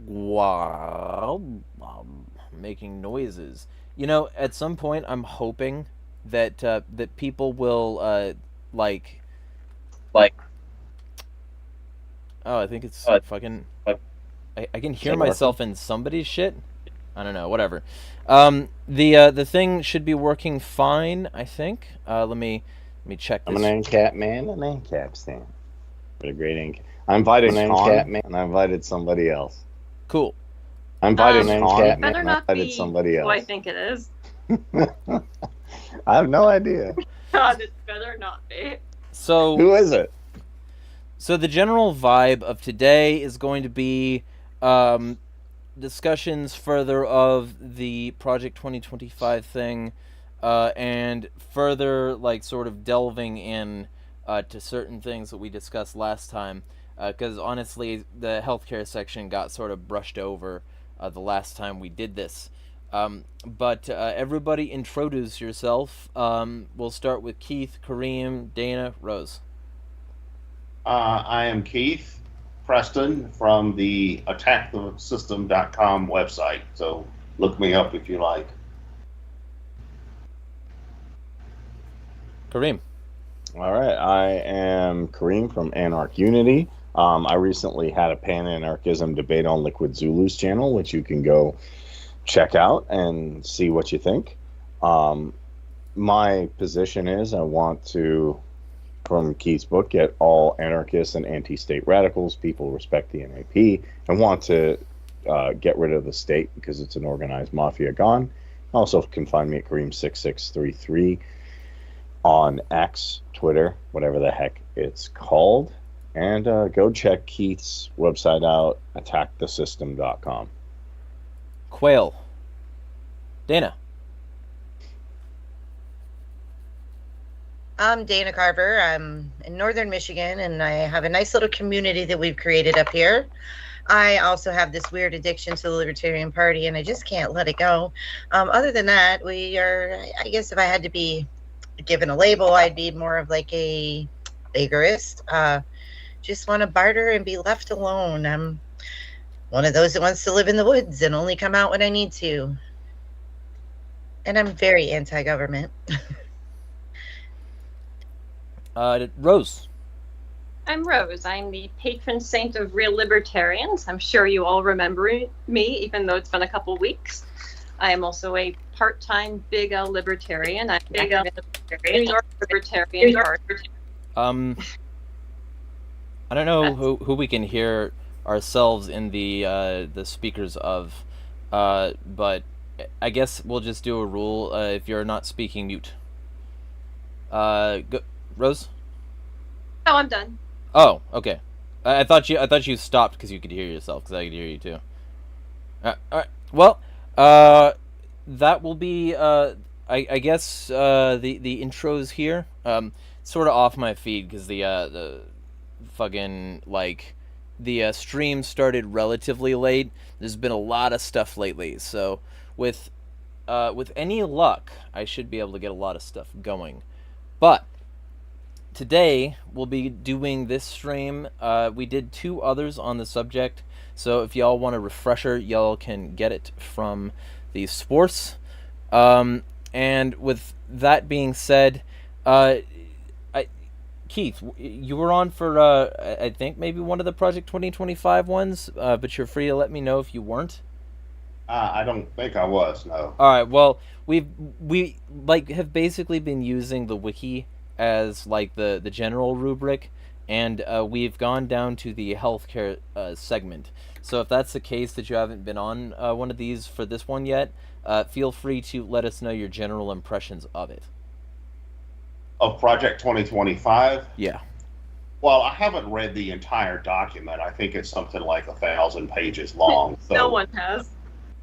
while making noises. You know, at some point, I'm hoping that people will like. Like, Oh, I think it's uh, fucking. like, I can is hear it working? myself in somebody's shit. I don't know. Whatever. The thing should be working fine. I think. Let me check I'm an this. ANCAP man, an ANCAP stand. What a great ANCAP. I invited an ANCAP man, and I invited somebody else. Cool. I invited an It ANCAP man, better and I not invited be somebody who I else. think it is. I have no idea. God, it better not be. So Who is it? So the general vibe of today is going to be um, discussions further of the Project 2025 thing, and further like sort of delving in to certain things that we discussed last time. Because honestly, the healthcare section got sort of brushed over the last time we did this. But everybody introduce yourself. We'll start with Keith, Kareem, Dana, Rose. I am Keith Preston from the attackthesystem.com website. So look me up if you like. Kareem. All right, I am Kareem from Anarch Unity. I recently had a Pan-Anarchism debate on Liquid Zulu's channel, which you can go check out and see what you think. My position is I want to, from Keith's book, get all anarchists and anti-state radicals, people who respect the NAP, and want to get rid of the state because it's an organized mafia gone. Also can find me at Kareem6633 on X, Twitter, whatever the heck it's called. And go check Keith's website out, attackthesystem.com. Quail. Dana. I'm Dana Carver. I'm in northern Michigan, and I have a nice little community that we've created up here. I also have this weird addiction to the Libertarian Party, and I just can't let it go. Other than that, we are, I guess if I had to be given a label, I'd be more of like a vigorist. Just want to barter and be left alone. I'm one of those that wants to live in the woods and only come out when I need to. And I'm very anti-government. Rose. I'm Rose. I'm the patron saint of real libertarians. I'm sure you all remember me, even though it's been a couple weeks. I am also a part-time big L libertarian. I'm big L New York Libertarian Party. I don't know who we can hear ourselves in the speakers of, but I guess we'll just do a rule. If you're not speaking, mute. Rose. Oh, I'm done. Oh, okay. I thought you stopped because you could hear yourself, because I could hear you too. All right. Well, that will be I guess the intros here. Sort of off my feed because the fucking like the stream started relatively late. There's been a lot of stuff lately, so with any luck, I should be able to get a lot of stuff going. But today we'll be doing this stream. We did 2 others on the subject, so if y'all want a refresher, y'all can get it from the sports. And with that being said, Keith, you were on for I think maybe one of the Project 2025 ones, but you're free to let me know if you weren't. I don't think I was, no. All right. Well, we like have basically been using the wiki as like the general rubric, and we've gone down to the healthcare segment. So if that's the case that you haven't been on one of these for this one yet, feel free to let us know your general impressions of it. Of Project 2025? Yeah. Well, I haven't read the entire document. I think it's something like 1,000 pages long. So, No one has.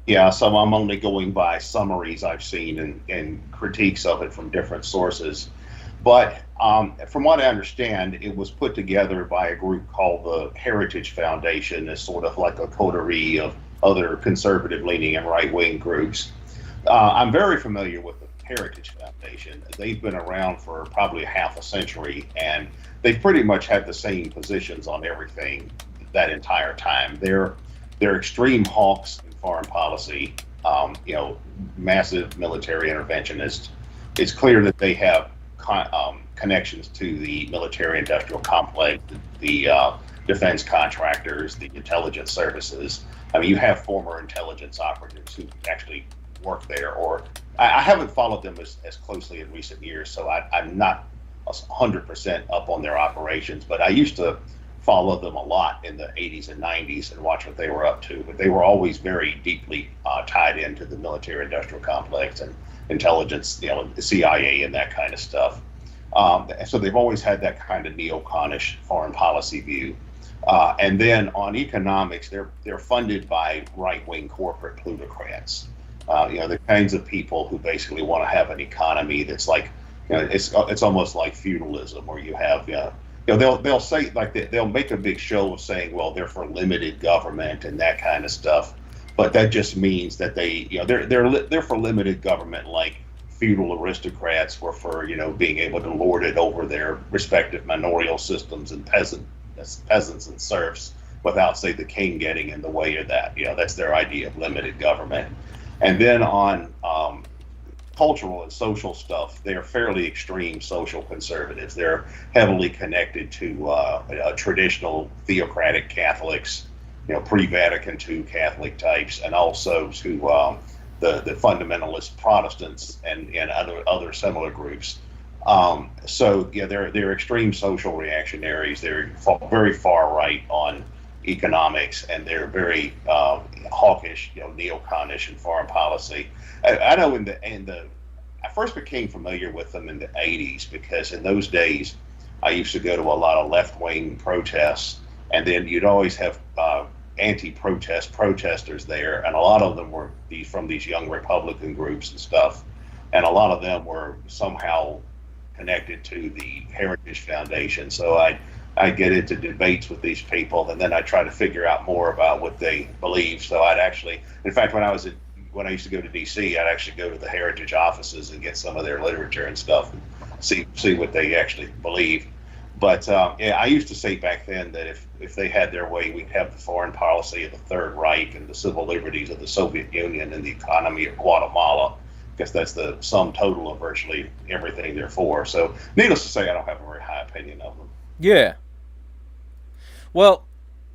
yeah, so I'm only going by summaries I've seen and critiques of it from different sources. But from what I understand, it was put together by a group called the Heritage Foundation as sort of like a coterie of other conservative-leaning and right-wing groups. I'm very familiar with the Heritage Foundation. They've been around for probably half a century, and they've pretty much had the same positions on everything that entire time. They're they're extreme hawks in foreign policy. You know, massive military interventionists. It's clear that they have connections to the military-industrial complex, the defense contractors, the intelligence services. I mean, you have former intelligence operatives who actually work there, or I haven't followed them as closely in recent years, so I'm not 100% up on their operations, but I used to follow them a lot in the 80s and 90s and watch what they were up to. But they were always very deeply tied into the military-industrial complex and intelligence, you know, the CIA and that kind of stuff. So they've always had that kind of neoconish foreign policy view. And then on economics, they're funded by right-wing corporate plutocrats. You know, the kinds of people who basically want to have an economy that's like, you know, it's almost like feudalism, where you have, you know, they'll say, like, they'll make a big show of saying, well, they're for limited government and that kind of stuff, but that just means that they, you know, they're for limited government, like feudal aristocrats were for, you know, being able to lord it over their respective manorial systems and peasants and serfs without, say, the king getting in the way of that. You know, that's their idea of limited government. And then on cultural and social stuff, they're fairly extreme social conservatives. They're heavily connected to traditional theocratic Catholics, you know, pre-Vatican II Catholic types, and also to the fundamentalist Protestants and other similar groups. So yeah, they're extreme social reactionaries. They're very far right on economics, and they're very hawkish, you know, neoconish in foreign policy. I know I first became familiar with them in the 80s, because in those days I used to go to a lot of left-wing protests, and then you'd always have protesters there, and a lot of them were from these young Republican groups and stuff, and a lot of them were somehow connected to the Heritage Foundation. So I'd get into debates with these people, and then I'd try to figure out more about what they believe. So I'd actually, in fact, when I used to go to DC, I'd actually go to the Heritage offices and get some of their literature and stuff, and see what they actually believe. But yeah, I used to say back then that if they had their way, we'd have the foreign policy of the Third Reich and the civil liberties of the Soviet Union and the economy of Guatemala, because that's the sum total of virtually everything they're for. So needless to say, I don't have a very high opinion of them. Yeah. Well,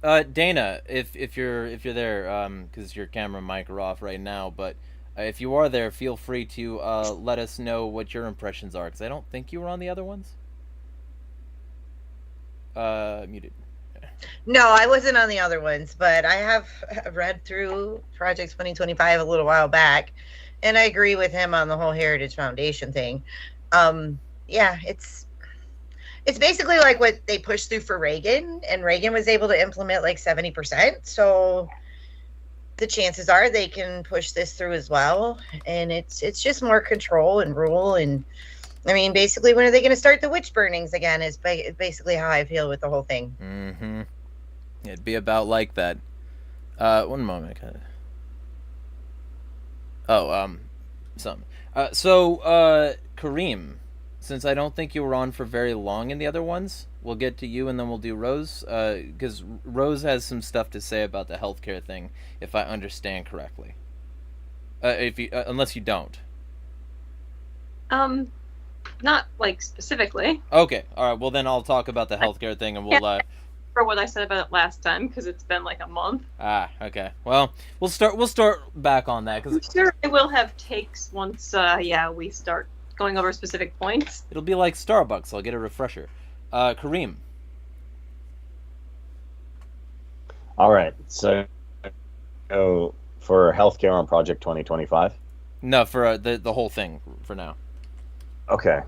Dana, if you're there, because your camera and mic are off right now, but if you are there, feel free to let us know what your impressions are, because I don't think you were on the other ones. Muted. No, I wasn't on the other ones, but I have read through Project 2025 a little while back, and I agree with him on the whole Heritage Foundation thing. Yeah, it's basically like what they pushed through for Reagan, and Reagan was able to implement like 70%. So the chances are they can push this through as well, and it's just more control and rule. And I mean, basically, when are they going to start the witch burnings again? Is basically how I feel with the whole thing. Mm-hmm. It'd be about like that. One moment. Something. So, Kareem, since I don't think you were on for very long in the other ones, we'll get to you and then we'll do Rose, because Rose has some stuff to say about the healthcare thing, if I understand correctly. Unless you don't. Not like specifically. Okay, all right. Well, then I'll talk about the healthcare thing, and we'll. For what I said about it last time, because it's been like a month. Okay. Well, we'll start back on that, because I'm sure I will have takes once. We start going over specific points. It'll be like Starbucks. I'll get a refresher. Kareem. All right. So, for healthcare on Project 2025. No, for the whole thing for now. Okay.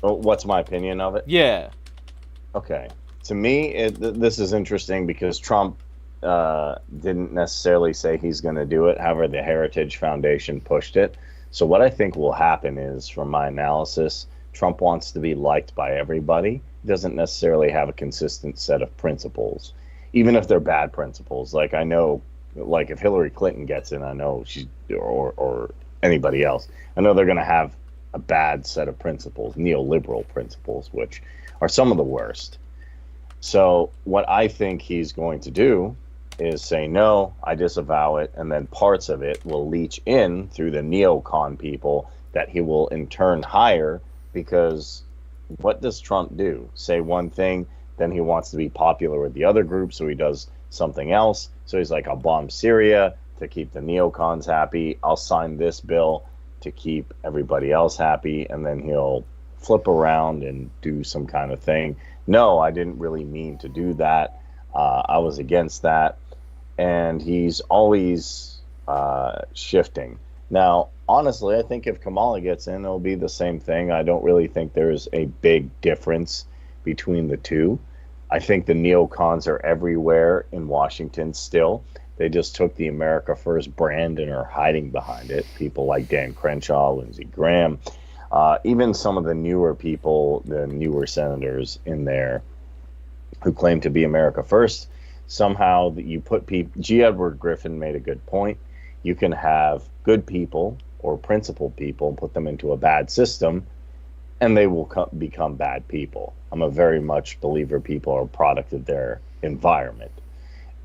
Well, what's my opinion of it? Yeah. Okay. To me, this is interesting because Trump didn't necessarily say he's going to do it. However, the Heritage Foundation pushed it. So what I think will happen is, from my analysis, Trump wants to be liked by everybody. He doesn't necessarily have a consistent set of principles, even if they're bad principles. Like, I know, like, if Hillary Clinton gets in, I know or anybody else, I know they're going to have a bad set of principles, neoliberal principles, which are some of the worst. So what I think he's going to do is say, no, I disavow it, and then parts of it will leach in through the neocon people that he will in turn hire, because what does Trump do? Say one thing, then he wants to be popular with the other group, so he does something else. So he's like, I'll bomb Syria to keep the neocons happy. I'll sign this bill to keep everybody else happy, and then he'll flip around and do some kind of thing. No, I didn't really mean to do that. I was against that. And he's always shifting. Now, honestly, I think if Kamala gets in, it'll be the same thing. I don't really think there's a big difference between the two. I think the neocons are everywhere in Washington still. They just took the America First brand and are hiding behind it. People like Dan Crenshaw, Lindsey Graham, even some of the newer people, the newer senators in there who claim to be America First. Somehow that you put people, G. Edward Griffin made a good point. You can have good people or principled people, put them into a bad system, and they will become bad people. I'm a very much believer people are a product of their environment.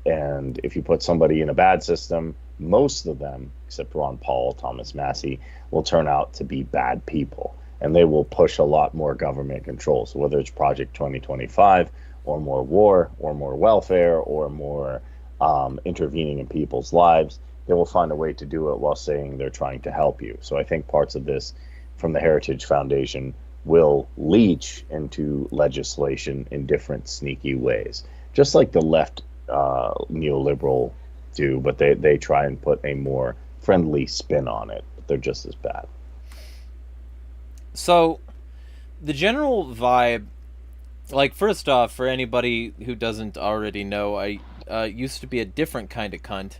And if you put somebody in a bad system, most of them, except Ron Paul, Thomas Massey, will turn out to be bad people. And they will push a lot more government control. So whether it's Project 2025 or more war or more welfare or more intervening in people's lives, they will find a way to do it while saying they're trying to help you. So I think parts of this from the Heritage Foundation will leach into legislation in different sneaky ways, just like the left neoliberal do, but they try and put a more friendly spin on it, but they're just as bad. So the general vibe, like, first off, for anybody who doesn't already know, I used to be a different kind of cunt,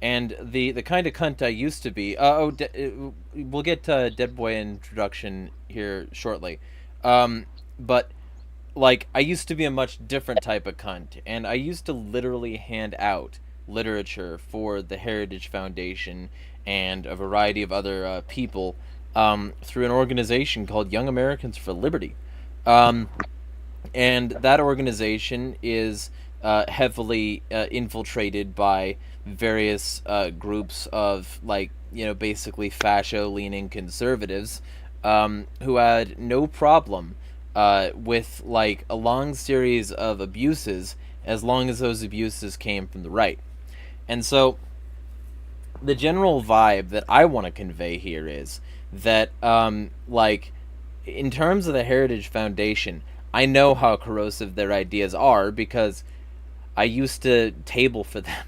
and the kind of cunt I used to be, we'll get Dead Boy introduction here shortly, but like, I used to be a much different type of cunt, and I used to literally hand out literature for the Heritage Foundation and a variety of other people through an organization called Young Americans for Liberty. And that organization is heavily infiltrated by various groups of, like, basically fascio-leaning conservatives who had no problem with, like, a long series of abuses, as long as those abuses came from the right. And so the general vibe that I want to convey here is that, like, in terms of the Heritage Foundation, I know how corrosive their ideas are because I used to table for them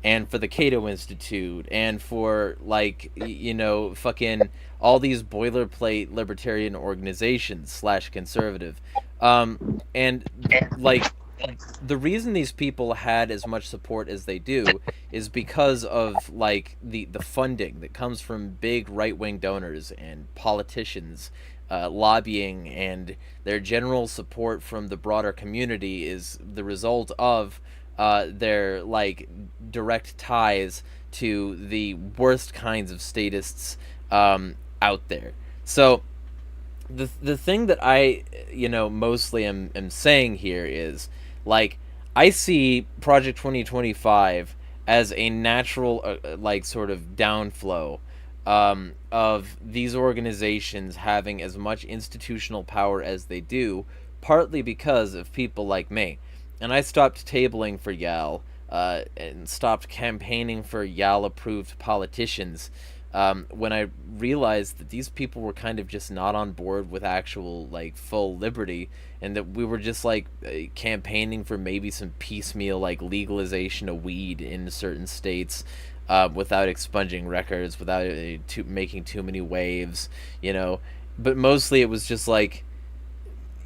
and for the Cato Institute and for, like, fucking all these boilerplate libertarian organizations / conservative. And, like, the reason these people had as much support as they do is because of, like, the funding that comes from big right-wing donors and politicians, lobbying, and their general support from the broader community is the result of their, like, direct ties to the worst kinds of statists out there. So the thing that I mostly am saying here is, like, I see Project 2025 as a natural like, sort of downflow of these organizations having as much institutional power as they do, partly because of people like me. And I stopped tabling for YAL and stopped campaigning for YAL-approved politicians when I realized that these people were kind of just not on board with actual, like, full liberty, and that we were just, like, campaigning for maybe some piecemeal, like, legalization of weed in certain states, without expunging records, without making too many waves, But mostly it was just like,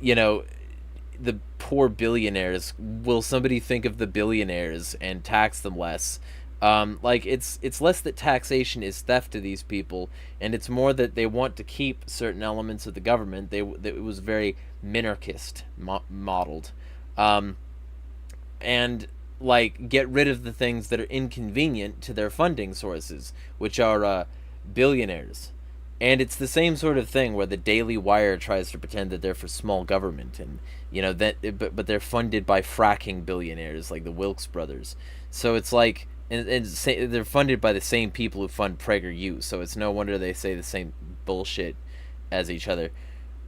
the poor billionaires. Will somebody think of the billionaires and tax them less? Like, it's less that taxation is theft to these people, and it's more that they want to keep certain elements of the government. It was very minarchist modeled, and, like, get rid of the things that are inconvenient to their funding sources, which are billionaires. And it's the same sort of thing where the Daily Wire tries to pretend that they're for small government, and but they're funded by fracking billionaires like the Wilkes brothers. So it's like, they're funded by the same people who fund PragerU. So it's no wonder they say the same bullshit as each other.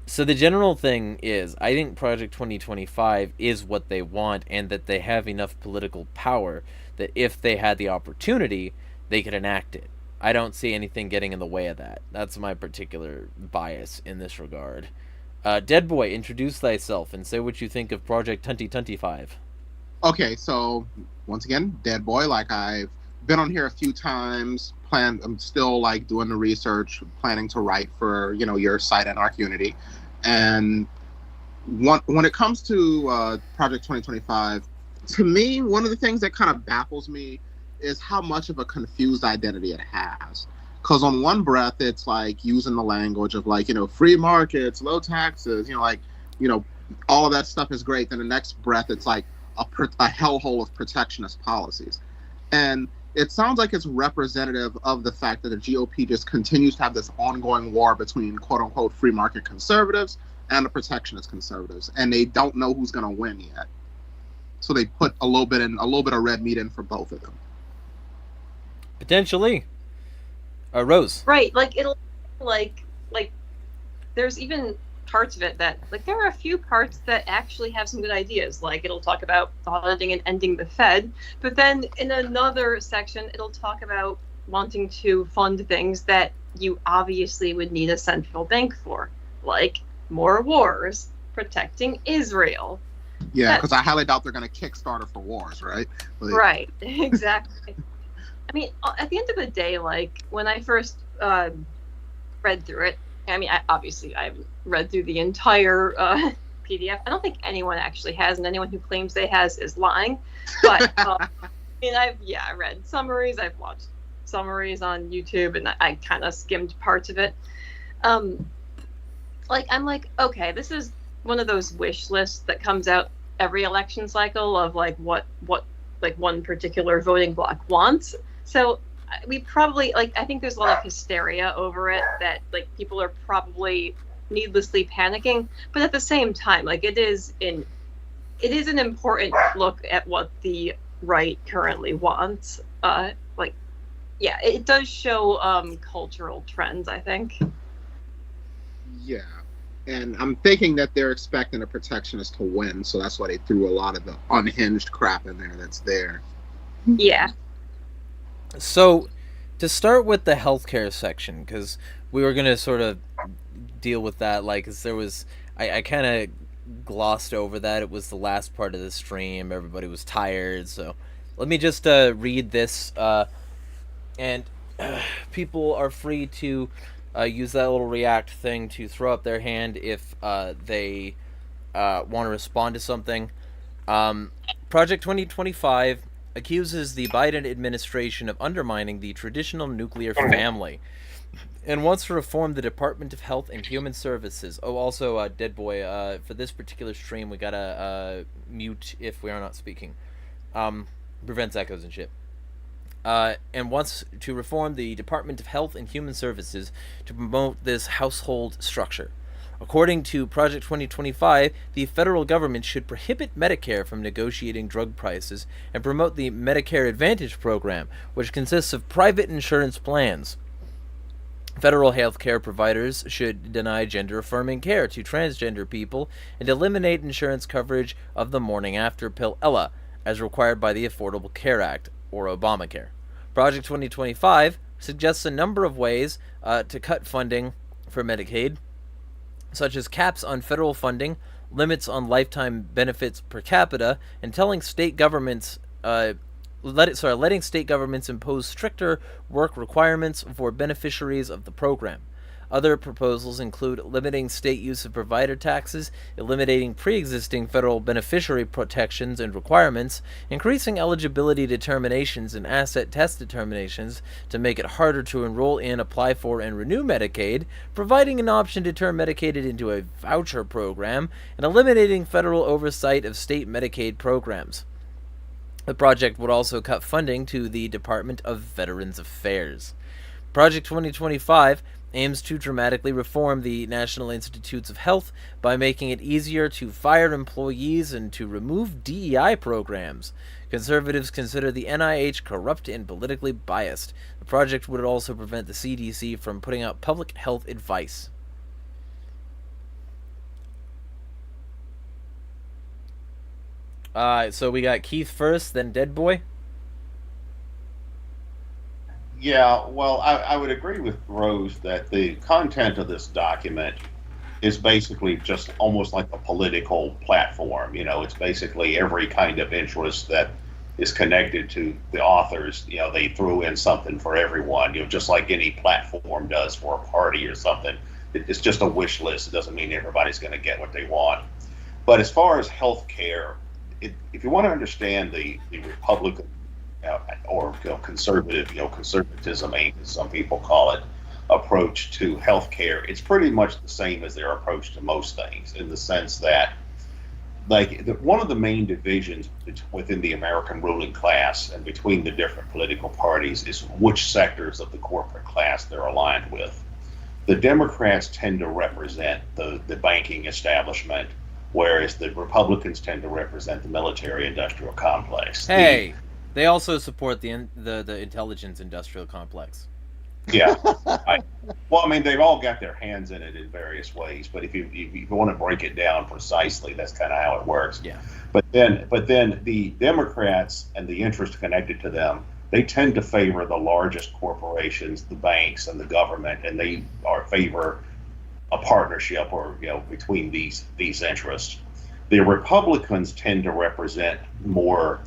So the general thing is, I think Project 2025 is what they want, and that they have enough political power that if they had the opportunity, they could enact it. I don't see anything getting in the way of that. That's my particular bias in this regard. Dead Boy, introduce thyself and say what you think of Project 2025. Okay, so once again, Dead Boy. Like, I've been on here a few times. I'm still like doing the research, planning to write for your site, Anarch Unity. And when it comes to Project 2025, to me, one of the things that kind of baffles me is how much of a confused identity it has. Because on one breath, it's like using the language of like, free markets, low taxes, all of that stuff is great. Then the next breath, it's like a hellhole of protectionist policies. And it sounds like it's representative of the fact that the GOP just continues to have this ongoing war between quote unquote free market conservatives and the protectionist conservatives. And they don't know who's going to win yet. So they put a little bit of red meat in for both of them. Potentially. Rose. Right, like it'll like there's even parts of it that like there are a few parts that actually have some good ideas. Like it'll talk about auditing and ending the Fed, but then in another section it'll talk about wanting to fund things that you obviously would need a central bank for, like more wars, protecting Israel. Yeah, because I highly doubt they're going to Kickstarter for wars, right? Right, exactly. I mean, at the end of the day, like, when I first read through it, I mean, I haven't read through the entire PDF. I don't think anyone actually has, and anyone who claims they has is lying. But, I mean, I read summaries. I've watched summaries on YouTube, and I kind of skimmed parts of it. I'm like, okay, this is one of those wish lists that comes out every election cycle of, like, what like, one particular voting bloc wants. So we probably, like, I think there's a lot of hysteria over it that, like, people are probably needlessly panicking. But at the same time, like, it is an important look at what the right currently wants. It does show cultural trends, I think. Yeah. And I'm thinking that they're expecting a protectionist to win, so that's why they threw a lot of the unhinged crap in there that's there. Yeah. So, to start with the healthcare section, because we were going to sort of deal with that, like, cause there was, I kind of glossed over that. It was the last part of the stream. Everybody was tired, so let me just read this, and people are free to use that little react thing to throw up their hand if they want to respond to something. Project 2025 accuses the Biden administration of undermining the traditional nuclear family and wants to reform the Department of Health and Human Services. Oh, also, Dead Boy, for this particular stream, we gotta mute if we are not speaking. Prevents echoes and shit. And wants to reform the Department of Health and Human Services to promote this household structure. According to Project 2025, the federal government should prohibit Medicare from negotiating drug prices and promote the Medicare Advantage program, which consists of private insurance plans. Federal health care providers should deny gender-affirming care to transgender people and eliminate insurance coverage of the morning after pill Ella, as required by the Affordable Care Act, or Obamacare. Project 2025 suggests a number of ways to cut funding for Medicaid, such as caps on federal funding, limits on lifetime benefits per capita, and letting state governments impose stricter work requirements for beneficiaries of the program. Other proposals include limiting state use of provider taxes, eliminating pre-existing federal beneficiary protections and requirements, increasing eligibility determinations and asset test determinations to make it harder to enroll in, apply for, and renew Medicaid, providing an option to turn Medicaid into a voucher program, and eliminating federal oversight of state Medicaid programs. The project would also cut funding to the Department of Veterans Affairs. Project 2025 aims to dramatically reform the National Institutes of Health by making it easier to fire employees and to remove DEI programs. Conservatives consider the NIH corrupt and politically biased. The project would also prevent the CDC from putting out public health advice. So we got Keith first, then Dead Boy. Yeah, well, I would agree with Rose that the content of this document is basically just almost like a political platform. You know, it's basically every kind of interest that is connected to the authors. You know, they threw in something for everyone, you know, just like any platform does for a party or something. It's just a wish list. It doesn't mean everybody's going to get what they want. But as far as health care, if you want to understand the Republican or conservative, conservatism, as some people call it, approach to healthcare, it's pretty much the same as their approach to most things, in the sense that, like, one of the main divisions within the American ruling class and between the different political parties is which sectors of the corporate class they're aligned with. The Democrats tend to represent the banking establishment, whereas the Republicans tend to represent the military-industrial complex. Hey, they also support the intelligence industrial complex. Yeah. Well, I mean, they've all got their hands in it in various ways, but if you want to break it down precisely, that's kind of how it works. Yeah. But then the Democrats and the interest connected to them, they tend to favor the largest corporations, the banks, and the government, and they favor a partnership or between these interests. The Republicans tend to represent more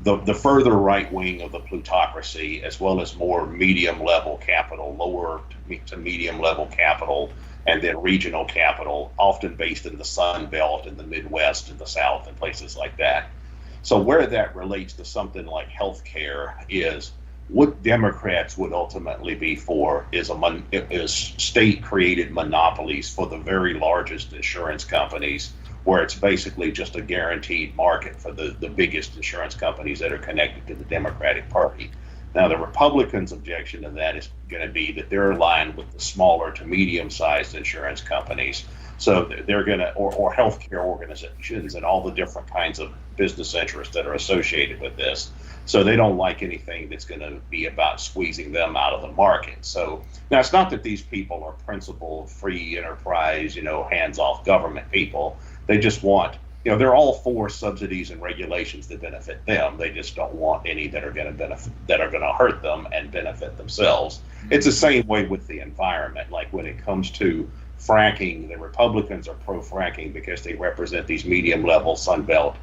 the further right wing of the plutocracy, as well as more medium level capital, lower to medium level capital, and then regional capital, often based in the Sun Belt in the Midwest and the South and places like that. So where that relates to something like healthcare is what Democrats would ultimately be for is state-created monopolies for the very largest insurance companies, where it's basically just a guaranteed market for the biggest insurance companies that are connected to the Democratic Party. Now, the Republicans' objection to that is going to be that they're aligned with the smaller to medium-sized insurance companies. So they're going to, or healthcare organizations and all the different kinds of business interests that are associated with this. So they don't like anything that's going to be about squeezing them out of the market. So now it's not that these people are principled, free enterprise, hands-off government people. They just want, they're all for subsidies and regulations that benefit them. They just don't want any that are going to hurt them and benefit themselves. It's the same way with the environment. Like when it comes to fracking, the Republicans are pro-fracking because they represent these medium-level Sunbelt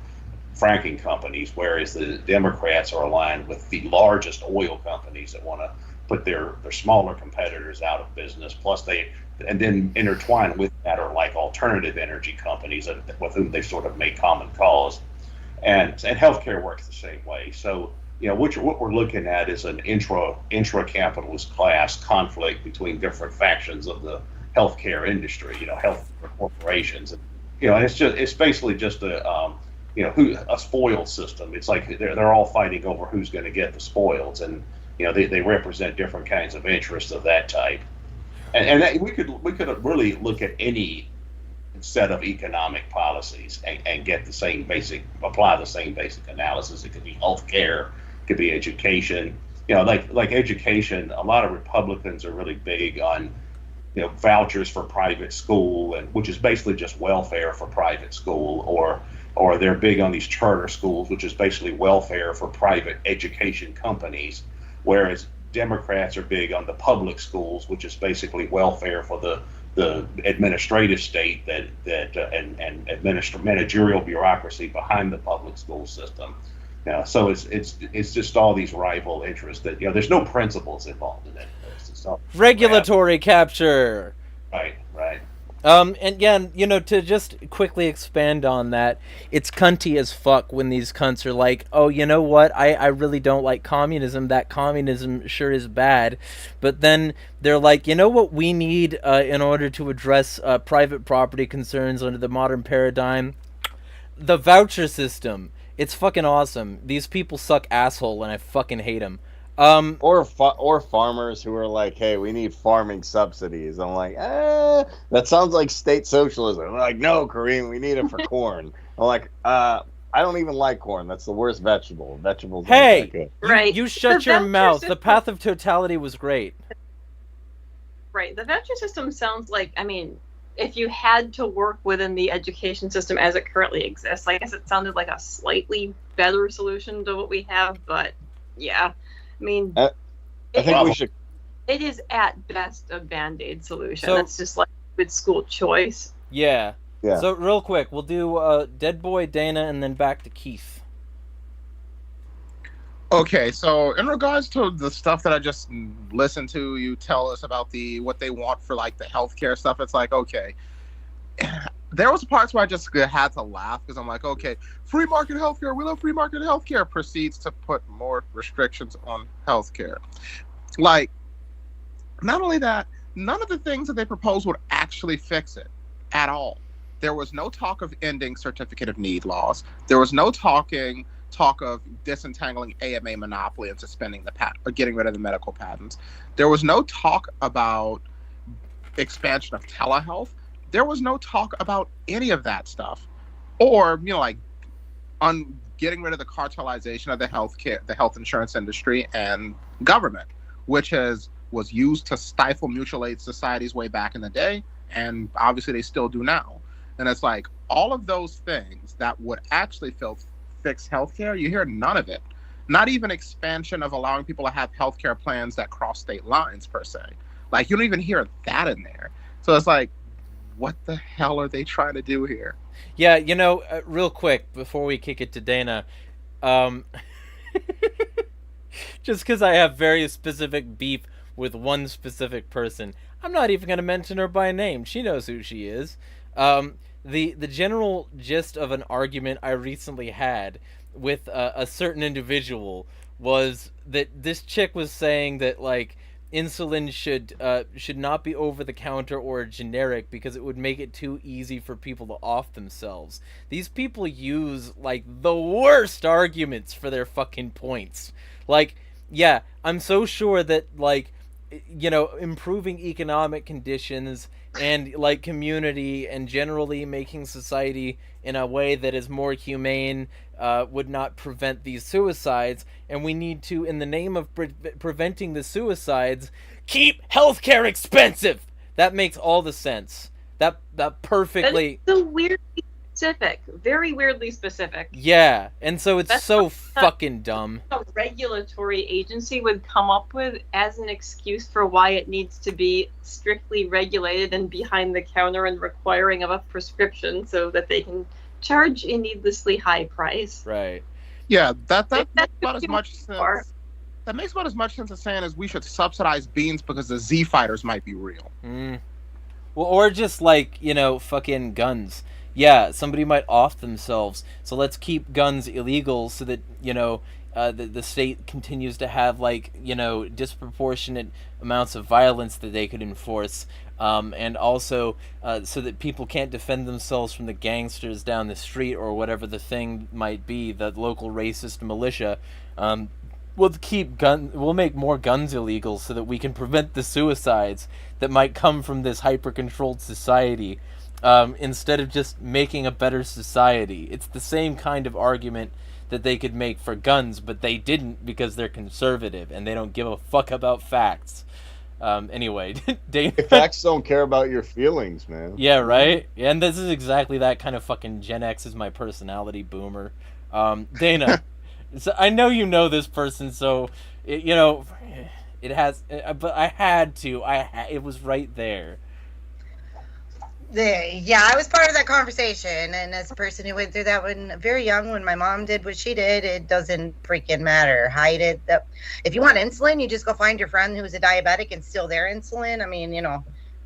fracking companies, whereas the Democrats are aligned with the largest oil companies that want to put their smaller competitors out of business. Plus and then intertwined with that are like alternative energy companies with whom they sort of make common cause. And healthcare works the same way. So, what we're looking at is an intra-capitalist class conflict between different factions of the healthcare industry, healthcare corporations. And, it's basically just a spoils system. It's like they're all fighting over who's going to get the spoils, and they represent different kinds of interests of that type. And that, we could really look at any set of economic policies and apply the same basic analysis. It could be healthcare, it could be education. Like education, a lot of Republicans are really big on vouchers for private school, and which is basically just welfare for private school, or they're big on these charter schools, which is basically welfare for private education companies, whereas Democrats are big on the public schools, which is basically welfare for the administrative state and managerial bureaucracy behind the public school system. So it's just all these rival interests that there's no principles involved in it. It's regulatory capture. Right. And again, to just quickly expand on that, it's cunty as fuck when these cunts are like, oh, you know what, I really don't like communism, that communism sure is bad, but then they're like, you know what we need in order to address private property concerns under the modern paradigm? The voucher system. It's fucking awesome. These people suck asshole and I fucking hate them. Or farmers who are like, hey, we need farming subsidies. I'm like, that sounds like state socialism. They're like, no, Kareem, we need it for corn. I'm like, I don't even like corn. That's the worst vegetable. Vegetables aren't that good. Right. You shut The your voucher mouth. system- The path of totality was great. Right. The voucher system sounds like, I mean, if you had to work within the education system as it currently exists, I guess it sounded like a slightly better solution to what we have, but yeah. I mean, I think we should. It is at best a band-aid solution. So- It's just like with school choice. Yeah. Yeah. So real quick, we'll do Dead Boy, Dana, and then back to Keith. Okay, so in regards to the stuff that I just listened to, you tell us about what they want for like the healthcare stuff. It's like, okay, there was parts where I just had to laugh because I'm like, okay, free market healthcare, we love free market healthcare, proceeds to put more restrictions on healthcare. Like, not only that, none of the things that they proposed would actually fix it at all. There was no talk of ending certificate of need laws. There was no talk of disentangling AMA monopoly and suspending the patent or getting rid of the medical patents. There was no talk about expansion of telehealth. There was no talk about any of that stuff, or like getting rid of the cartelization of the health insurance industry and government, which was used to stifle mutual aid societies way back in the day, and obviously they still do now. And it's like all of those things that would actually fix healthcare, you hear none of it. Not even expansion of allowing people to have healthcare plans that cross state lines per se. Like, you don't even hear that in there. So it's like, what the hell are they trying to do here? Yeah, real quick before we kick it to Dana, just because I have very specific beef with one specific person, I'm not even going to mention her by name. She knows who she is. The general gist of an argument I recently had with a certain individual was that this chick was saying that like insulin should not be over the counter or generic because it would make it too easy for people to off themselves. These people use like the worst arguments for their fucking points. Like, yeah, I'm so sure that like improving economic conditions and like community and generally making society in a way that is more humane would not prevent these suicides, and we need to, in the name of preventing the suicides, keep healthcare expensive. That makes all the sense. That perfectly. That's so weirdly specific, very weirdly specific. Yeah, and so it's That's so fucking dumb. A regulatory agency would come up with as an excuse for why it needs to be strictly regulated and behind the counter and requiring of a prescription so that they can charge a needlessly high price. Right. Yeah, that makes about as much sense. That makes about as much sense as saying as we should subsidize beans because the Z fighters might be real. Well, or just like fucking guns. Yeah, somebody might off themselves, so let's keep guns illegal so that the state continues to have like disproportionate amounts of violence that they could enforce, and also so that people can't defend themselves from the gangsters down the street or whatever the thing might be, the local racist militia. We'll make more guns illegal so that we can prevent the suicides that might come from this hyper-controlled society. Instead of just making a better society. It's the same kind of argument that they could make for guns, but they didn't because they're conservative and they don't give a fuck about facts. Anyway, Dana. Facts don't care about your feelings, man. Yeah, right? And this is exactly that kind of fucking Gen X is my personality boomer. Dana, so I know you know this person, so, it has, but I had to. It was right there. Yeah, I was part of that conversation, and as a person who went through that when very young, when my mom did what she did, it doesn't freaking matter. Hide it. If you want insulin, you just go find your friend who's a diabetic and steal their insulin. I mean,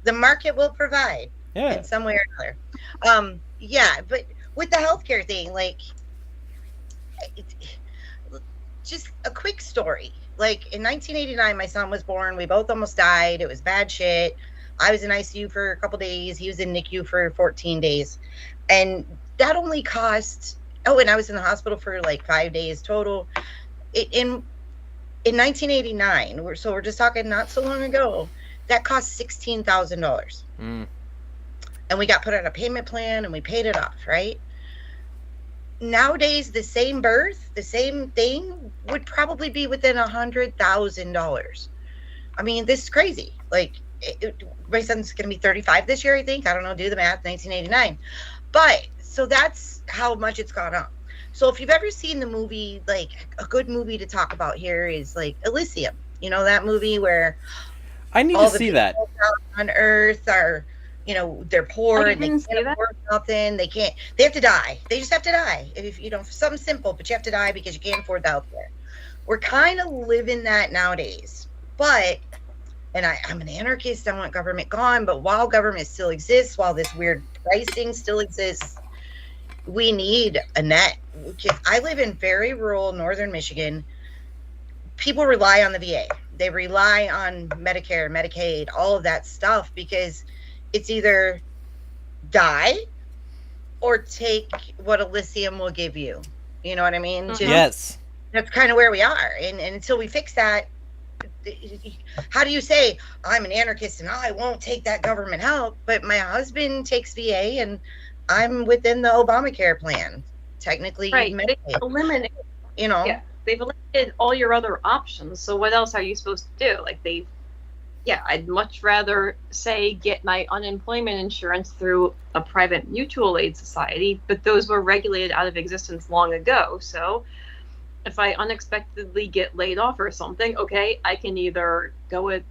the market will provide in some way or another. Yeah, but with the healthcare thing, like, just a quick story. Like in 1989, my son was born. We both almost died. It was bad shit. I was in ICU for a couple days. He was in NICU for 14 days. And that only cost, and I was in the hospital for like 5 days total. In 1989, we're just talking not so long ago, that cost $16,000. Mm. And we got put on a payment plan and we paid it off, right? Nowadays, the same birth, the same thing would probably be within $100,000. I mean, this is crazy. Like, my son's going to be 35 this year, I think. I don't know, do the math, 1989. But, so that's how much it's gone up. So if you've ever seen the movie, like, a good movie to talk about here is, like, Elysium. You know, that movie where I need to see that. On Earth are, you know, they're poor and they can't afford nothing. They have to die. They just have to die. If you know, something simple, but you have to die because you can't afford the healthcare. We're kind of living that nowadays. But, and I'm an anarchist, I want government gone, but while government still exists, while this weird pricing still exists, we need a net. I live in very rural northern Michigan. People rely on the VA. They rely on Medicare, Medicaid, all of that stuff, because it's either die or take what Elysium will give you. You know what I mean? Mm-hmm. Yes. That's kind of where we are. And until we fix that, how do you say, I'm an anarchist and I won't take that government help, but my husband takes VA and I'm within the Obamacare plan. Technically, right. Medicaid. Eliminate, you know? Yeah. They've eliminated all your other options. So what else are you supposed to do? Like I'd much rather say get my unemployment insurance through a private mutual aid society, but those were regulated out of existence long ago. So if I unexpectedly get laid off or something, okay, I can either go with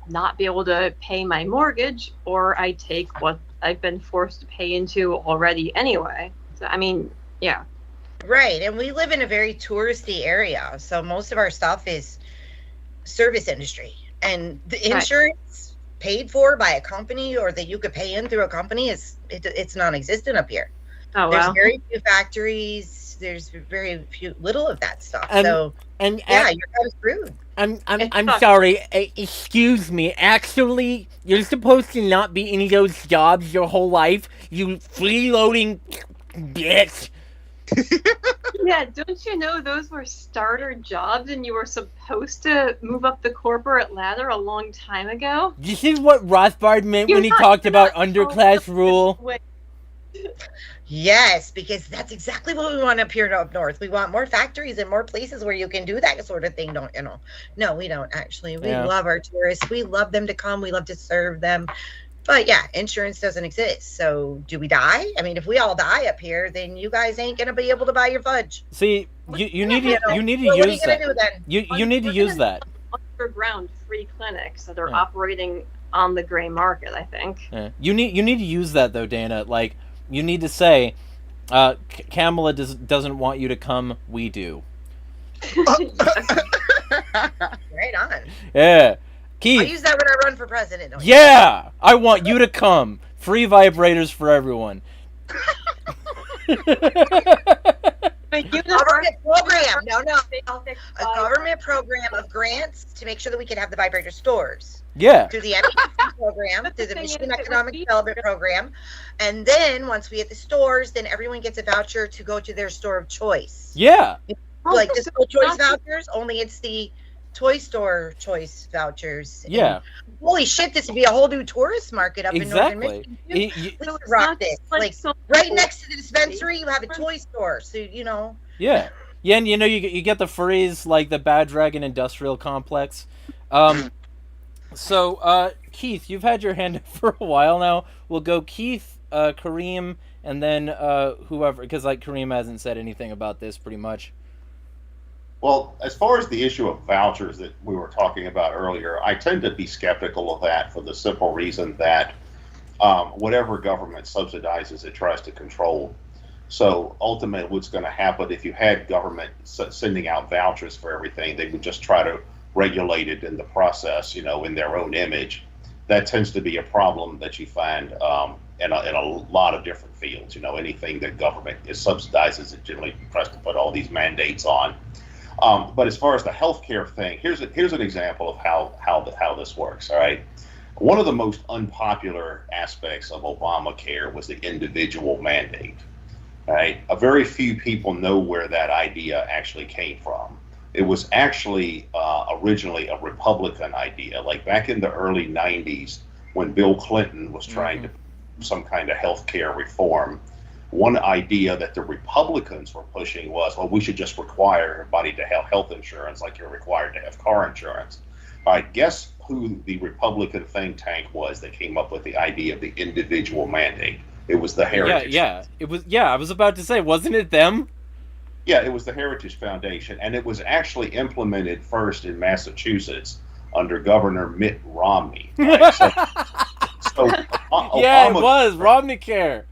not be able to pay my mortgage, or I take what I've been forced to pay into already anyway. So I mean, yeah. Right, and we live in a very touristy area, so most of our stuff is service industry. And the insurance paid for by a company, or that you could pay in through a company, it's non-existent up here. Oh, There's wow. very few factories. There's very little of that stuff. And you're kind of screwed. I'm sorry. Excuse me. Actually, you're supposed to not be in those jobs your whole life. You freeloading bitch. Yeah, don't you know those were starter jobs and you were supposed to move up the corporate ladder a long time ago? This is what Rothbard meant when he talked about underclass rule. Yes, because that's exactly what we want up here up north. We want more factories and more places where you can do that sort of thing, don't you know? No, we don't actually. We love our tourists. We love them to come. We love to serve them. But yeah, insurance doesn't exist. So do we die? I mean, if we all die up here, then you guys ain't gonna be able to buy your fudge. See, you need to use that. You need to use that. Underground free clinics that are operating on the gray market, I think. Yeah. You need to use that though, Dana. Like, you need to say, Kamala doesn't want you to come. We do. Right on. Yeah. Keith. I'll use that when I run for president. Yeah! I want you to come. Free vibrators for everyone. A government program. No. A government program of grants to make sure that we can have the vibrator stores. Yeah. Through the MPC program, through the Michigan Economic Development Program. And then once we get the stores, then everyone gets a voucher to go to their store of choice. Yeah. Like the school choice vouchers, only it's the toy store choice vouchers. Yeah. And holy shit, this would be a whole new tourist market up in northern Michigan. We would rock this. Like right next to the dispensary, you have a toy store. So, you know. Yeah. Yeah, and you know, you get the phrase like the Bad Dragon Industrial Complex. So, Keith, you've had your hand up for a while now. We'll go Keith, Kareem, and then whoever, because like Kareem hasn't said anything about this pretty much. Well, as far as the issue of vouchers that we were talking about earlier, I tend to be skeptical of that for the simple reason that whatever government subsidizes, it tries to control. So ultimately, what's going to happen if you had government sending out vouchers for everything, they would just try to regulate it in the process, you know, in their own image. That tends to be a problem that you find in a lot of different fields. You know, anything that government subsidizes, it generally tries to put all these mandates on. But as far as the healthcare thing, here's an example of how this works. All right, one of the most unpopular aspects of Obamacare was the individual mandate. All right, a very few people know where that idea actually came from. It was actually originally a Republican idea. Like back in the early 90s, when Bill Clinton was trying to do some kind of health care reform, one idea that the Republicans were pushing was, well, we should just require everybody to have health insurance like you're required to have car insurance. All right, guess who the Republican think tank was that came up with the idea of the individual mandate? It was the Heritage. It was. Yeah, I was about to say, wasn't it them? Yeah, it was the Heritage Foundation, and it was actually implemented first in Massachusetts under Governor Mitt Romney. Right? So Yeah, it was Romney Care.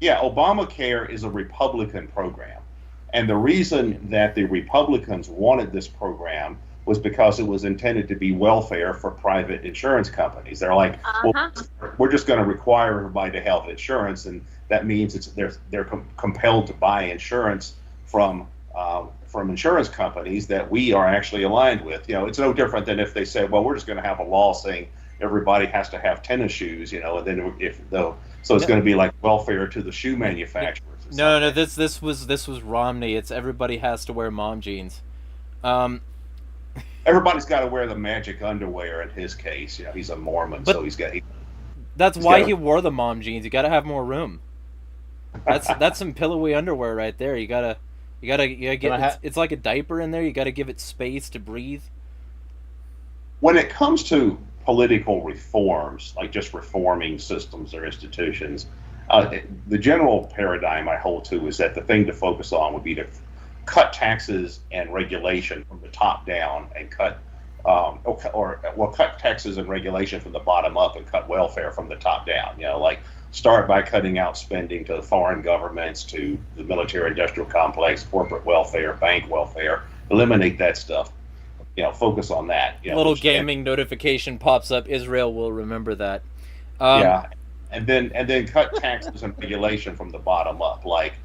Yeah, Obamacare is a Republican program. And the reason that the Republicans wanted this program was because it was intended to be welfare for private insurance companies. They're like, well, we're just going to require everybody to have insurance, and that means they're compelled to buy insurance from insurance companies that we are actually aligned with. It's no different than if they say, well, we're just going to have a law saying everybody has to have tennis shoes, and then so it's going to be like welfare to the shoe manufacturers. No, this was Romney. It's everybody has to wear mom jeans. Everybody's got to wear the magic underwear in his case. He's a Mormon, so that's why he wore the mom jeans. You got to have more room. That's some pillowy underwear right there. You gotta get. It's like a diaper in there. You got to give it space to breathe. When it comes to political reforms, like just reforming systems or institutions, the general paradigm I hold to is that the thing to focus on would be to cut taxes and regulation from the top down and cut taxes and regulation from the bottom up and cut welfare from the top down. Like start by cutting out spending to foreign governments, to the military-industrial complex, corporate welfare, bank welfare. Eliminate that stuff. Focus on that. Little gaming notification pops up. Israel will remember that. And then cut taxes and regulation from the bottom up. Like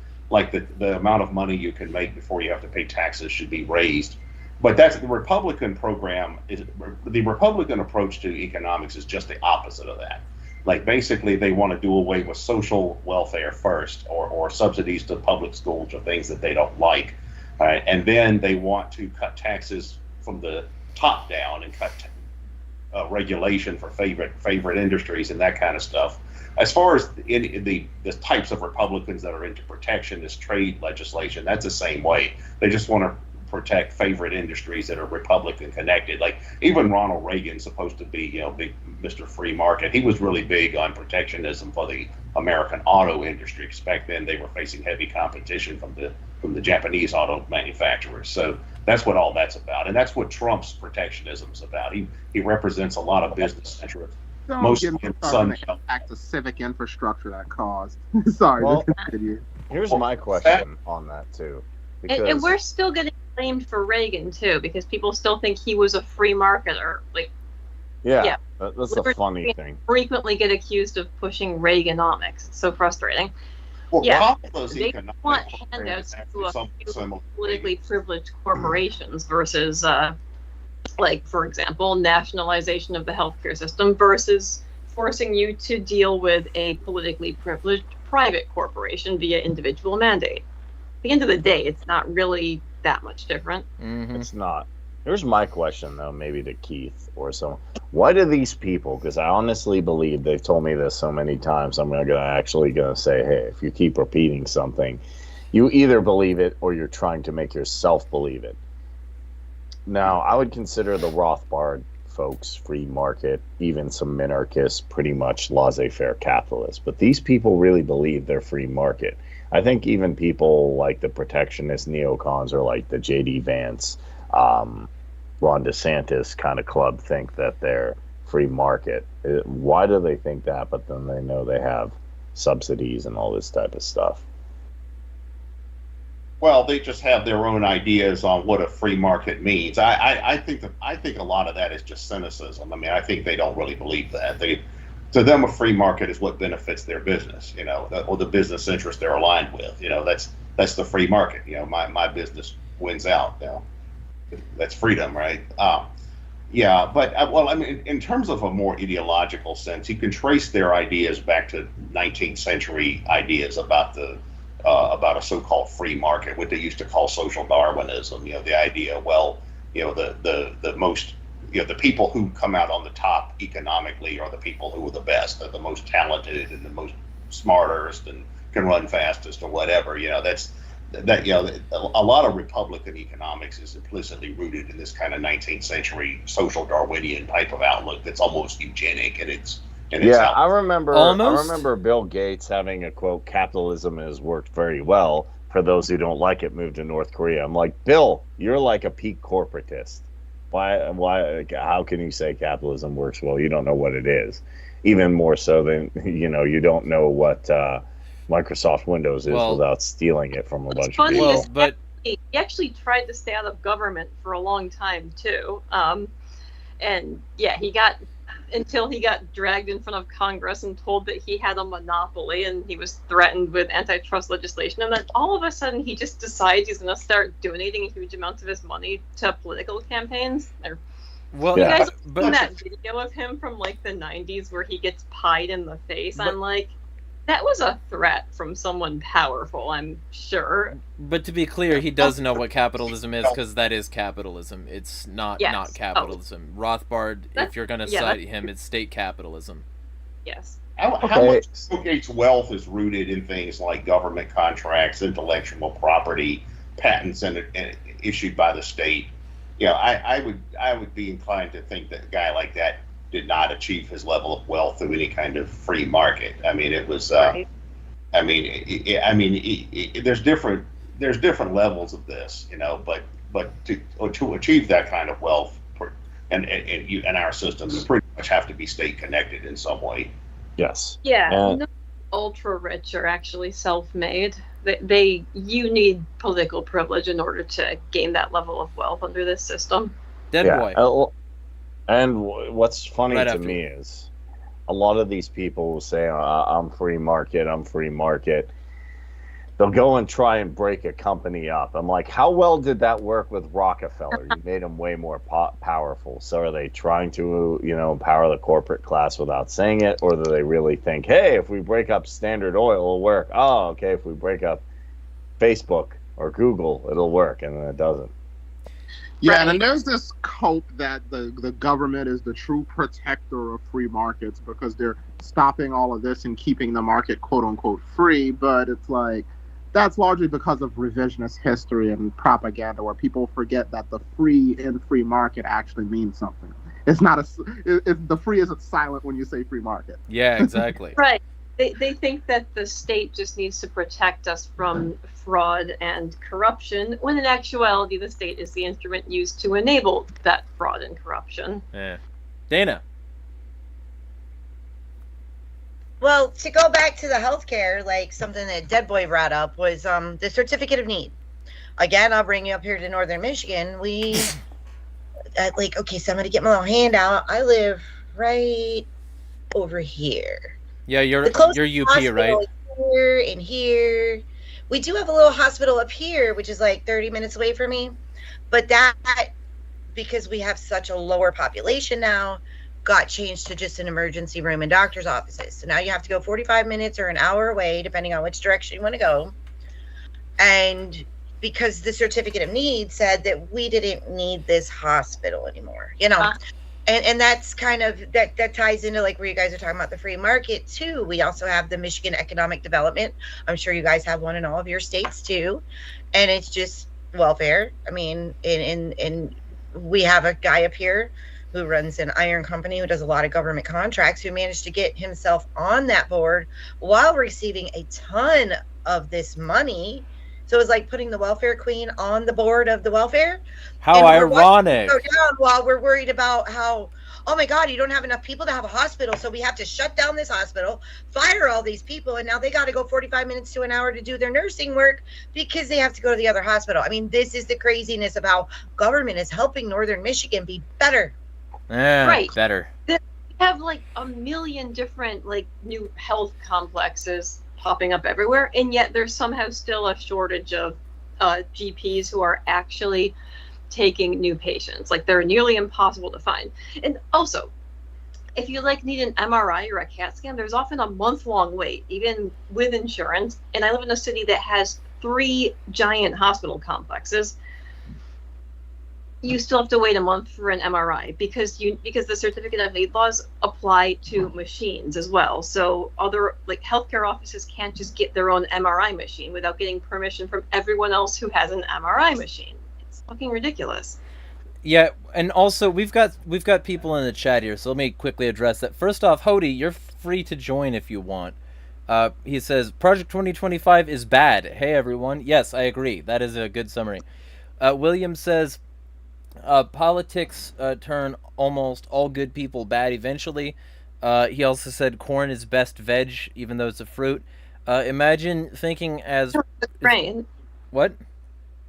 the amount of money you can make before you have to pay taxes should be raised. But that's the Republican program. The Republican approach to economics is just the opposite of that. Like basically they want to do away with social welfare first, or subsidies to public schools or things that they don't like. Right? And then they want to cut taxes from the top down and cut regulation for favorite industries and that kind of stuff. As far as the types of Republicans that are into protectionist trade legislation, that's the same way. They just want to protect favorite industries that are Republican connected. Like even Ronald Reagan's supposed to be, big Mr. Free Market. He was really big on protectionism for the American auto industry, because back then they were facing heavy competition from the Japanese auto manufacturers. So that's what all that's about, and that's what Trump's protectionism is about. He represents a lot of business interests. Mostly in Sun Belt. Act of civic infrastructure that caused. Sorry. Well, here's my question on that too. And we're still getting blamed for Reagan too, because people still think he was a free marketer. That's a funny thing. Frequently get accused of pushing Reaganomics. It's so frustrating. Well, they want handouts to a few politically privileged corporations versus, for example, nationalization of the healthcare system versus forcing you to deal with a politically privileged private corporation via individual mandate. At the end of the day, it's not really that much different. Mm-hmm. It's not. Here's my question, though, maybe to Keith or someone. Why do these people, because I honestly believe they've told me this so many times, I'm going to say, hey, if you keep repeating something, you either believe it or you're trying to make yourself believe it. Now, I would consider the Rothbard folks free market, even some minarchists, pretty much laissez-faire capitalists. But these people really believe they're free market. I think even people like the protectionist neocons or like the J.D. Vance, Ron DeSantis kind of club think that they're free market. Why do they think that? But then they know they have subsidies and all this type of stuff. Well, they just have their own ideas on what a free market means. I think a lot of that is just cynicism. I mean, I think they don't really believe that. To them, a free market is what benefits their business, or the business interest they're aligned with. That's the free market. My business wins out. That's freedom, right? But in terms of a more ideological sense, you can trace their ideas back to 19th century ideas about the about a so-called free market, what they used to call social Darwinism. The idea, well, the most, the people who come out on the top economically are the people who are the best, are the most talented and the most smartest and can run fastest or whatever. That's that. A lot of Republican economics is implicitly rooted in this kind of 19th century social Darwinian type of outlook that's almost eugenic, and it's. I remember. Almost? I remember Bill Gates having a quote: "Capitalism has worked very well. For those who don't like it, move to North Korea." I'm like, Bill, you're like a peak corporatist. Why? How can you say capitalism works well? You don't know what it is. Even more so than you don't know what Microsoft Windows is without stealing it from a bunch of people. Well, but he actually tried to stay out of government for a long time too, and yeah, until he got dragged in front of Congress and told that he had a monopoly and he was threatened with antitrust legislation. And then all of a sudden he just decides he's going to start donating huge amounts of his money to political campaigns. Well, you guys but seen that video of him from like the 90s where he gets pied in the face? I'm like, that was a threat from someone powerful, I'm sure. But to be clear, he does know what capitalism is, because that is capitalism. It's not capitalism. Rothbard, if you're going to cite him, it's state capitalism. Yes. How much Bill Gates' wealth is rooted in things like government contracts, intellectual property, patents, and issued by the state? I would be inclined to think that a guy like that did not achieve his level of wealth through any kind of free market. I mean, it was. Right. There's different levels of this, but to achieve that kind of wealth, and our system, you pretty much have to be state connected in some way. Yes. Yeah. No ultra rich are actually self-made. You need political privilege in order to gain that level of wealth under this system. Boy. And what's funny to me is a lot of these people will say, I'm free market. They'll go and try and break a company up. I'm like, how well did that work with Rockefeller? You made him way more powerful. So are they trying to, empower the corporate class without saying it? Or do they really think, hey, if we break up Standard Oil, it'll work? Oh, okay, if we break up Facebook or Google, it'll work. And then it doesn't. Yeah, Right. and there's this hope that the government is the true protector of free markets because they're stopping all of this and keeping the market quote unquote free. But it's like that's largely because of revisionist history and propaganda, where people forget that the free market actually means something. It's not the free isn't silent when you say free market. Yeah, exactly. Right. They think that the state just needs to protect us from fraud and corruption, when in actuality the state is the instrument used to enable that fraud and corruption. Yeah. Dana. Well, to go back to the healthcare, like something that Dead Boy brought up was the certificate of need. Again, I'll bring you up here to Northern Michigan. We, so I'm going to get my little handout. I live right over here. Yeah, you're UP, right? Here and here. We do have a little hospital up here, which is like 30 minutes away from me. But that, because we have such a lower population now, got changed to just an emergency room and doctor's offices. So now you have to go 45 minutes or an hour away, depending on which direction you want to go. And because the certificate of need said that we didn't need this hospital anymore, And that's kind of, that ties into like where you guys are talking about the free market too. We also have the Michigan Economic Development. I'm sure you guys have one in all of your states too. And it's just welfare. I mean, and we have a guy up here who runs an iron company who does a lot of government contracts, who managed to get himself on that board while receiving a ton of this money. So it was like putting the welfare queen on the board of the welfare. How ironic. Go down while we're worried about how, oh my God, you don't have enough people to have a hospital. So we have to shut down this hospital, fire all these people. And now they got to go 45 minutes to an hour to do their nursing work because they have to go to the other hospital. I mean, this is the craziness of how government is helping Northern Michigan be better. Right. Better. We have like a million different like new health complexes popping up everywhere, and yet there's somehow still a shortage of GPs who are actually taking new patients. Like, they're nearly impossible to find. And also, if you like need an MRI or a CAT scan, there's often a month-long wait, even with insurance. And I live in a city that has 3 giant hospital complexes. You still have to wait a month for an MRI because the certificate of need laws apply to machines as well. So other like healthcare offices can't just get their own MRI machine without getting permission from everyone else who has an MRI machine. It's fucking ridiculous. Yeah, and also we've got people in the chat here, so let me quickly address that. First off, Hody, you're free to join if you want. He says Project 2025 is bad. Hey everyone, yes, I agree. That is a good summary. William says politics turn almost all good people bad eventually. He also said corn is best veg, even though it's a fruit. Imagine thinking as the grain. What?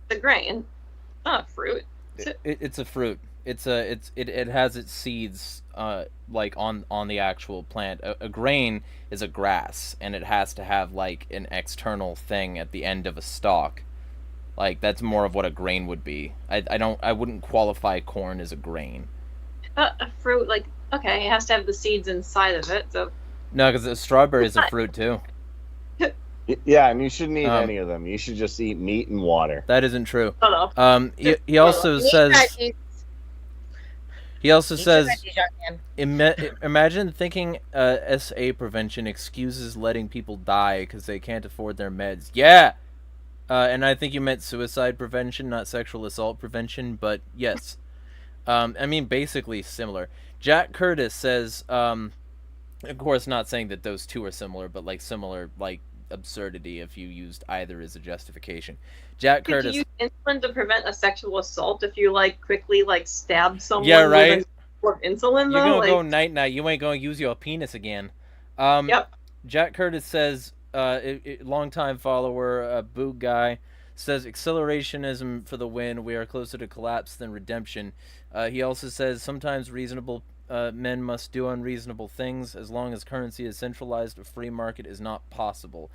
The grain, not a fruit. It's a fruit. It has its seeds like on the actual plant. A grain is a grass, and it has to have like an external thing at the end of a stalk. Like that's more of what a grain would be. I wouldn't qualify corn as a grain. A fruit, like, okay, it has to have the seeds inside of it. So no, because a strawberry is a fruit too. Yeah, and you shouldn't eat any of them. You should just eat meat and water. That isn't true. Shut up. He also says. He also says, imagine thinking SA prevention excuses letting people die because they can't afford their meds. Yeah! And I think you meant suicide prevention, not sexual assault prevention, but yes. I mean, basically similar. Jack Curtis says, of course not saying that those two are similar, but like similar, like, absurdity if you used either as a justification. Jack Curtis. Could you use insulin to prevent a sexual assault if you like quickly like stab someone? Yeah, right. With insulin, you're though? gonna go night night. You ain't gonna use your penis again. Yep. Jack Curtis says, longtime follower, Boog guy, says accelerationism for the win. We are closer to collapse than redemption. He also says sometimes reasonable men must do unreasonable things. As long as currency is centralized, a free market is not possible.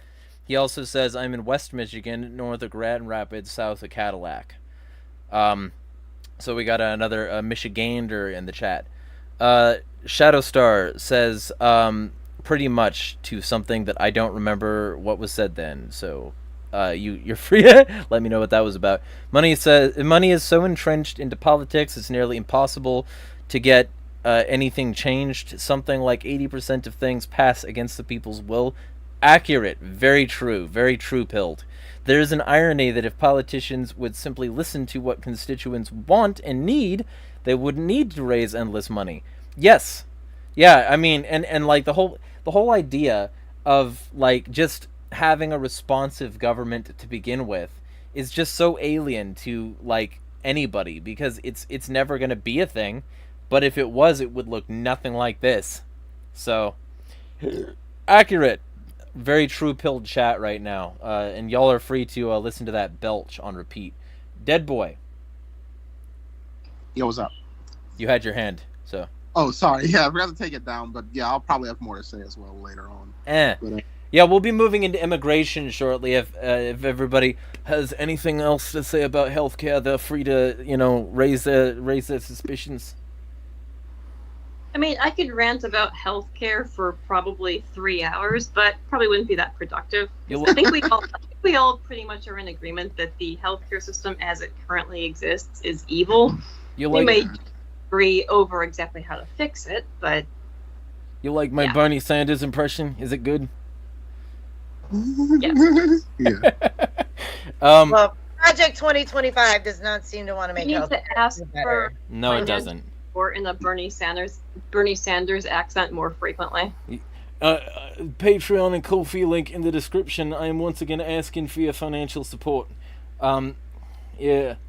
He also says, I'm in West Michigan, north of Grand Rapids, south of Cadillac. So we got another Michigander in the chat. Shadowstar says, pretty much to something that I don't remember what was said then. So you're free to let me know what that was about. Money is so entrenched into politics, it's nearly impossible to get anything changed. Something like 80% of things pass against the people's will. Accurate. Very true pilled. There is an irony that if politicians would simply listen to what constituents want and need, they wouldn't need to raise endless money. Yes. Yeah, I mean, and like the whole idea of like just having a responsive government to begin with is just so alien to like anybody, because it's never going to be a thing. But if it was, it would look nothing like this. So, accurate. Very true pilled chat right now. And y'all are free to listen to that belch on repeat. Dead Boy. Yo, what's up? You had your hand, so. Oh, sorry. Yeah, I forgot to take it down. But yeah, I'll probably have more to say as well later on. But, yeah, we'll be moving into immigration shortly. If everybody has anything else to say about healthcare, they're free to, raise their suspicions. I mean, I could rant about healthcare for probably 3 hours, but probably wouldn't be that productive. I think we all pretty much are in agreement that the healthcare system as it currently exists is evil. We may agree over exactly how to fix it, but you like my Bernie Sanders impression? Is it good? Yes. Yeah. Well, Project 2025 does not seem to want to make health better. Ask for no, it doesn't. Or in a Bernie Sanders accent more frequently. Patreon and Ko-fi link in the description. I am once again asking for your financial support. Healthcare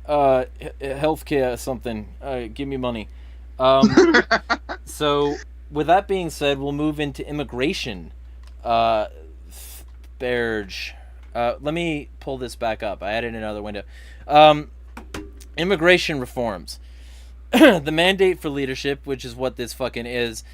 or something. Give me money. So, with that being said, we'll move into immigration. Berge. Let me pull this back up. I added another window. Immigration reforms. The mandate for leadership, which is what this fucking is.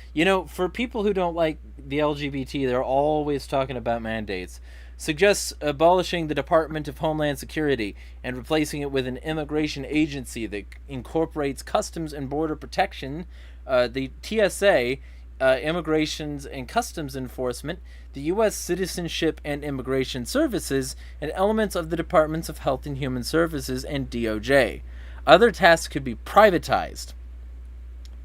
For people who don't like the LGBT, they're always talking about mandates. Suggests abolishing the Department of Homeland Security and replacing it with an immigration agency that incorporates Customs and Border Protection, the TSA, Immigrations and Customs Enforcement, the U.S. Citizenship and Immigration Services, and elements of the Departments of Health and Human Services and DOJ. Other tasks could be privatized.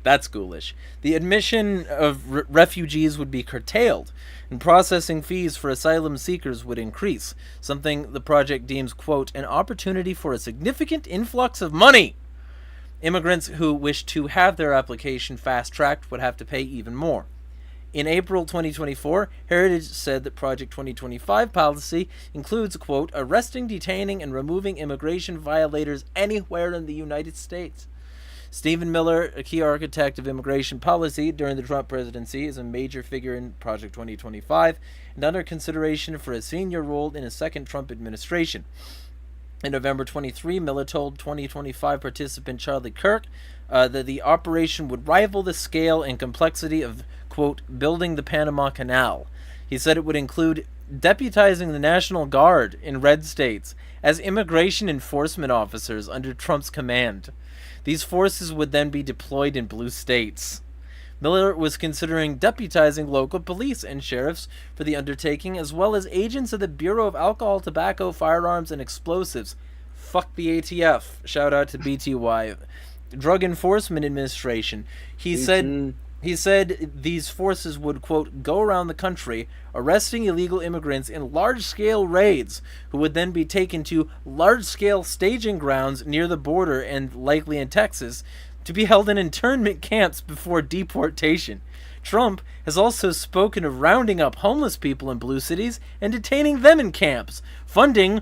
That's ghoulish. The admission of refugees would be curtailed, and processing fees for asylum seekers would increase, something the project deems, quote, an opportunity for a significant influx of money. Immigrants who wish to have their application fast-tracked would have to pay even more. In April 2024, Heritage said that Project 2025 policy includes, quote, arresting, detaining, and removing immigration violators anywhere in the United States. Stephen Miller, a key architect of immigration policy during the Trump presidency, is a major figure in Project 2025 and under consideration for a senior role in a second Trump administration. In November 23, Miller told 2025 participant Charlie Kirk that the operation would rival the scale and complexity of, quote, building the Panama Canal. He said it would include deputizing the National Guard in red states as immigration enforcement officers under Trump's command. These forces would then be deployed in blue states. Miller was considering deputizing local police and sheriffs for the undertaking, as well as agents of the Bureau of Alcohol, Tobacco, Firearms, and Explosives. Fuck the ATF. Shout out to BTY. Drug Enforcement Administration. He said these forces would, quote, go around the country, arresting illegal immigrants in large-scale raids, who would then be taken to large-scale staging grounds near the border and likely in Texas, to be held in internment camps before deportation. Trump has also spoken of rounding up homeless people in blue cities and detaining them in camps. Funding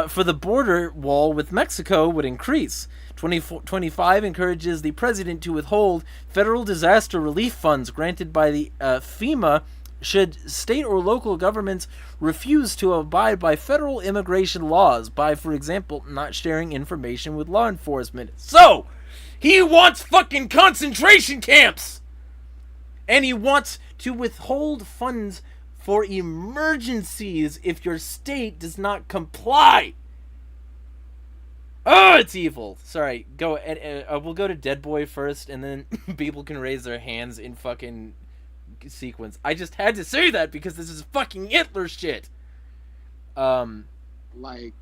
for the border wall with Mexico would increase. 2025 encourages the president to withhold federal disaster relief funds granted by the FEMA should state or local governments refuse to abide by federal immigration laws by, for example, not sharing information with law enforcement. So, he wants fucking concentration camps! And he wants to withhold funds for emergencies if your state does not comply. Oh, it's evil. Sorry, go. We'll go to Dead Boy first, and then people can raise their hands in fucking sequence. I just had to say that because this is fucking Hitler shit. Like,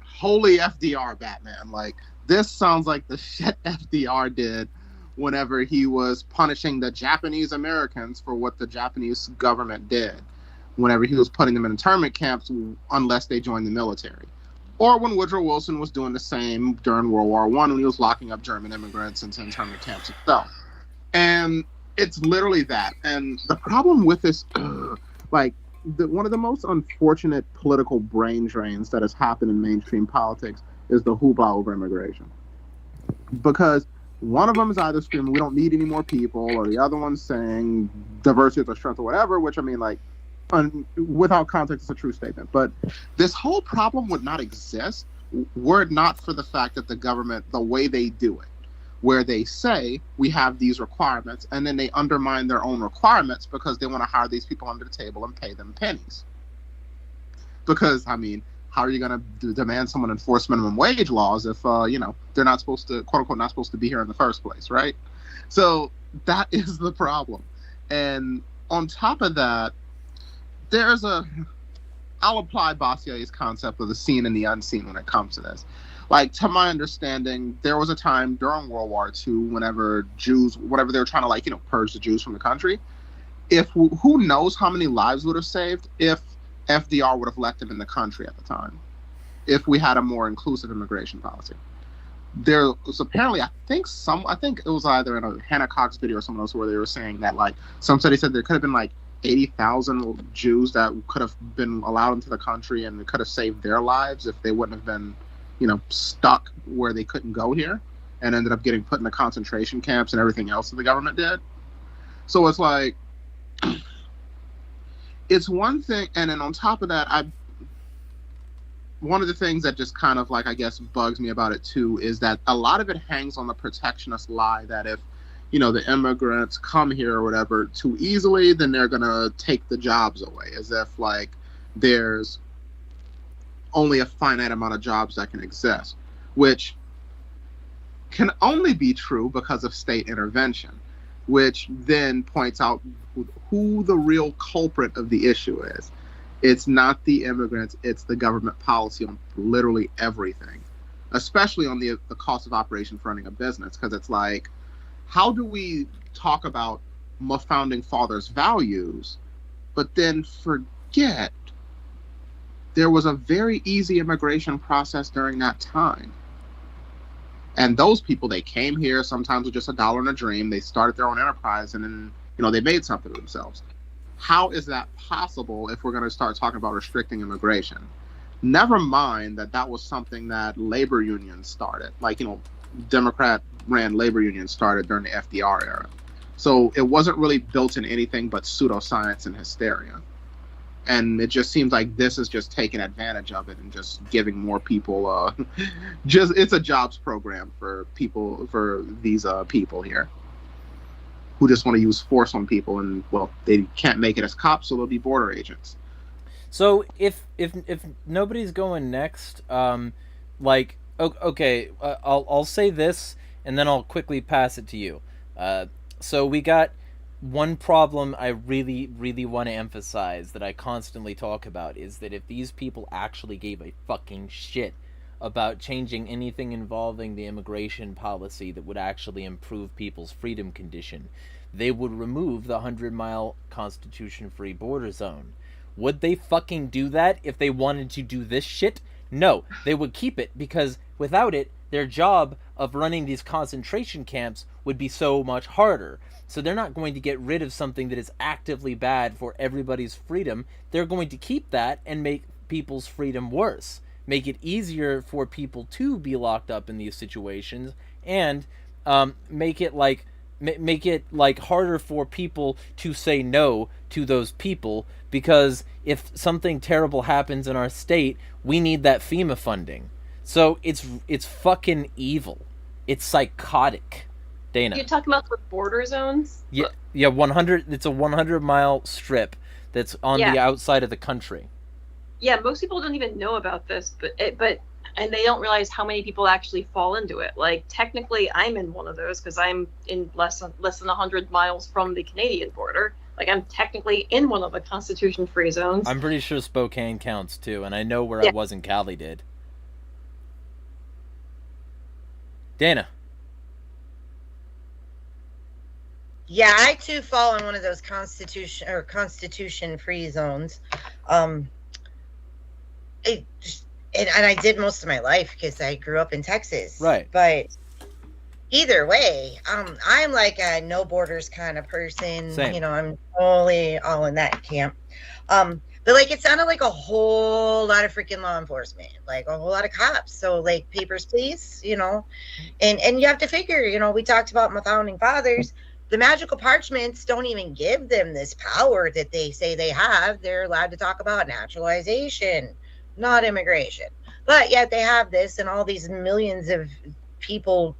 holy FDR, Batman. Like, this sounds like the shit FDR did whenever he was punishing the Japanese Americans for what the Japanese government did, whenever he was putting them in internment camps unless they joined the military. Or when Woodrow Wilson was doing the same during World War I when he was locking up German immigrants into internment camps himself. And it's literally that. And the problem with this, one of the most unfortunate political brain drains that has happened in mainstream politics is the hoopla over immigration. Because one of them is either screaming, we don't need any more people, or the other one's saying diversity is a strength or whatever, which, I mean, like, without context, it's a true statement. But this whole problem would not exist were it not for the fact that the government, the way they do it, where they say we have these requirements, and then they undermine their own requirements because they want to hire these people under the table and pay them pennies. Because, I mean, how are you going to demand someone enforce minimum wage laws if, they're not supposed to, quote unquote, not supposed to be here in the first place, right? So that is the problem. And on top of that, I'll apply Bossier's concept of the seen and the unseen when it comes to this. Like, to my understanding, there was a time during World War II whenever they were trying to, purge the Jews from the country. Who knows how many lives would have saved if FDR would have left them in the country at the time, if we had a more inclusive immigration policy. There was apparently, I think it was either in a Hannah Cox video or someone else where they were saying that, some study said there could have been 80,000 Jews that could have been allowed into the country, and it could have saved their lives if they wouldn't have been, stuck where they couldn't go here and ended up getting put in the concentration camps and everything else that the government did. So it's like, it's one thing, and then on top of that, one of the things that just kind of I guess bugs me about it too is that a lot of it hangs on the protectionist lie that if the immigrants come here or whatever too easily, then they're gonna take the jobs away, as if there's only a finite amount of jobs that can exist, which can only be true because of state intervention. which then points out who the real culprit of the issue is. It's not the immigrants, it's the government policy on literally everything, especially on the cost of operation for running a business. Because it's like, how do we talk about founding fathers' values, but then forget there was a very easy immigration process during that time? And those people, they came here sometimes with just $1 and a dream. They started their own enterprise, and then, you know, they made something of themselves. How is that possible if we're going to start talking about restricting immigration? Never mind that was something that labor unions started. Like, you know, Democrat-ran labor unions started during the FDR era. So it wasn't really built in anything but pseudoscience and hysteria. And it just seems like this is just taking advantage of it and just giving more people, it's a jobs program for people, for these people here, who just want to use force on people, and well, they can't make it as cops, so they'll be border agents. So if nobody's going next, like, okay, I'll say this and then I'll quickly pass it to you. So we got one problem I really, really want to emphasize that I constantly talk about is that if these people actually gave a fucking shit about changing anything involving the immigration policy that would actually improve people's freedom condition, they would remove the 100-mile Constitution-free border zone. Would they fucking do that if they wanted to do this shit? No, they would keep it, because without it, their job of running these concentration camps would be so much harder. So they're not going to get rid of something that is actively bad for everybody's freedom. They're going to keep that and make people's freedom worse. Make it easier for people to be locked up in these situations, and make it like harder for people to say no to those people, because if something terrible happens in our state, we need that FEMA funding. So it's fucking evil. It's psychotic. Dana, You're talking about the border zones? yeah, 100. It's a 100-mile strip that's on the outside of the country. Yeah, most people don't even know about this, and they don't realize how many people actually fall into it. Like, technically, I'm in one of those because I'm in less than 100 miles from the Canadian border. Like, I'm technically in one of the Constitution-free zones. I'm pretty sure Spokane counts too, and I know where I was in Cali did. Dana. Yeah, I too fall in one of those constitution-free zones. And I did most of my life because I grew up in Texas. Right. But either way, I'm like a no borders kind of person. Same. You know, I'm totally all in that camp. But like, it sounded like a whole lot of freaking law enforcement, like a whole lot of cops. So like, papers, please, you know, and you have to figure, you know, we talked about my founding fathers. The magical parchments don't even give them this power that they say they have. They're allowed to talk about naturalization, not immigration. But yet they have this, and all these millions of people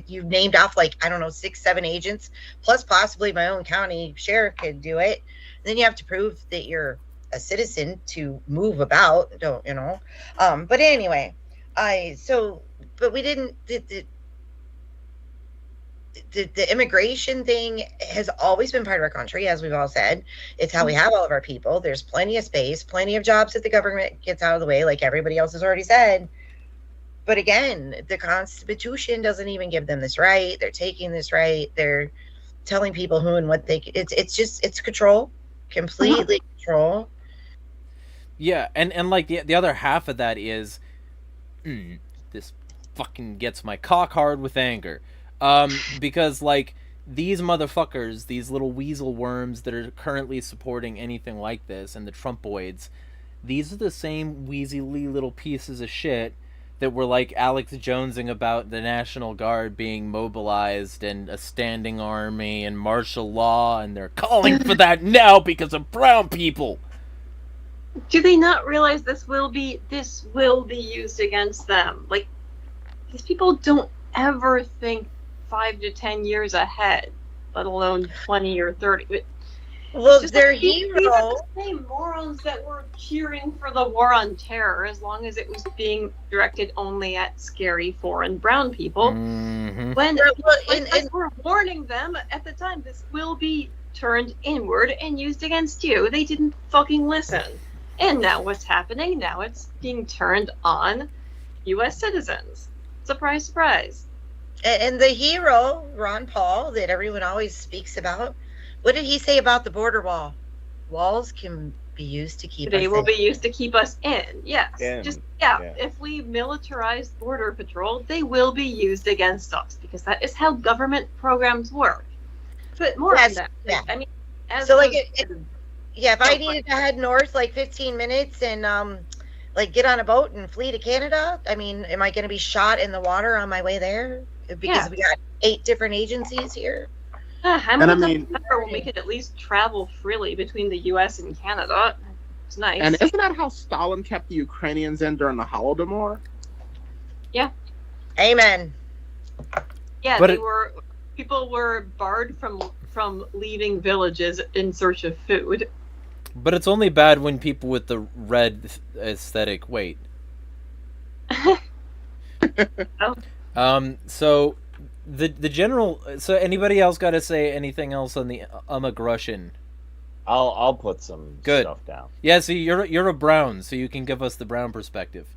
you've named off, like, I don't know, 6-7 agents, plus possibly my own county sheriff could do it. And then you have to prove that you're a citizen to move about, don't you know? But anyway, but we didn't. The immigration thing has always been part of our country, as we've all said. It's how we have all of our people. There's plenty of space, plenty of jobs that the government gets out of the way, like everybody else has already said. But again, the Constitution doesn't even give them this right. They're taking this right. They're telling people who and what they. It's control, completely control. Yeah, and like the other half of that is, this fucking gets my cock hard with anger. Because, like, these motherfuckers, these little weasel worms that are currently supporting anything like this, and the Trumpoids, these are the same weaselly little pieces of shit that were, like, Alex Jonesing about the National Guard being mobilized and a standing army and martial law, and they're calling for that now because of brown people. Do they not realize this will be used against them? Like, these people don't ever think 5 to 10 years ahead, let alone 20 or 30. Well, Just their like these are hero. the same morons that were cheering for the war on terror, as long as it was being directed only at scary foreign brown people. Mm-hmm. When Well, we were warning them at the time, this will be turned inward and used against you. They didn't fucking listen. And now what's happening? Now it's being turned on U.S. citizens. Surprise, surprise. And the hero, Ron Paul, that everyone always speaks about, what did he say about the border wall? Walls can be used to keep They us will in. be used to keep us in. Yes. Yeah. If we militarize border patrol, they will be used against us because that is how government programs work. But more than that, Yeah. I mean, as So, like, was- Yeah, if I needed to head north like 15 minutes and like get on a boat and flee to Canada, I mean, am I going to be shot in the water on my way there? Because we got 8 different agencies here. I'm And I looking mean- better when we could at least travel freely between the U.S. and Canada. It's nice. And isn't that how Stalin kept the Ukrainians in during the Holodomor? Amen. Yeah, But people were barred from leaving villages in search of food. But it's only bad when people with the red aesthetic wait. So the general. So anybody else got to say anything else on the aggression? I'll put some Good. stuff down. Yeah. See, you're a brown, so you can give us the brown perspective.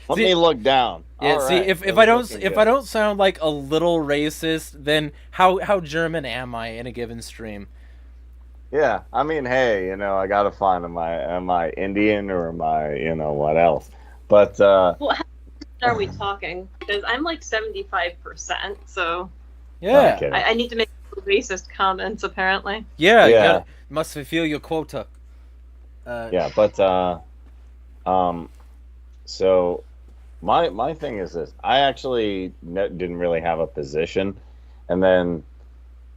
Let See- me look down. Yeah, All see, right, if you're I don't looking if good. I don't sound like a little racist, then how German am I in a given stream? Yeah, I mean, hey, I gotta find am I Indian or am I what else? But Well, how are we talking? Because I'm like 75%, so Yeah, okay. I need to make racist comments apparently. yeah, you Yeah. gotta- must fulfill your quota. Yeah, but so my thing is this: I actually didn't really have a position, and then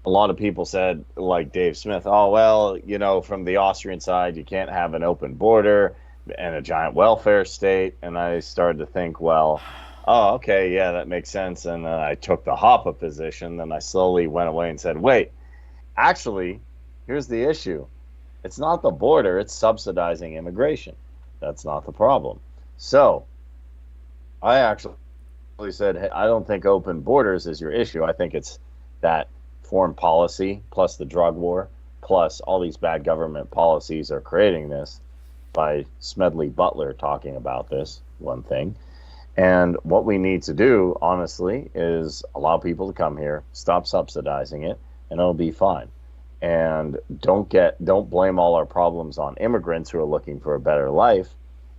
a lot of people said, like Dave Smith, oh well, from the Austrian side, you can't have an open border and a giant welfare state, and I started to think, well, oh okay, yeah, that makes sense, and then I took the Hoppe position, then I slowly went away and said, wait, actually, here's the issue. It's not the border, it's subsidizing immigration. That's not the problem. So, I actually said, hey, I don't think open borders is your issue. I think it's that foreign policy, plus the drug war, plus all these bad government policies are creating this, by Smedley Butler talking about this, one thing. And what we need to do, honestly, is allow people to come here, stop subsidizing it, and it'll be fine. And don't blame all our problems on immigrants who are looking for a better life.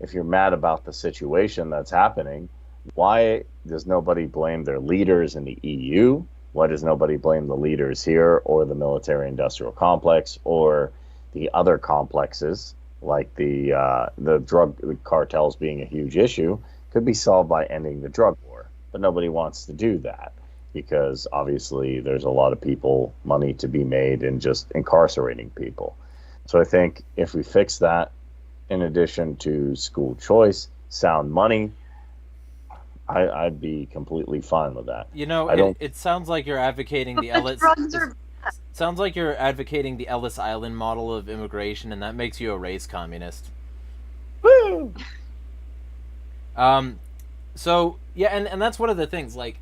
If you're mad about the situation that's happening, why does nobody blame their leaders in the EU? Why does nobody blame the leaders here or the military-industrial complex or the other complexes, like the drug cartels being a huge issue? Could be solved by ending the drug war, but nobody wants to do that because obviously there's a lot of money to be made in just incarcerating people. So I think if we fix that, in addition to school choice, sound money, I'd be completely fine with that. It sounds like you're advocating the Ellis. Sounds like you're advocating the Ellis Island model of immigration, and that makes you a race communist. Woo! So yeah, and that's one of the things. Like,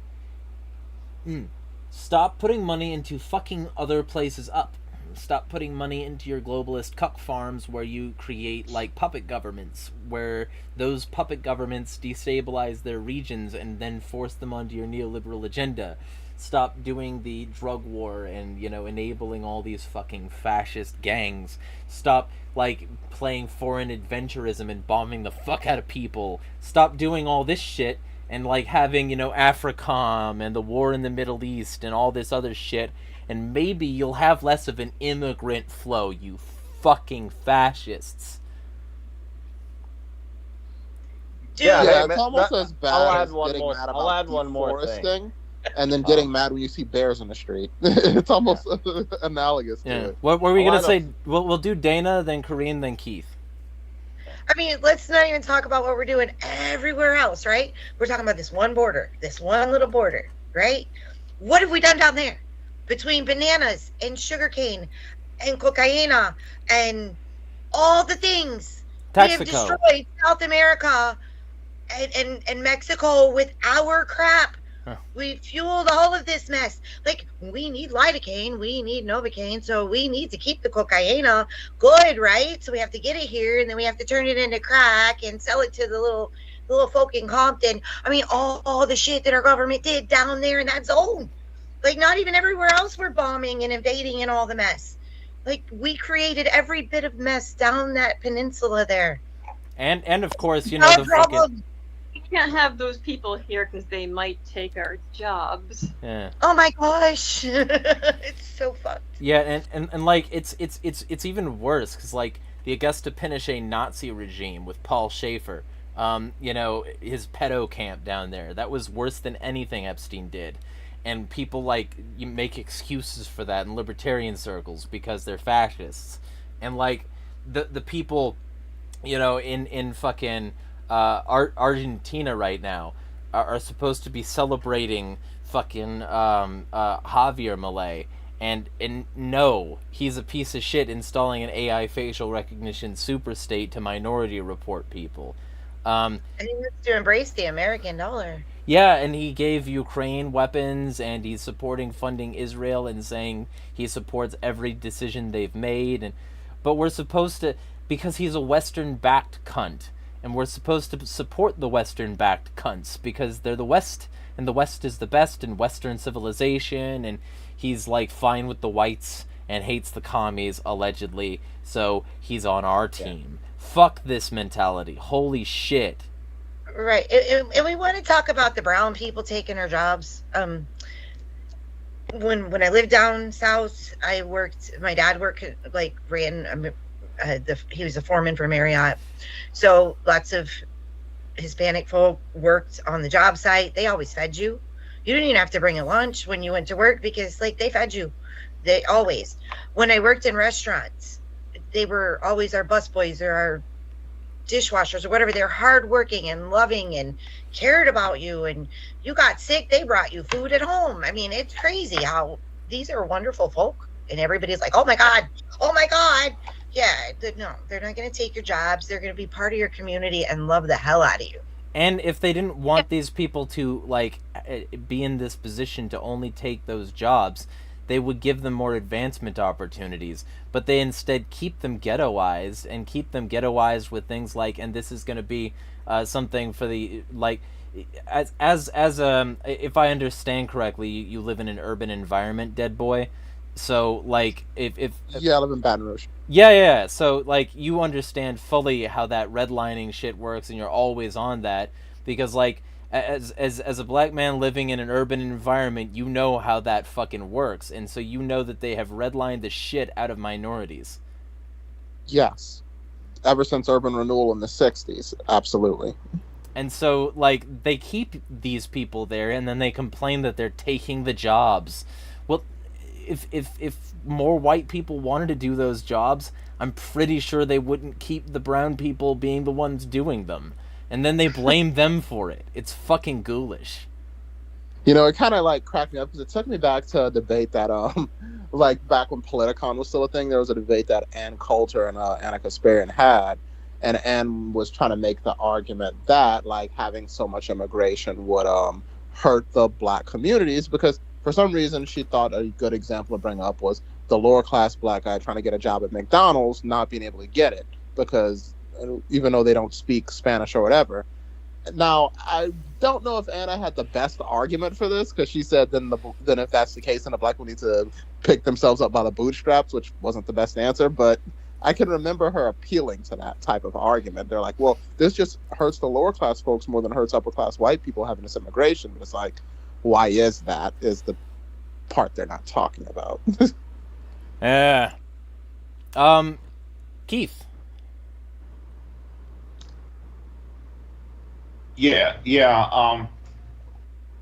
stop putting money into fucking other places up. Stop putting money into your globalist cuck farms where you create like puppet governments, where those puppet governments destabilize their regions and then force them onto your neoliberal agenda. Stop doing the drug war and enabling all these fucking fascist gangs. Stop like playing foreign adventurism and bombing the fuck out of people. Stop doing all this shit and like having AFRICOM and the war in the Middle East and all this other shit. And maybe you'll have less of an immigrant flow, you fucking fascists. Dude, Yeah, Yeah, man, it's almost that- as bad I'll as add one getting more- mad I'll about add one more thing. deforesting and then getting mad when you see bears in the street. It's almost analogous to Yeah. it. What were we I'll gonna add say? We'll do Dana, then Corinne, then Keith. I mean, let's not even talk about what we're doing everywhere else, right? We're talking about this one border, this one little border, right? What have we done down there? Between bananas and sugarcane and cocaine and all the things. We have Texaco. destroyed South America and Mexico with our crap. Huh. We fueled all of this mess. Like, we need lidocaine, we need novocaine, so we need to keep the cocaine good, right? So we have to get it here, and then we have to turn it into crack and sell it to the little folk in Compton. I mean, all the shit that our government did down there in that zone. Like, not even everywhere else we're bombing and invading and all the mess. Like, we created every bit of mess down that peninsula there. And of course, you know, No the fucking... problem. We can't have those people here because they might take our jobs. Yeah. Oh my gosh. It's so fucked. Yeah, and like, it's even worse, because, like, the Augusta Pinochet Nazi regime with Paul Schaefer, you know, his pedo camp down there, that was worse than anything Epstein did. And people, like, you make excuses for that in libertarian circles because they're fascists. And, like, the people, you know, in fucking Argentina right now are supposed to be celebrating fucking Javier Milei. And no, he's a piece of shit installing an AI facial recognition superstate to Minority Report people. And he wants to embrace the American dollar. Yeah, and he gave Ukraine weapons, and he's funding Israel and saying he supports every decision they've made. But we're supposed to, because he's a Western-backed cunt, and we're supposed to support the Western-backed cunts because they're the West, and the West is the best in Western civilization, and he's, like, fine with the whites and hates the commies, allegedly, so he's on our team. Yeah. Fuck this mentality. Holy shit. Right, and we want to talk about the brown people taking our jobs. When I lived down south, my dad he was a foreman for Marriott, so lots of Hispanic folk worked on the job site. They always fed you. You didn't even have to bring a lunch when you went to work because, like, they fed you. They always. When I worked in restaurants, they were always our busboys or our dishwashers or whatever. They're hardworking and loving and cared about you, and you got sick, they brought you food at home. I mean, it's crazy how these are wonderful folk, and everybody's like, oh my god. Yeah, no, they're not going to take your jobs. They're going to be part of your community and love the hell out of you. And if they didn't want these people to, like, be in this position to only take those jobs, they would give them more advancement opportunities. But they instead keep them ghettoized, and keep them ghettoized with things like, and this is going to be something for the, like, as if I understand correctly, you live in an urban environment, Dead Boy. So, like, if yeah, I live in Baton Rouge. Yeah. So, like, you understand fully how that redlining shit works, and you're always on that because, like, as a black man living in an urban environment, you know how that fucking works, and so you know that they have redlined the shit out of minorities. Yes, ever since urban renewal in the '60s, absolutely. And so, like, they keep these people there, and then they complain that they're taking the jobs. Well, if more white people wanted to do those jobs, I'm pretty sure they wouldn't keep the brown people being the ones doing them. And then they blame them for it. It's fucking ghoulish. You know, it kind of, like, cracked me up because it took me back to a debate that, like, back when Politicon was still a thing, there was a debate that Ann Coulter and Anna Kasparian had. And Ann was trying to make the argument that, like, having so much immigration would hurt the black communities because for some reason she thought a good example to bring up was the lower class black guy trying to get a job at McDonald's not being able to get it because even though they don't speak Spanish or whatever. Now, I don't know if Anna had the best argument for this because she said then if that's the case, then the black will need to pick themselves up by the bootstraps, which wasn't the best answer, but I can remember her appealing to that type of argument. They're like, well, this just hurts the lower class folks more than it hurts upper class white people having this immigration. But it's like, why is that? Is the part they're not talking about. Yeah. Keith. Yeah.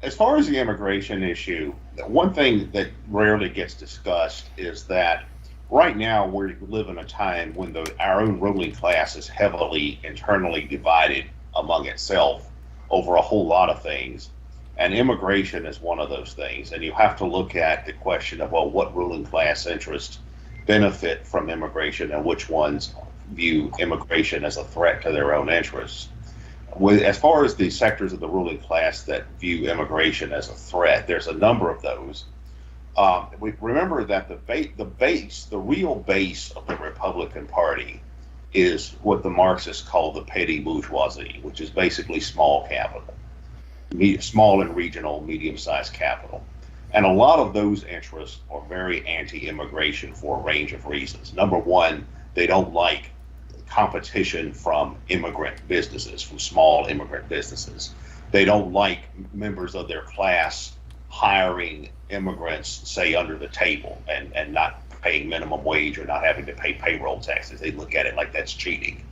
As far as the immigration issue, one thing that rarely gets discussed is that right now we live in a time when our own ruling class is heavily internally divided among itself over a whole lot of things. And immigration is one of those things. And you have to look at the question of, well, what ruling class interests benefit from immigration and which ones view immigration as a threat to their own interests. As far as the sectors of the ruling class that view immigration as a threat, there's a number of those. We remember that the real base of the Republican Party is what the Marxists call the petty bourgeoisie, which is basically small capital, small and regional, medium-sized capital. And a lot of those interests are very anti-immigration for a range of reasons. Number one, they don't like competition from immigrant businesses, from small immigrant businesses. They don't like members of their class hiring immigrants, say, under the table and not paying minimum wage or not having to pay payroll taxes. They look at it like that's cheating.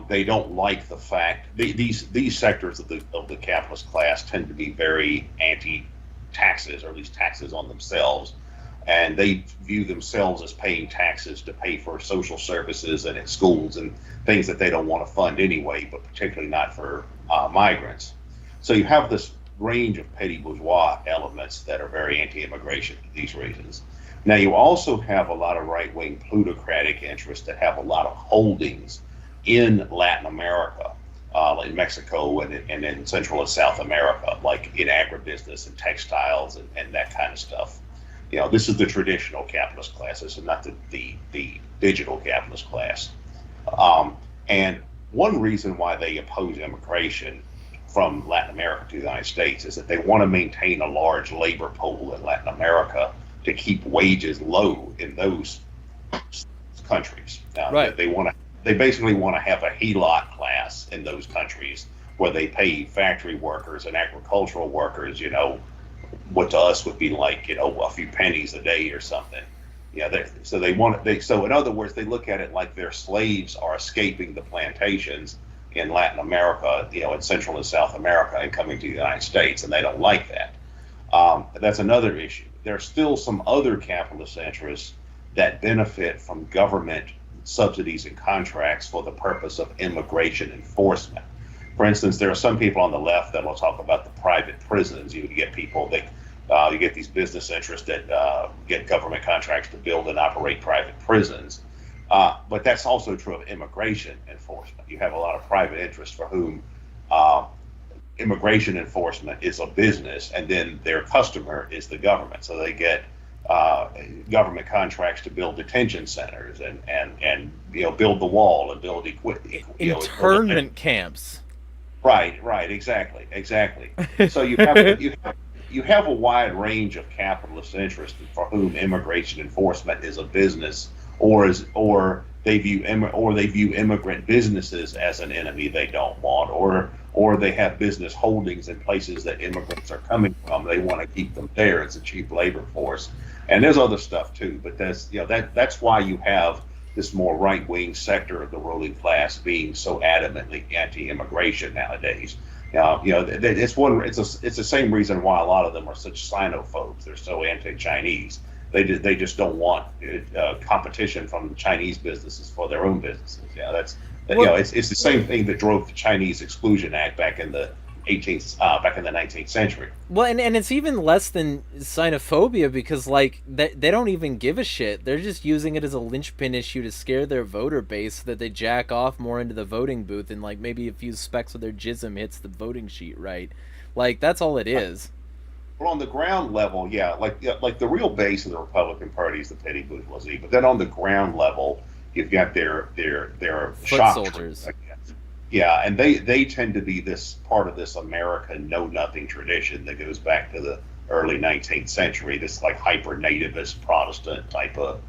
They don't like the fact these sectors of the capitalist class tend to be very anti-taxes, or at least taxes on themselves, and they view themselves as paying taxes to pay for social services and at schools and things that they don't want to fund anyway, but particularly not for migrants. So you have this range of petty bourgeois elements that are very anti-immigration for these reasons. Now you also have a lot of right-wing plutocratic interests that have a lot of holdings in Latin America, in Mexico and in Central and South America, like in agribusiness and textiles and that kind of stuff. You know, this is the traditional capitalist class. This is not the digital capitalist class. And one reason why they oppose immigration from Latin America to the United States is that they want to maintain a large labor pool in Latin America to keep wages low in those countries. Right. They basically want to have a HELOC class in those countries where they pay factory workers and agricultural workers, you know, what to us would be like, you know, a few pennies a day or something. Yeah, so in other words, they look at it like their slaves are escaping the plantations in Latin America, you know, in Central and South America, and coming to the United States, and they don't like that. That's another issue. There are still some other capitalist interests that benefit from government subsidies and contracts for the purpose of immigration enforcement. For instance, there are some people on the left that will talk about the private prisons. You get people that you get these business interests that get government contracts to build and operate private prisons. But that's also true of immigration enforcement. You have a lot of private interests for whom immigration enforcement is a business, and then their customer is the government. So they get government contracts to build detention centers and you know, build the wall and build internment camps. Right, exactly. So you have a wide range of capitalist interests for whom immigration enforcement is a business, or they view immigrant businesses as an enemy they don't want, or they have business holdings in places that immigrants are coming from. They want to keep them there. It's a cheap labor force, and there's other stuff too. But that's why you have this more right-wing sector of the ruling class being so adamantly anti-immigration nowadays. It's the same reason why a lot of them are such Sinophobes. They're so anti-Chinese. They just don't want competition from Chinese businesses for their own businesses. It's the same thing that drove the Chinese Exclusion Act back in the 19th century. Well, and it's even less than xenophobia, because like they don't even give a shit. They're just using it as a linchpin issue to scare their voter base so that they jack off more into the voting booth, and like maybe a few specks of their jism hits the voting sheet right. Like that's all it is. Well, on the ground level, like the real base of the Republican Party is the petty bourgeoisie, but then on the ground level, you've got their foot shock soldiers. troops, yeah, and they tend to be this part of this American know-nothing tradition that goes back to the early 19th century. This like hyper-nativist Protestant type of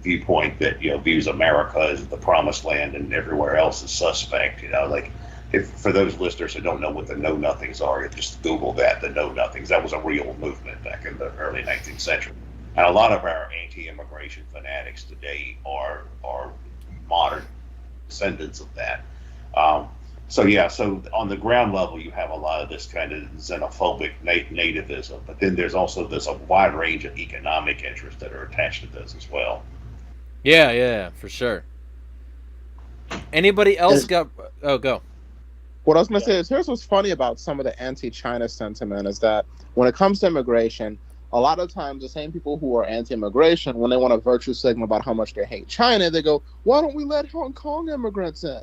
viewpoint that views America as the promised land and everywhere else is suspect. Like if for those listeners who don't know what the know-nothings are, just Google that. The know-nothings. That was a real movement back in the early 19th century, and a lot of our anti-immigration fanatics today are modern descendants of that. So on the ground level, you have a lot of this kind of xenophobic nativism, but then there's also a wide range of economic interests that are attached to this as well. Yeah, for sure. Anybody else got? Oh, go. What I was going to say is, here's what's funny about some of the anti-China sentiment is that when it comes to immigration, a lot of times the same people who are anti-immigration, when they want to virtue signal about how much they hate China, they go, why don't we let Hong Kong immigrants in?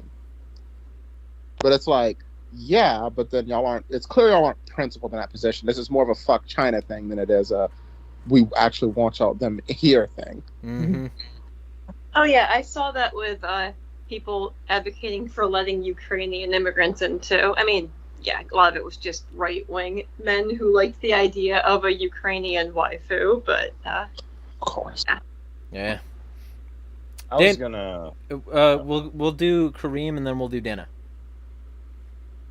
But it's like, yeah, but then it's clear y'all aren't principled in that position. This is more of a fuck China thing than it is a we actually want them here thing. Mm-hmm. Oh yeah, I saw that with people advocating for letting Ukrainian immigrants in too. I mean, yeah, a lot of it was just right-wing men who liked the idea of a Ukrainian waifu, but of course. Yeah. I was gonna. We'll do Kareem and then we'll do Dana.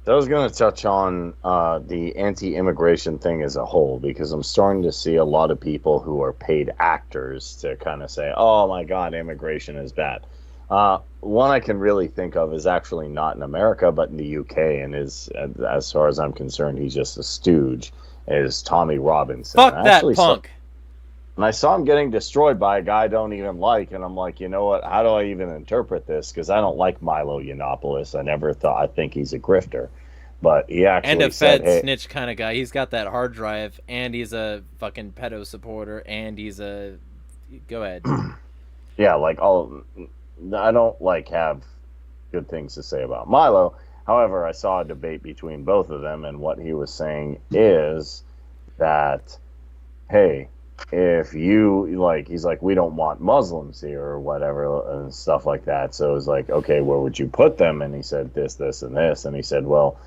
I was going to touch on the anti-immigration thing as a whole, because I'm starting to see a lot of people who are paid actors to kind of say, oh my God, immigration is bad. One I can really think of is actually not in America, but in the UK, and is, as far as I'm concerned, he's just a stooge, is Tommy Robinson. Fuck that punk. And I saw him getting destroyed by a guy I don't even like, and I'm like, you know what? How do I even interpret this? Because I don't like Milo Yiannopoulos. I think he's a grifter. But he actually and a said, Fed snitch kind of guy. He's got that hard drive, and he's a fucking pedo supporter, and he's a... Go ahead. Yeah, I don't have good things to say about Milo. However, I saw a debate between both of them, and what he was saying is that, hey, if you he's like, we don't want Muslims here or whatever and stuff like that. So it's like, okay, where would you put them? And he said this, and this, and he said, well,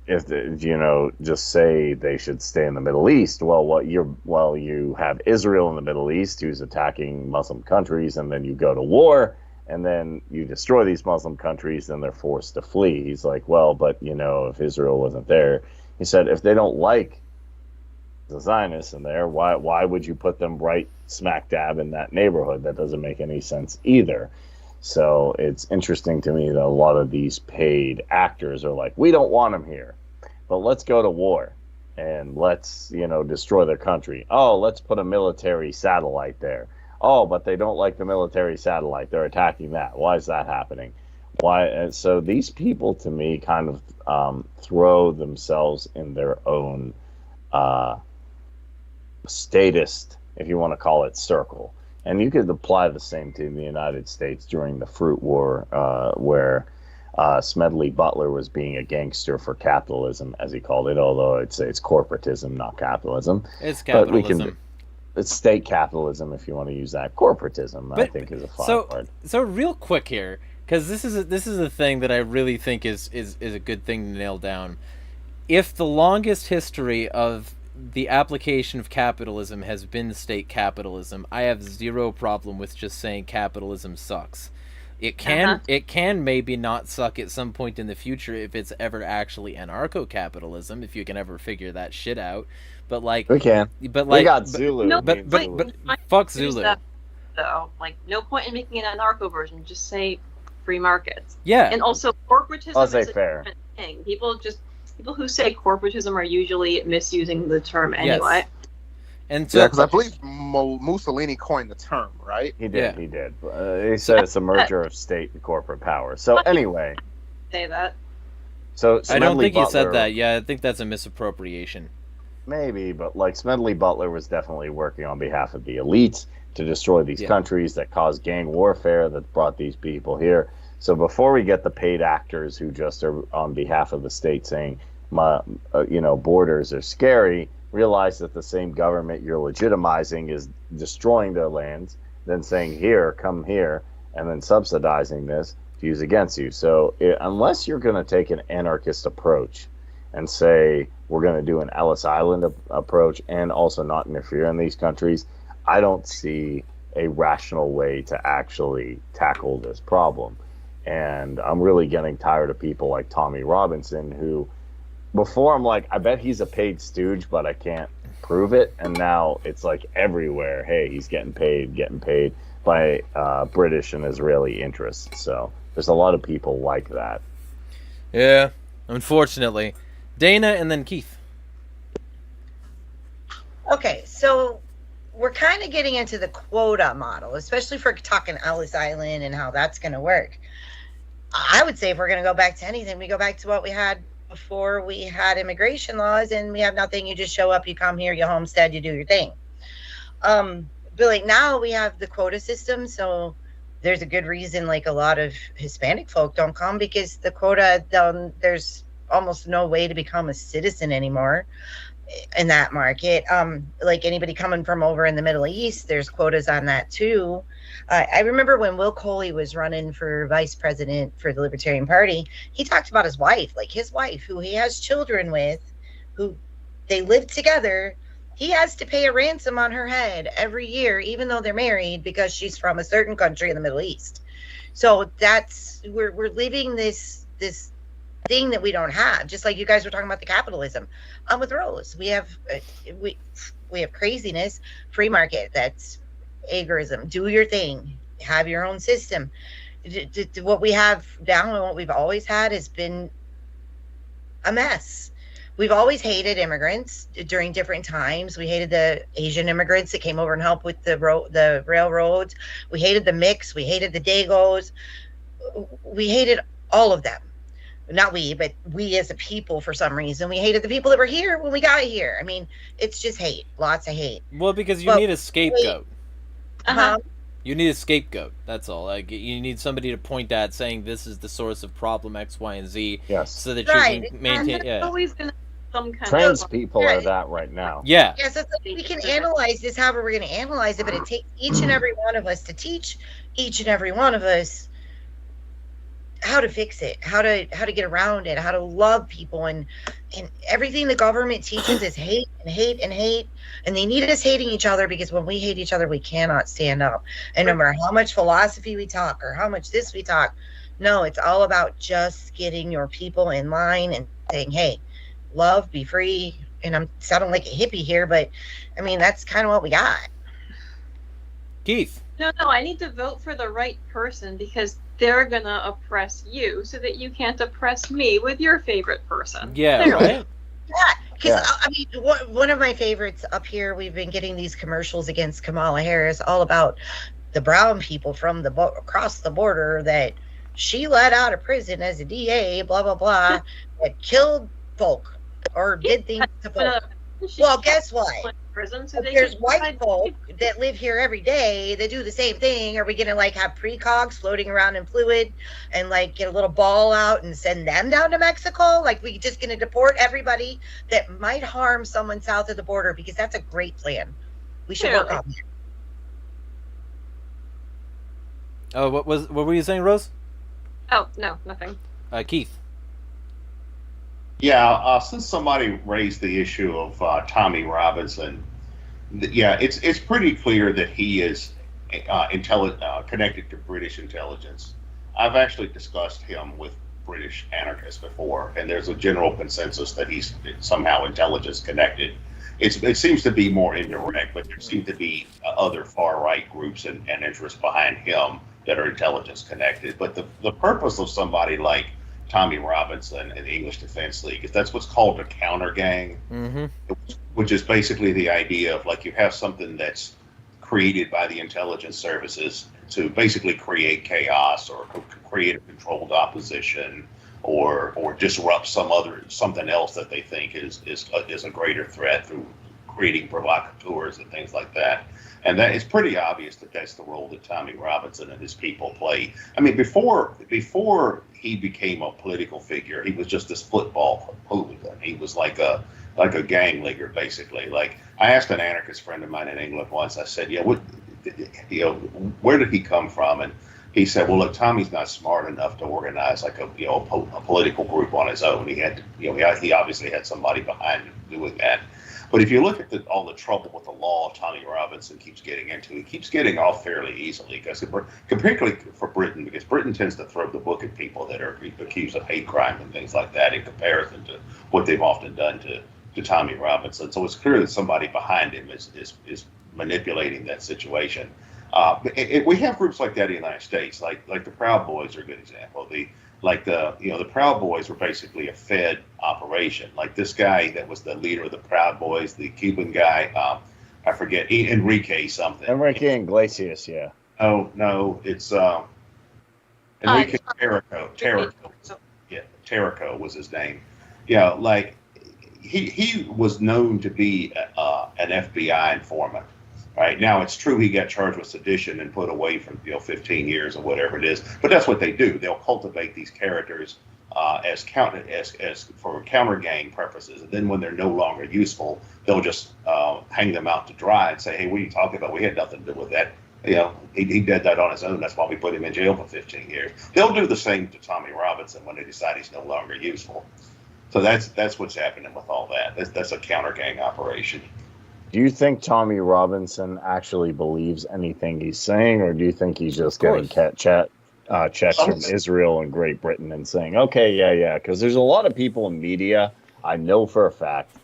just say they should stay in the Middle East. Well, you have Israel in the Middle East who's attacking Muslim countries, and then you go to war, and then you destroy these Muslim countries, and they're forced to flee. He's like, well, but if Israel wasn't there, he said, if they don't like the Zionists in there, why would you put them right smack dab in that neighborhood? That doesn't make any sense either. So it's interesting to me that a lot of these paid actors are like, we don't want them here, but let's go to war and let's destroy their country. Oh, let's put a military satellite there. Oh, but they don't like the military satellite, they're attacking that. Why is that happening? Why? And so these people, to me, kind of throw themselves in their own statist, if you want to call it, circle. And you could apply the same to the United States during the Fruit War, where Smedley Butler was being a gangster for capitalism, as he called it, although I'd say it's corporatism, not capitalism. It's capitalism. It's state capitalism, if you want to use that. Corporatism, I think, is a fine word. So real quick here, because this is a thing that I really think is a good thing to nail down. If the longest history of the application of capitalism has been state capitalism, I have zero problem with just saying capitalism sucks. It can maybe not suck at some point in the future if it's ever actually anarcho-capitalism, if you can ever figure that shit out. But we can. But we got Zulu. No, but fuck Zulu. Though, no point in making an anarcho version. Just say free markets. Yeah. And also corporatism. I'll say is a fair. different thing. People who say corporatism are usually misusing the term anyway. Yes. And so, because I believe Mussolini coined the term, right? He did. He did. He said it's a merger of state and corporate power. So anyway, say that. So I don't think he said that. Yeah, I think that's a misappropriation. Maybe, but Smedley Butler was definitely working on behalf of the elites to destroy these countries that caused gang warfare that brought these people here. So before we get the paid actors who just are on behalf of the state saying, borders are scary, realize that the same government you're legitimizing is destroying their lands, then saying, here, come here, and then subsidizing this to use against you. So unless you're going to take an anarchist approach and say, we're going to do an Ellis Island approach and also not interfere in these countries, I don't see a rational way to actually tackle this problem. And I'm really getting tired of people like Tommy Robinson, who before I'm like, I bet he's a paid stooge, but I can't prove it. And now it's everywhere. Hey, he's getting paid by British and Israeli interests. So there's a lot of people like that. Yeah, unfortunately. Dana and then Keith. Okay, so we're kind of getting into the quota model, especially for talking Ellis Island and how that's going to work. I would say if we're going to go back to anything, we go back to what we had before we had immigration laws, and we have nothing. You just show up, you come here, you homestead, you do your thing. But like now we have the quota system, so there's a good reason like a lot of Hispanic folk don't come, because the quota, there's almost no way to become a citizen anymore in that market. Like anybody coming from over in the Middle East, there's quotas on that too. I remember when Will Coley was running for vice president for the Libertarian Party, he talked about his wife, who he has children with, who they live together. He has to pay a ransom on her head every year, even though they're married, because she's from a certain country in the Middle East. So that's, we're living this thing that we don't have. Just like you guys were talking about the capitalism. With Rose, we have craziness, free market. That's agorism. Do your thing. Have your own system. What we have now and what we've always had has been a mess. We've always hated immigrants during different times. We hated the Asian immigrants that came over and helped with the railroads. We hated the mix. We hated the Dagos. We hated all of them. Not we, but we as a people, for some reason, we hated the people that were here when we got here. I mean, it's just hate. Lots of hate. Well, because you need a scapegoat. Uh-huh. You need a scapegoat. That's all. Like, you need somebody to point at, saying this is the source of problem X, Y, and Z. Yes. So that you can maintain. Yeah. Always gonna some kind Trans of people are that right now. Yeah. Yes, we can analyze this however we're going to analyze it, but it takes each and every one of us to teach each and every one of us how to fix it, how to get around it, how to love people, and everything the government teaches is hate and hate and hate, and they need us hating each other, because when we hate each other, we cannot stand up. And no matter how much philosophy we talk or how much this we talk, no, it's all about just getting your people in line and saying, hey, love, be free. And I'm sounding like a hippie here, but I mean, that's kind of what we got. Keith. No, I need to vote for the right person, because they're gonna oppress you so that you can't oppress me with your favorite person. Yeah, Clearly. right? Yeah, because I mean, one of my favorites up here, we've been getting these commercials against Kamala Harris, all about the brown people from across the border that she let out of prison as a DA, blah, blah, blah, that killed folk or did things to folk. Well, guess what? Prison, so there's white folk that live here every day that do the same thing. Are we going to like have precogs floating around in fluid and like get a little ball out and send them down to Mexico? Like we just going to deport everybody that might harm someone south of the border? Because that's a great plan. We should work on that. Oh, what were you saying, Rose? Oh, no, nothing. Keith. Yeah, since somebody raised the issue of Tommy Robinson, yeah, it's pretty clear that he is connected to British intelligence. I've actually discussed him with British anarchists before, and there's a general consensus that he's somehow intelligence connected. It seems to be more indirect, but there seem to be other far-right groups and interests behind him that are intelligence connected. But the purpose of somebody like Tommy Robinson and the English Defense League is that's what's called a counter gang, which is basically the idea of like you have something that's created by the intelligence services to basically create chaos or create a controlled opposition or disrupt something else that they think is a greater threat through creating provocateurs and things like that. And that it's pretty obvious that that's the role that Tommy Robinson and his people play. I mean, before he became a political figure, he was just this football hooligan. He was like a gang leader, basically. Like I asked an anarchist friend of mine in England once. I said, where did he come from? And he said, well, look, Tommy's not smart enough to organize like a political group on his own. He had to, he obviously had somebody behind him doing that. But if you look at all the trouble with the law Tommy Robinson keeps getting into, he keeps getting off fairly easily, because particularly for Britain, because Britain tends to throw the book at people that are accused of hate crime and things like that in comparison to what they've often done to Tommy Robinson. So it's clear that somebody behind him is manipulating that situation. We have groups like that in the United States, like the Proud Boys are a good example. The Proud Boys were basically a Fed operation. Like this guy that was the leader of the Proud Boys, the Cuban guy, I forget, Enrique something. Enrique Iglesias, yeah. Oh no, it's Enrique Tarrico, yeah, Tarrico was his name. Yeah, like he was known to be an FBI informant. Right now, it's true he got charged with sedition and put away for 15 years or whatever it is. But that's what they do. They'll cultivate these characters as for counter gang purposes, and then when they're no longer useful, they'll just hang them out to dry and say, "Hey, what are you talking about? We had nothing to do with that. He did that on his own. That's why we put him in jail for 15 years." They'll do the same to Tommy Robinson when they decide he's no longer useful. So that's what's happening with all that. That's a counter gang operation. Do you think Tommy Robinson actually believes anything he's saying, or do you think he's just getting checks from Israel and Great Britain and saying, okay, yeah, because there's a lot of people in media, I know for a fact,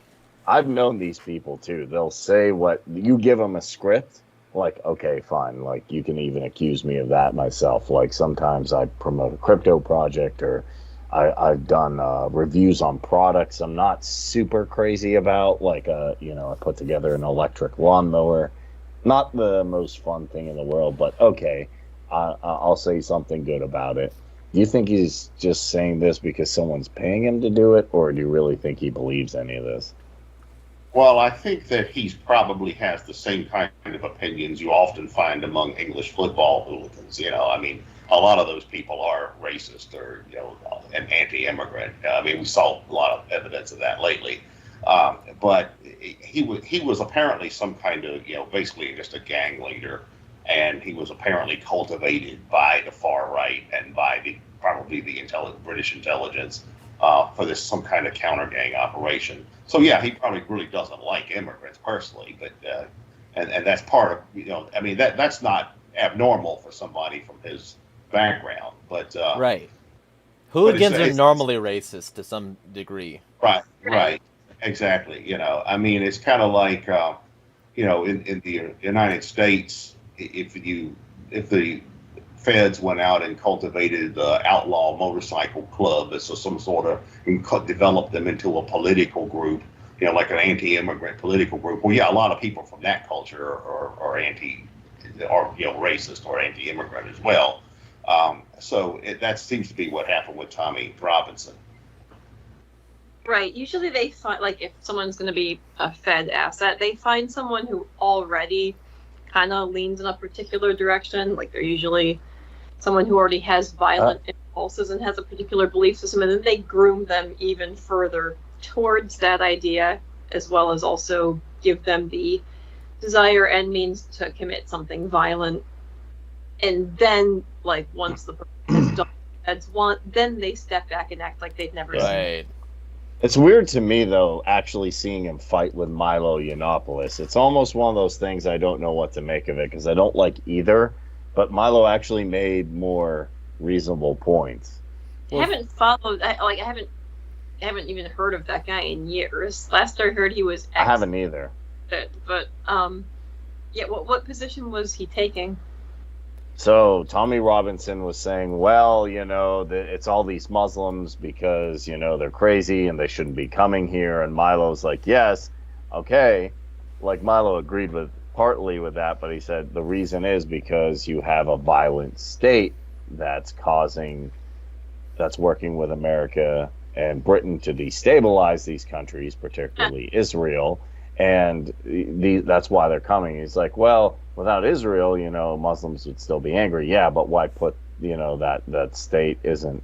I've known these people too, they'll say what, you give them a script, like, okay, fine, like, you can even accuse me of that myself, like, sometimes I promote a crypto project, or I've done reviews on products I'm not super crazy about, like, I put together an electric lawnmower, not the most fun thing in the world, but okay, I'll say something good about it. Do you think he's just saying this because someone's paying him to do it, or do you really think he believes any of this? Well, I think that he probably has the same kind of opinions you often find among English football hooligans. I mean, a lot of those people are racist or, an anti-immigrant. I mean, we saw a lot of evidence of that lately. But he was apparently some kind of, basically just a gang leader. And he was apparently cultivated by the far right and by probably the British intelligence for some kind of counter gang operation. So yeah, he probably really doesn't like immigrants personally, but and that's part of I mean that's not abnormal for somebody from his background, but right. Hooligans are normally racist to some degree. Right, exactly. I mean, it's kind of like in the United States. If the feds went out and cultivated the outlaw motorcycle club as some sort of, and developed them into a political group, like an anti-immigrant political group. Well, yeah, a lot of people from that culture are racist or anti-immigrant as well. So that seems to be what happened with Tommy Robinson. Right. Usually they find, like, if someone's going to be a Fed asset, they find someone who already kind of leans in a particular direction. Like, they're usually someone who already has violent impulses and has a particular belief system, and then they groom them even further towards that idea, as well as also give them the desire and means to commit something violent. And then, like, once the person is done, then they step back and act like they've never seen it. It's weird to me, though, actually seeing him fight with Milo Yiannopoulos. It's almost one of those things I don't know what to make of it, because I don't like either, but Milo actually made more reasonable points. I haven't followed, I haven't even heard of that guy in years. Last I heard, he was I haven't either. But, yeah, what position was he taking? So Tommy Robinson was saying, well, it's all these Muslims because, they're crazy and they shouldn't be coming here. And Milo's like, yes, okay. Like, Milo agreed partly with that, but he said the reason is because you have a violent state that's working with America and Britain to destabilize these countries, particularly Israel. And that's why they're coming. He's like, well, without Israel, Muslims would still be angry. Yeah, but why put, that state isn't,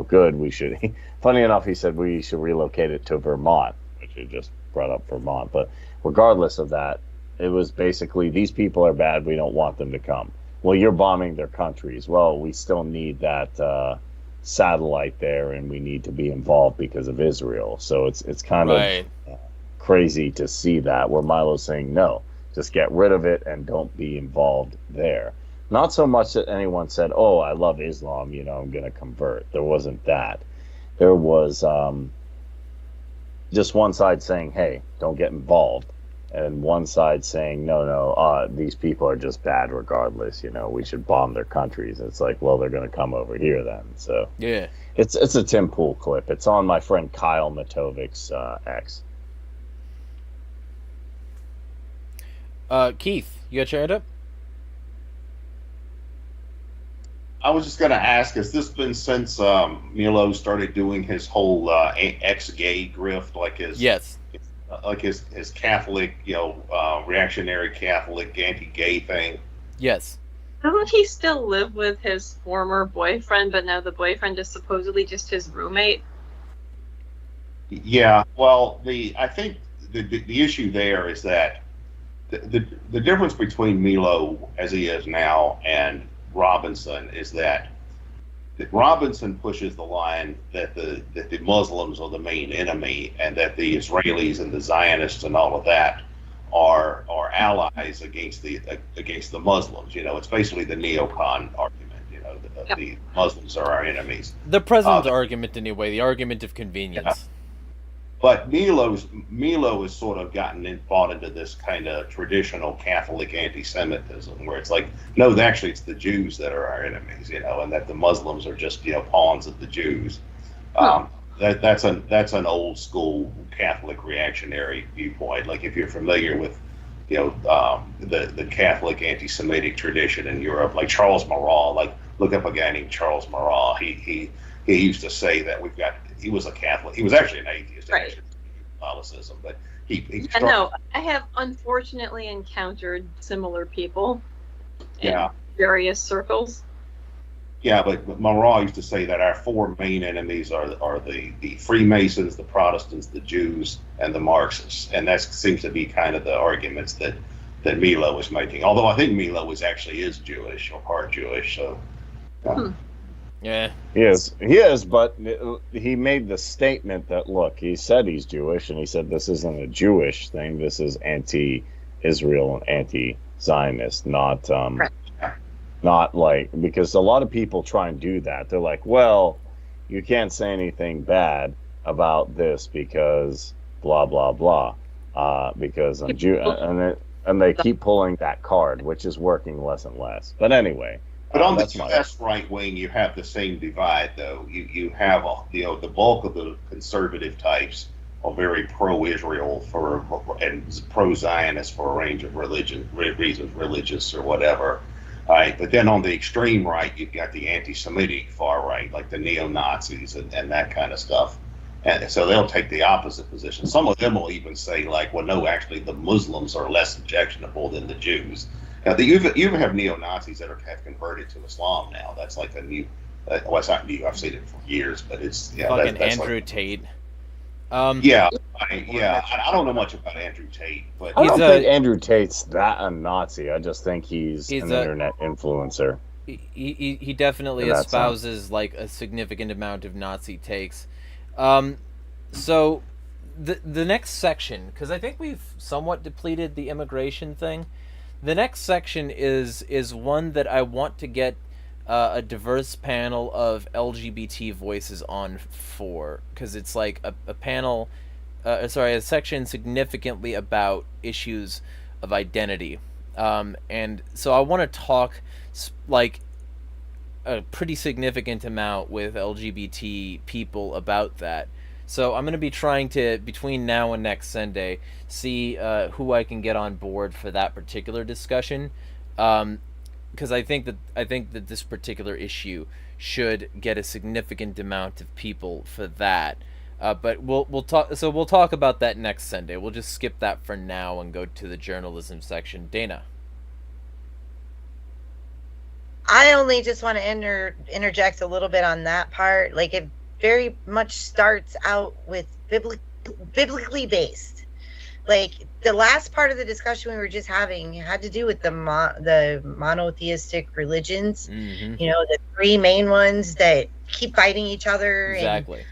good. We should, funny enough, he said we should relocate it to Vermont, which he just brought up Vermont. But regardless of that, it was basically, these people are bad. We don't want them to come. Well, you're bombing their countries. Well, we still need that satellite there, and we need to be involved because of Israel. So it's kind of crazy to see that, where Milo's saying, no, just get rid of it and don't be involved there. Not so much that anyone said, oh, I love Islam, I'm going to convert. There wasn't that. There was just one side saying, hey, don't get involved. And one side saying, no, these people are just bad regardless. We should bomb their countries. It's like, well, they're going to come over here then. So yeah, it's a Tim Pool clip. It's on my friend Kyle Matovic's X. Keith, you got your hand up? I was just going to ask: has this been since Milo started doing his whole ex-gay grift, Yes. like his Catholic, reactionary Catholic anti-gay thing? Yes. Doesn't he still live with his former boyfriend, but now the boyfriend is supposedly just his roommate? Yeah. Well, I think the issue there is that the difference between Milo as he is now and Robinson is that Robinson pushes the line that the Muslims are the main enemy, and that the Israelis and the Zionists and all of that are allies against the Muslims. It's basically the neocon argument. The Muslims are our enemies. The president's argument, anyway, the argument of convenience. Yeah. But Milo has sort of bought into this kind of traditional Catholic anti-Semitism, where it's like, no, actually it's the Jews that are our enemies, and that the Muslims are just pawns of the Jews. That's an old school Catholic reactionary viewpoint. Like, if you're familiar with the Catholic anti-Semitic tradition in Europe, like Charles Maurras, like look up a guy named Charles Maurras. He used to say that he was a Catholic. He was actually an atheist. Right. Catholicism, but he no, I have unfortunately encountered similar people in various circles. Yeah, but Maurras used to say that our four main enemies are the Freemasons, the Protestants, the Jews, and the Marxists, and that seems to be kind of the arguments that Milo is making. Although I think Milo is Jewish or part Jewish, so. Yeah. He is, but he made the statement that, look, he said he's Jewish, and he said this isn't a Jewish thing, this is anti-Israel and anti-Zionist, not like, because a lot of people try and do that. They're like, well, you can't say anything bad about this because blah, blah, blah, because I'm Jew, and they keep pulling that card, which is working less and less. But anyway. But on the U.S. right wing, you have the same divide, though. You have the bulk of the conservative types are very pro-Israel and pro-Zionist for a range of reasons, religious or whatever. Right, but then on the extreme right, you've got the anti-Semitic far right, like the neo-Nazis and that kind of stuff. And so they'll take the opposite position. Some of them will even say, like, well, no, actually, the Muslims are less objectionable than the Jews. Now, you even have neo-Nazis that have converted to Islam now. That's like a new, well, it's not new. I've seen it for years, but it's fucking Andrew Tate. I don't know much about Andrew Tate, but I don't think Andrew Tate's that a Nazi. I just think he's an internet influencer. He definitely espouses like a significant amount of Nazi takes. So the next section, because I think we've somewhat depleted the immigration thing. The next section is one that I want to get a diverse panel of LGBT voices on for, because it's like a panel, a section significantly about issues of identity, and so I want to talk like a pretty significant amount with LGBT people about that. So I'm going to be trying to, between now and next Sunday, see who I can get on board for that particular discussion, because I think that this particular issue should get a significant amount of people for that. But we'll talk. So we'll talk about that next Sunday. We'll just skip that for now and go to the journalism section. Dana. I only just want to interject a little bit on that part. Like, it very much starts out with biblically based. Like, the last part of the discussion we were just having had to do with the monotheistic religions. Mm-hmm. The three main ones that keep fighting each other. Exactly. And,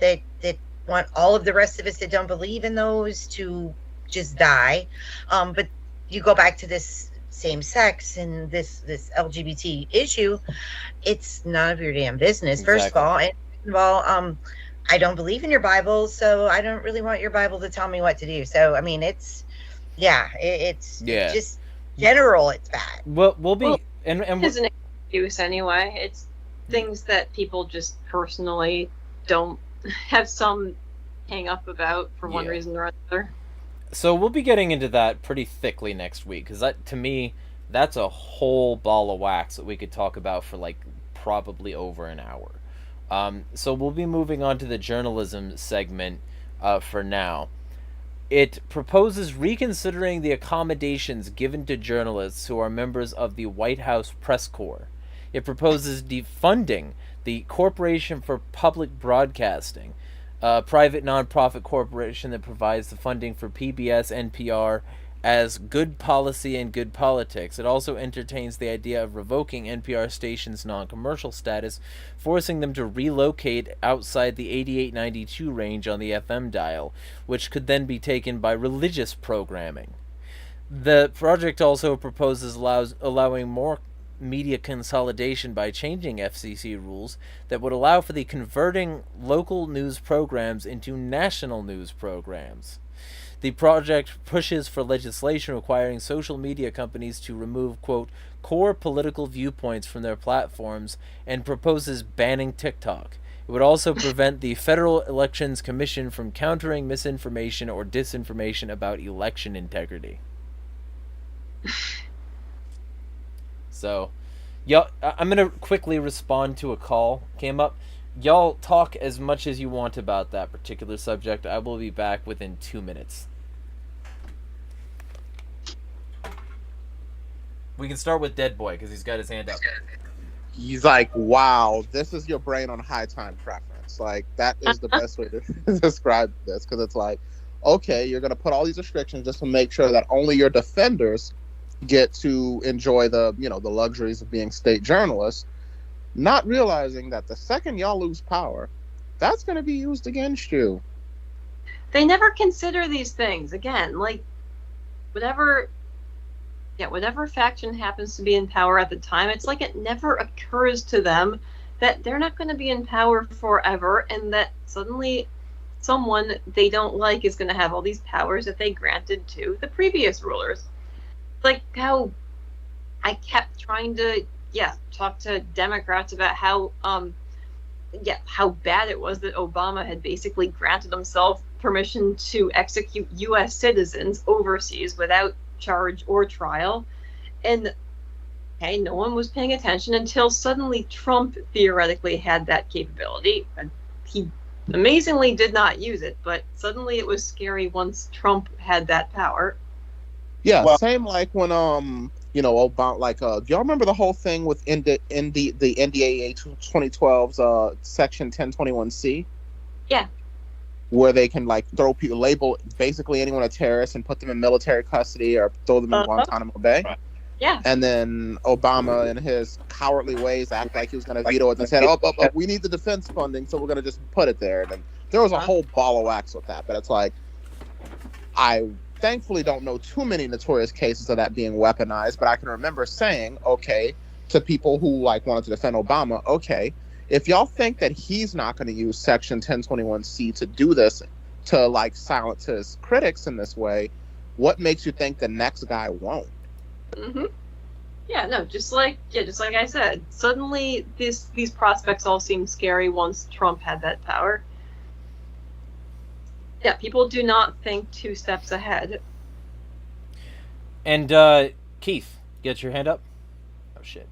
that want all of the rest of us that don't believe in those to just die. But you go back to this same sex and this LGBT issue, it's none of your damn business. Exactly. First of all, and second of all, I don't believe in your Bible, so I don't really want your Bible to tell me what to do. So I mean, it's just general. It's bad. We'll be and it isn't an excuse anyway. It's things that people just personally don't have some hang up about for one reason or another. So we'll be getting into that pretty thickly next week, because that, to me, that's a whole ball of wax that we could talk about for like probably over an hour. So we'll be moving on to the journalism segment for now. It proposes reconsidering the accommodations given to journalists who are members of the White House Press Corps. It proposes defunding the Corporation for Public Broadcasting, a private nonprofit corporation that provides the funding for PBS, NPR, as good policy and good politics. It also entertains the idea of revoking NPR stations' non-commercial status, forcing them to relocate outside the 8892 range on the FM dial, which could then be taken by religious programming. The project also proposes allowing more media consolidation by changing FCC rules that would allow for the converting local news programs into national news programs. The project pushes for legislation requiring social media companies to remove, quote, core political viewpoints from their platforms and proposes banning TikTok. It would also prevent the Federal Elections Commission from countering misinformation or disinformation about election integrity. So, y'all, I'm going to quickly respond to a call came up. Y'all talk as much as you want about that particular subject. I will be back within 2 minutes. We can start with Dead Boy because he's got his hand up. He's like, wow, this is your brain on high time preference. Like, that is the best way to describe this, because it's like, okay, you're going to put all these restrictions just to make sure that only your defenders get to enjoy the, you know, the luxuries of being state journalists, not realizing that the second y'all lose power, that's going to be used against you. They never consider these things. Again, like, whatever faction happens to be in power at the time, it's like it never occurs to them that they're not going to be in power forever, and that suddenly someone they don't like is going to have all these powers that they granted to the previous rulers. Like how I kept trying to talk to Democrats about how bad it was that Obama had basically granted himself permission to execute U.S. citizens overseas without charge or trial, and no one was paying attention until suddenly Trump theoretically had that capability. And he amazingly did not use it, but suddenly it was scary once Trump had that power. Yeah, well, same like when Obama, like do y'all remember the whole thing with the NDAA 2012's section 1021C? Yeah. Where they can like throw people, label basically anyone a terrorist and put them in military custody or throw them in Guantanamo Bay. Right. Yeah. And then Obama, in his cowardly ways, acted like he was going to veto it and said, "Oh, we need the defense funding, so we're going to just put it there." And then there was a whole ball of wax with that. But it's like, I thankfully don't know too many notorious cases of that being weaponized. But I can remember saying, okay, to people who like wanted to defend Obama, okay, if y'all think that he's not going to use Section 1021C to do this, to like silence his critics in this way, what makes you think the next guy won't? Mm-hmm. Yeah, no, just like I said, suddenly these prospects all seem scary once Trump had that power. Yeah, people do not think 2 steps ahead. And Keith, get your hand up. Oh shit.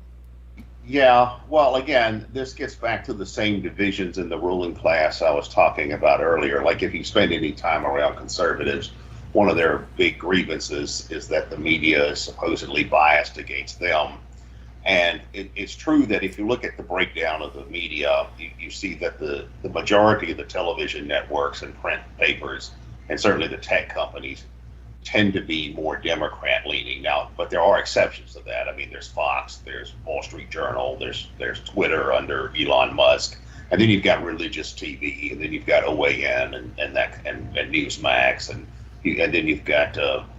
Yeah, well, again, this gets back to the same divisions in the ruling class I was talking about earlier. Like, if you spend any time around conservatives, one of their big grievances is that the media is supposedly biased against them. And it's true that if you look at the breakdown of the media, you see that the majority of the television networks and print papers, and certainly the tech companies, tend to be more Democrat leaning now, but there are exceptions to that. I mean, there's Fox, there's Wall Street Journal, there's Twitter under Elon Musk, and then you've got religious TV, and then you've got OAN and Newsmax, and then you've got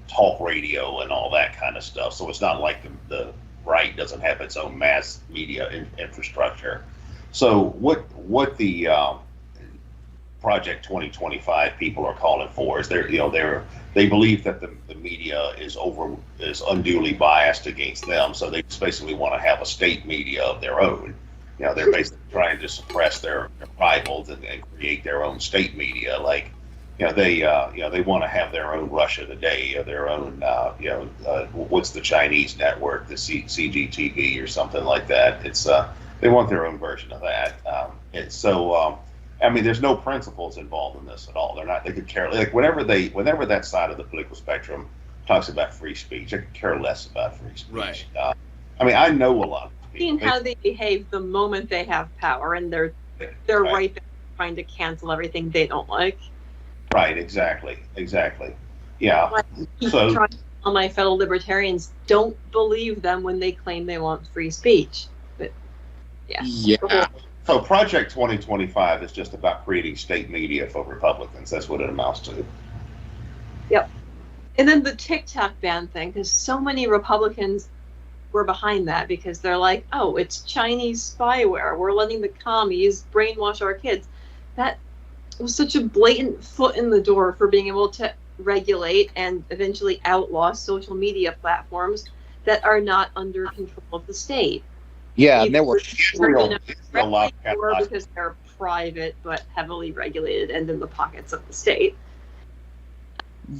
talk radio and all that kind of stuff. So it's not like the right doesn't have its own mass media infrastructure. So what the Project 2025 people are calling for is they believe that the media is unduly biased against them, so they just basically want to have a state media of their own. They're basically trying to suppress their rivals and create their own state media. Like, they want to have their own Russia Today or their own what's the Chinese network, the CGTV or something like that. It's They want their own version of that. It's so. I mean, there's no principles involved in this at all. They're not. They could care like whenever that side of the political spectrum talks about free speech, they could care less about free speech. Right. I mean, I know a lot of Seeing people. how they behave the moment they have power, and they're right there trying to cancel everything they don't like. Right. Exactly. Yeah. So trying to tell my fellow libertarians, don't believe them when they claim they want free speech. But Yeah. So Project 2025 is just about creating state media for Republicans. That's what it amounts to. Yep. And then the TikTok ban thing, because so many Republicans were behind that because they're like, oh, it's Chinese spyware. We're letting the commies brainwash our kids. That was such a blatant foot in the door for being able to regulate and eventually outlaw social media platforms that are not under control of the state. Yeah, and there were a lot because they're private but heavily regulated and in the pockets of the state.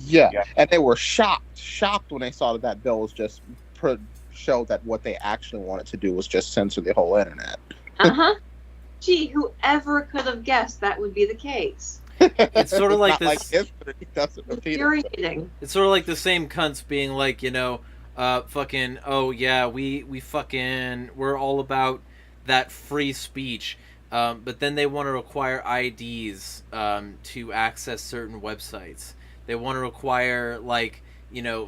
Yeah, and they were shocked when they saw that bill was just showed that what they actually wanted to do was just censor the whole internet. Gee, whoever could have guessed that would be the case? It's sort of like this. Like history doesn't repeat itself. It's sort of like the same cunts being like, fucking, oh yeah, we're all about that free speech, but then they want to require IDs to access certain websites. They want to require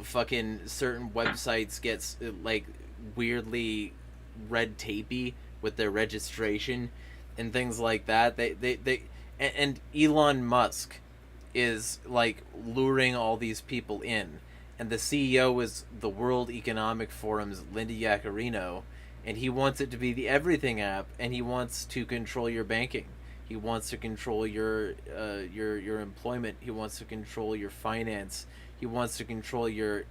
fucking certain websites gets weirdly red tapey with their registration and things like that. And Elon Musk is luring all these people in. And the CEO is the World Economic Forum's Linda Yaccarino, and he wants it to be the everything app, and he wants to control your banking. He wants to control your employment. He wants to control your finance. He wants to control your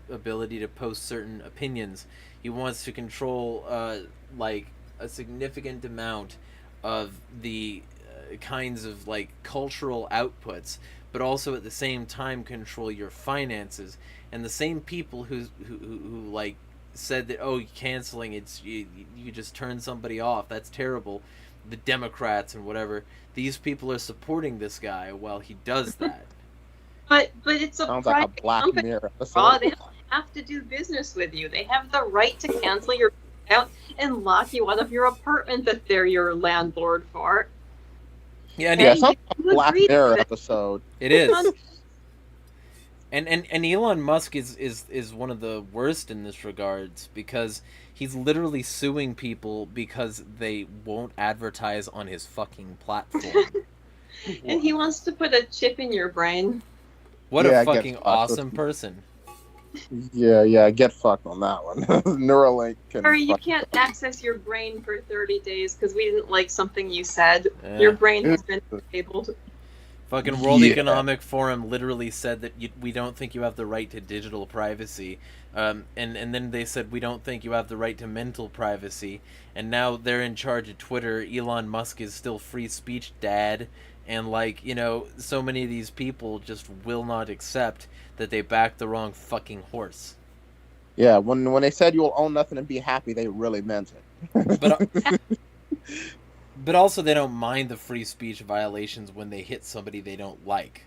ability to post certain opinions. He wants to control a significant amount of the kinds of cultural outputs, but also at the same time control your finances. And the same people who said that canceling you just turn somebody off, that's terrible, the Democrats and whatever, these people are supporting this guy while he does that. But it's a sounds like a Black company. Mirror They don't have to do business with you. They have the right to cancel your account and lock you out of your apartment that they're your landlord for. Yeah, it sounds like a Black Mirror episode. It is. And Elon Musk is one of the worst in this regards, because he's literally suing people because they won't advertise on his fucking platform. And he wants to put a chip in your brain. What a fucking awesome person. Yeah, get fucked on that one. Neuralink can... Sorry, you can't access your brain for 30 days because we didn't like something you said. Your brain has been disabled. Fucking World Economic Forum literally said that we don't think you have the right to digital privacy. And then they said we don't think you have the right to mental privacy. And now they're in charge of Twitter. Elon Musk is still free speech dad. And so many of these people just will not accept that they backed the wrong fucking horse. Yeah, when they said you'll own nothing and be happy, they really meant it. But also they don't mind the free speech violations when they hit somebody they don't like.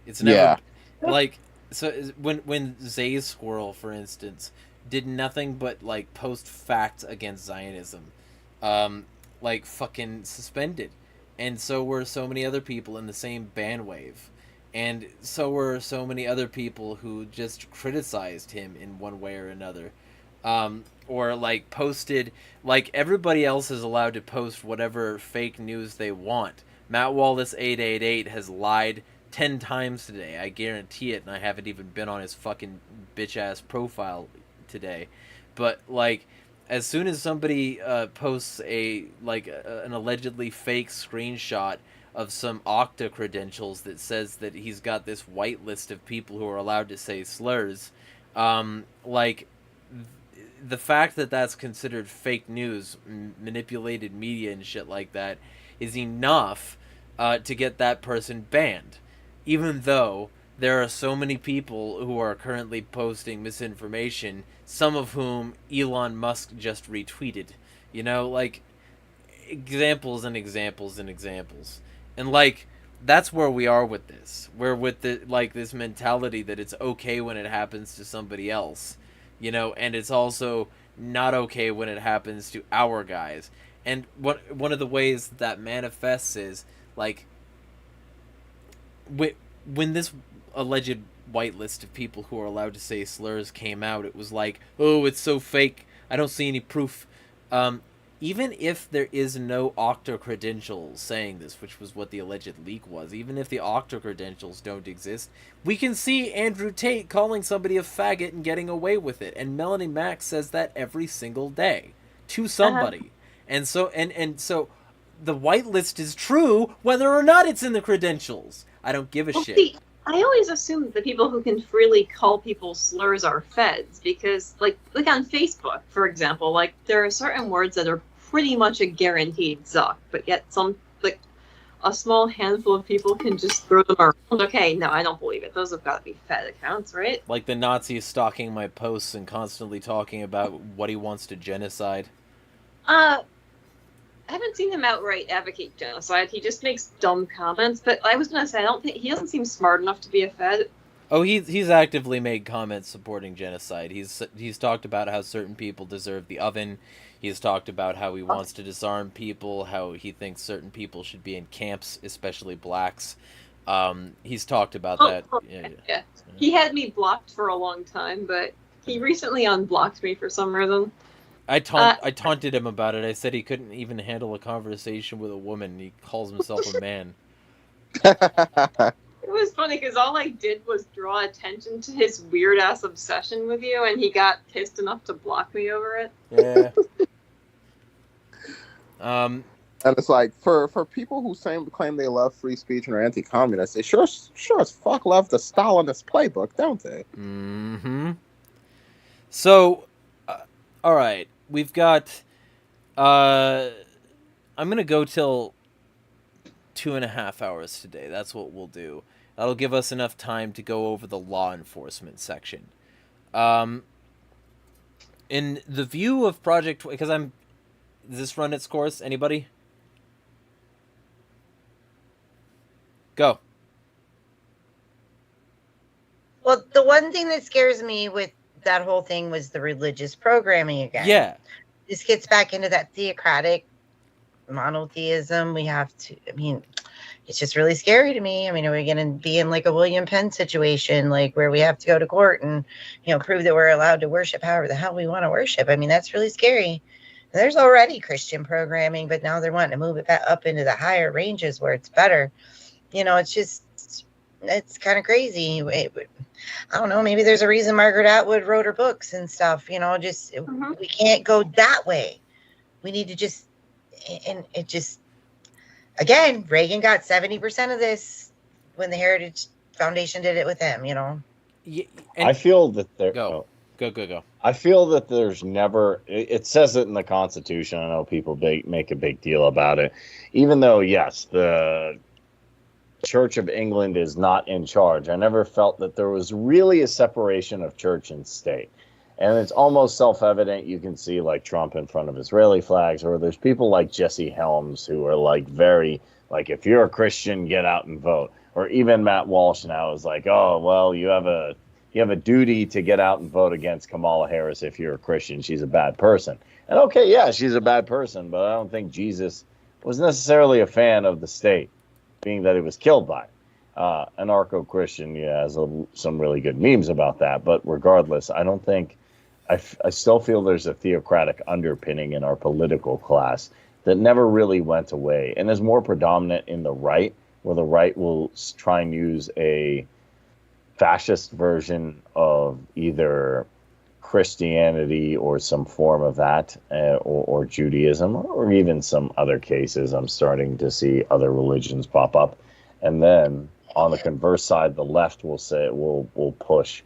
It's never so when Zay's Squirrel, for instance, did nothing but post facts against Zionism, fucking suspended. And so were so many other people in the same bandwave. And so were so many other people who just criticized him in one way or another. Or posted, everybody else is allowed to post whatever fake news they want. Matt Wallace 888 has lied 10 times today. I guarantee it, and I haven't even been on his fucking bitch-ass profile today. But, as soon as somebody posts an allegedly fake screenshot of some Okta credentials that says that he's got this whitelist of people who are allowed to say slurs, the fact that that's considered fake news, manipulated media and shit like that, is enough to get that person banned. Even though there are so many people who are currently posting misinformation, some of whom Elon Musk just retweeted. You know, like, examples and examples and examples. And, like, that's where we are with this. We're with the, like, this mentality that it's okay when it happens to somebody else, you know, and it's also not okay when it happens to our guys. And one of the ways that manifests is, like, when this alleged whitelist of people who are allowed to say slurs came out, it was like, oh, it's so fake. I don't see any proof. Even if there is no Okta credentials saying this, which was what the alleged leak was, even if the Okta credentials don't exist, we can see Andrew Tate calling somebody a faggot and getting away with it. And Melanie Mack says that every single day to somebody. And so the whitelist is true whether or not it's in the credentials. I don't give a shit. See, I always assume the people who can freely call people slurs are feds, because, like on Facebook, for example, like, there are certain words that are pretty much a guaranteed zuck, but yet a small handful of people can just throw them around. Okay, no, I don't believe it. Those have got to be Fed accounts, right? Like the Nazis stalking my posts and constantly talking about what he wants to genocide. I haven't seen him outright advocate genocide. He just makes dumb comments. But I was gonna say, I don't think he doesn't seem smart enough to be a Fed. Oh, he's actively made comments supporting genocide. He's talked about how certain people deserve the oven. He's talked about how he wants to disarm people, how he thinks certain people should be in camps, especially blacks. He's talked about that. Yeah. He had me blocked for a long time, but he recently unblocked me for some reason. I taunted him about it. I said he couldn't even handle a conversation with a woman. He calls himself a man. It was funny because all I did was draw attention to his weird ass obsession with you, and he got pissed enough to block me over it. Yeah. And it's like, for people who claim they love free speech and are anti-communist, they sure as fuck love the Stalinist playbook, don't they? Mm-hmm. So, all right, we've got. I'm gonna go till 2.5 hours today. That's what we'll do. That'll give us enough time to go over the law enforcement section. In the view of Project, because does this run its course? Anybody? Go. Well, the one thing that scares me with that whole thing was the religious programming again. Yeah. This gets back into that theocratic monotheism. We have to, I mean, it's just really scary to me. I mean, are we going to be in like a William Penn situation, like where we have to go to court and, prove that we're allowed to worship however the hell we want to worship? I mean, that's really scary. There's already Christian programming, but now they're wanting to move it back up into the higher ranges where it's better. It's kind of crazy. I don't know. Maybe there's a reason Margaret Atwood wrote her books and stuff. We can't go that way. We need to just, and it just, again, Reagan got 70% of this when the Heritage Foundation did it with him. Yeah, I feel that there. Go. I feel that there's never. It says it in the Constitution. I know people make a big deal about it, even though yes, the Church of England is not in charge. I never felt that there was really a separation of church and state. And it's almost self-evident. You can see like Trump in front of Israeli flags, or there's people like Jesse Helms who are like very like, if you're a Christian, get out and vote. Or even Matt Walsh now is like, oh, well, you have a duty to get out and vote against Kamala Harris if you're a Christian. She's a bad person. And okay, yeah, she's a bad person, but I don't think Jesus was necessarily a fan of the state, being that he was killed by anarcho-Christian. Yeah, has some really good memes about that. But regardless, I don't think I still feel there's a theocratic underpinning in our political class that never really went away and is more predominant in the right, where the right will try and use a fascist version of either Christianity or some form of that, or Judaism, or even some other cases. I'm starting to see other religions pop up. And then on the converse side, the left will say, will push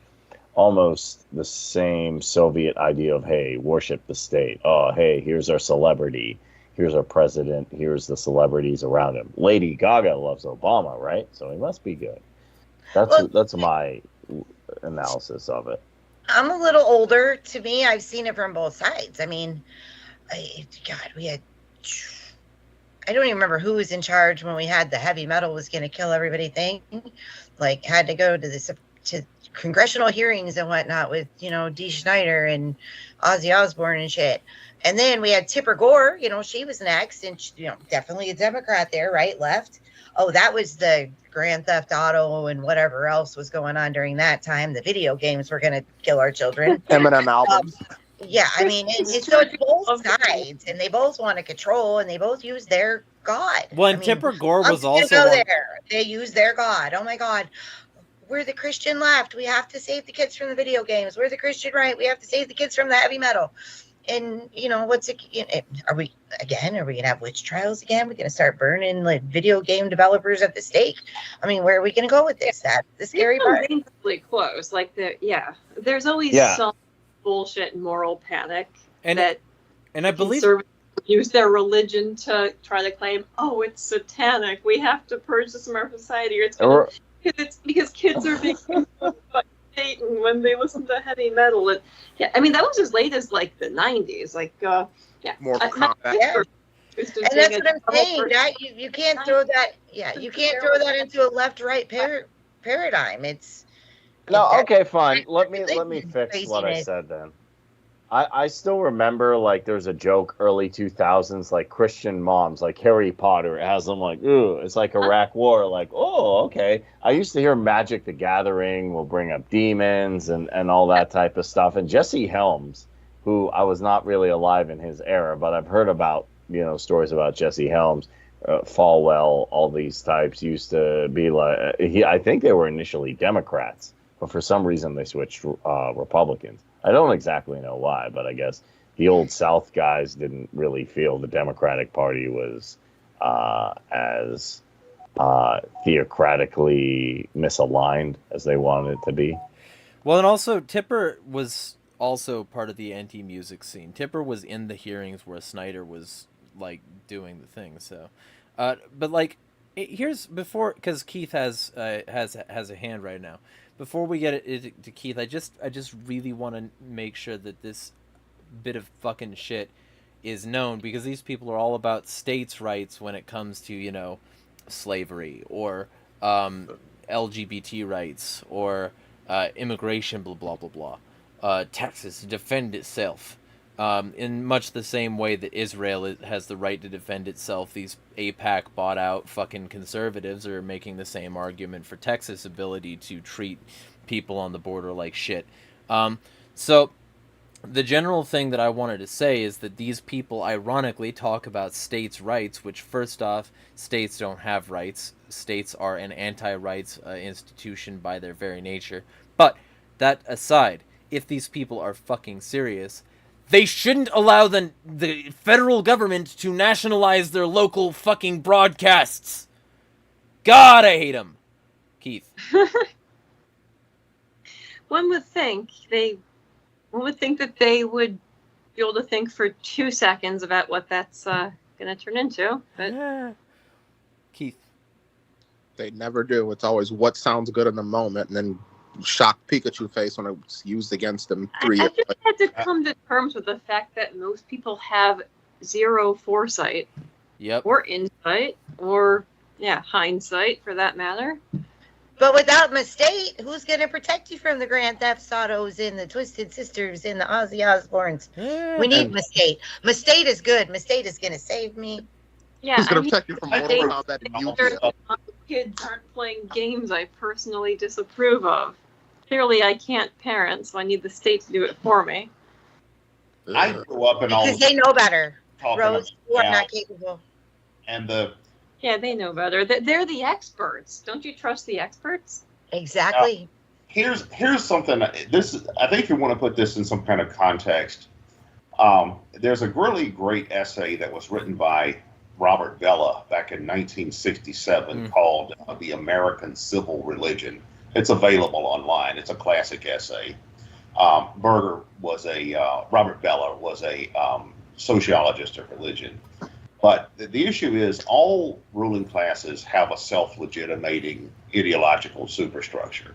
almost the same Soviet idea of, hey, worship the state. Oh, hey, here's our celebrity. Here's our president. Here's the celebrities around him. Lady Gaga loves Obama, right? So he must be good. That's my analysis of it. I'm a little older. To me, I've seen it from both sides. I mean, God, I don't even remember who was in charge when we had the heavy metal was going to kill everybody thing. Like, had to go to congressional hearings and whatnot with, Dee Schneider and Ozzy Osbourne and shit. And then we had Tipper Gore, she was next, and definitely a Democrat there, right, left. Oh, that was the Grand Theft Auto and whatever else was going on during that time. The video games were going to kill our children. Eminem albums. Yeah, I mean, so it's both sides, and they both want to control, and they both use their God. Well, and Tipper Gore was also They use their God. Oh my God, we're the Christian left. We have to save the kids from the video games. We're the Christian right. We have to save the kids from the heavy metal. And are we gonna have witch trials again? We're gonna start burning like video game developers at the stake. I mean, where are we gonna go with this? That's the scary part. Dangerously close. Like there's always some bullshit moral panic and I believe use their religion to try to claim, oh, it's satanic. We have to purge this from our society, or it's because kids are being influenced by Satan when they listen to heavy metal. And I mean that was as late as like the 90s. Like Mortal Kombat. And that's what I'm saying. That you can't throw that. Yeah, you can't throw that into a left-right paradigm. Okay, fine. Let me fix what I said then. I still remember, like, there's a joke early 2000s, like, Christian moms, like Harry Potter, has them like, ooh, it's like Iraq War, like, oh, okay. I used to hear Magic the Gathering will bring up demons and all that type of stuff. And Jesse Helms, who I was not really alive in his era, but I've heard about, stories about Jesse Helms, Falwell, all these types used to be like, I think they were initially Democrats, but for some reason they switched Republicans. I don't exactly know why, but I guess the old South guys didn't really feel the Democratic Party was as theocratically misaligned as they wanted it to be. Well, and also Tipper was also part of the anti-music scene. Tipper was in the hearings where Snyder was like doing the thing. So, but like, here's before, because Keith has a hand right now. Before we get it to Keith, I just really want to make sure that this bit of fucking shit is known, because these people are all about states' rights when it comes to, slavery or LGBT rights or immigration, blah, blah, blah, blah. Texas to defend itself. In much the same way that Israel has the right to defend itself, these AIPAC bought-out fucking conservatives are making the same argument for Texas' ability to treat people on the border like shit. So the general thing that I wanted to say is that these people ironically talk about states' rights, which first off, states don't have rights. States are an anti-rights institution by their very nature. But that aside, if these people are fucking serious, they shouldn't allow the federal government to nationalize their local fucking broadcasts. God, I hate them. Keith. One would think that they would be able to think for 2 seconds about what that's going to turn into. But Keith. They never do. It's always what sounds good in the moment, and then shocked Pikachu face when it's used against them 3 years later. I just had to come to terms with the fact that most people have zero foresight. Yep. Or insight, or hindsight for that matter. But without Mustate, who's going to protect you from the Grand Theft Autos and the Twisted Sisters and the Ozzy Osbournes? We need Mustate. Mustate is good. Mustate is going to save me. Yeah, who's going to protect you from Mortal Kombat and Yu-Gi-Oh? Kids aren't playing games I personally disapprove of. Clearly, I can't parent, so I need the state to do it for me. I grew up in all because they know better. Rose, you are not capable. And they know better. They're the experts. Don't you trust the experts? Exactly. Here's something. I think you want to put this in some kind of context. There's a really great essay that was written by Robert Vela back in 1967 called The American Civil Religion. It's available online. It's a classic essay. Robert Vela was a sociologist of religion. But the issue is all ruling classes have a self-legitimating ideological superstructure.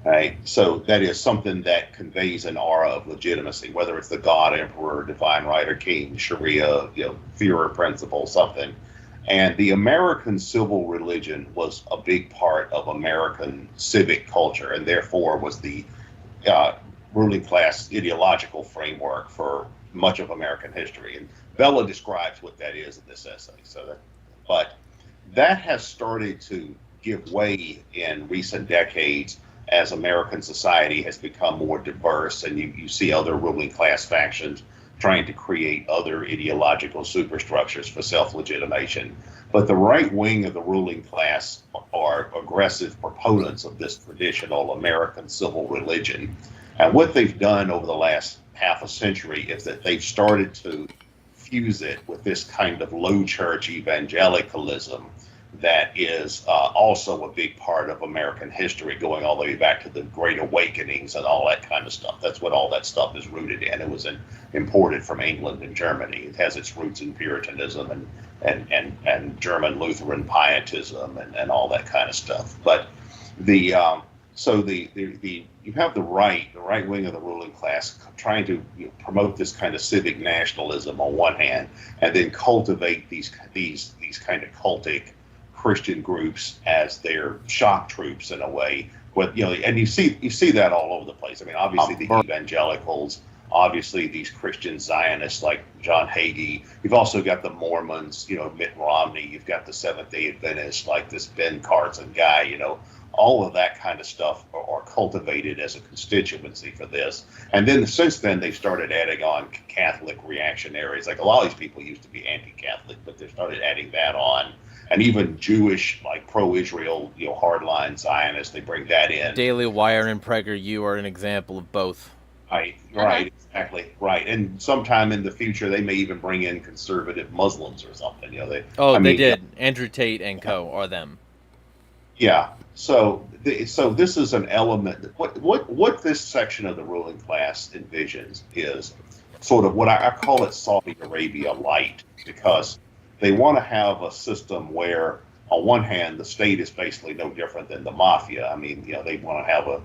Right? So that is something that conveys an aura of legitimacy, whether it's the God, Emperor, Divine Right, or King, Sharia, Führer principle, something. And the American civil religion was a big part of American civic culture, and therefore was the ruling class ideological framework for much of American history. And Bella describes what that is in this essay. But that has started to give way in recent decades as American society has become more diverse, and you see other ruling class factions trying to create other ideological superstructures for self-legitimation. But the right wing of the ruling class are aggressive proponents of this traditional American civil religion. And what they've done over the last half a century is that they've started to fuse it with this kind of low church evangelicalism that is also a big part of American history, going all the way back to the Great Awakenings and all that kind of stuff. That's what all that stuff is rooted in. It was imported from England and Germany. It has its roots in Puritanism and German Lutheran pietism and all that kind of stuff. But you have the right wing of the ruling class trying to promote this kind of civic nationalism on one hand, and then cultivate these kind of cultic Christian groups as their shock troops in a way. But and you see that all over the place. I mean, obviously the evangelicals, obviously these Christian Zionists like John Hagee. You've also got the Mormons, Mitt Romney. You've got the Seventh-day Adventists like this Ben Carson guy. All of that kind of stuff are cultivated as a constituency for this. And then since then, they've started adding on Catholic reactionaries. Like a lot of these people used to be anti-Catholic, but they started adding that on. And even Jewish, like pro-Israel, hardline Zionists, they bring that in. Daily Wire and PragerU are an example of both. Right, exactly, right. And sometime in the future, they may even bring in conservative Muslims or something. They did. Andrew Tate and co. are them. Yeah. So this is an element. What this section of the ruling class envisions is sort of what I call it Saudi Arabia light, because they want to have a system where, on one hand, the state is basically no different than the mafia. I mean, they want to have a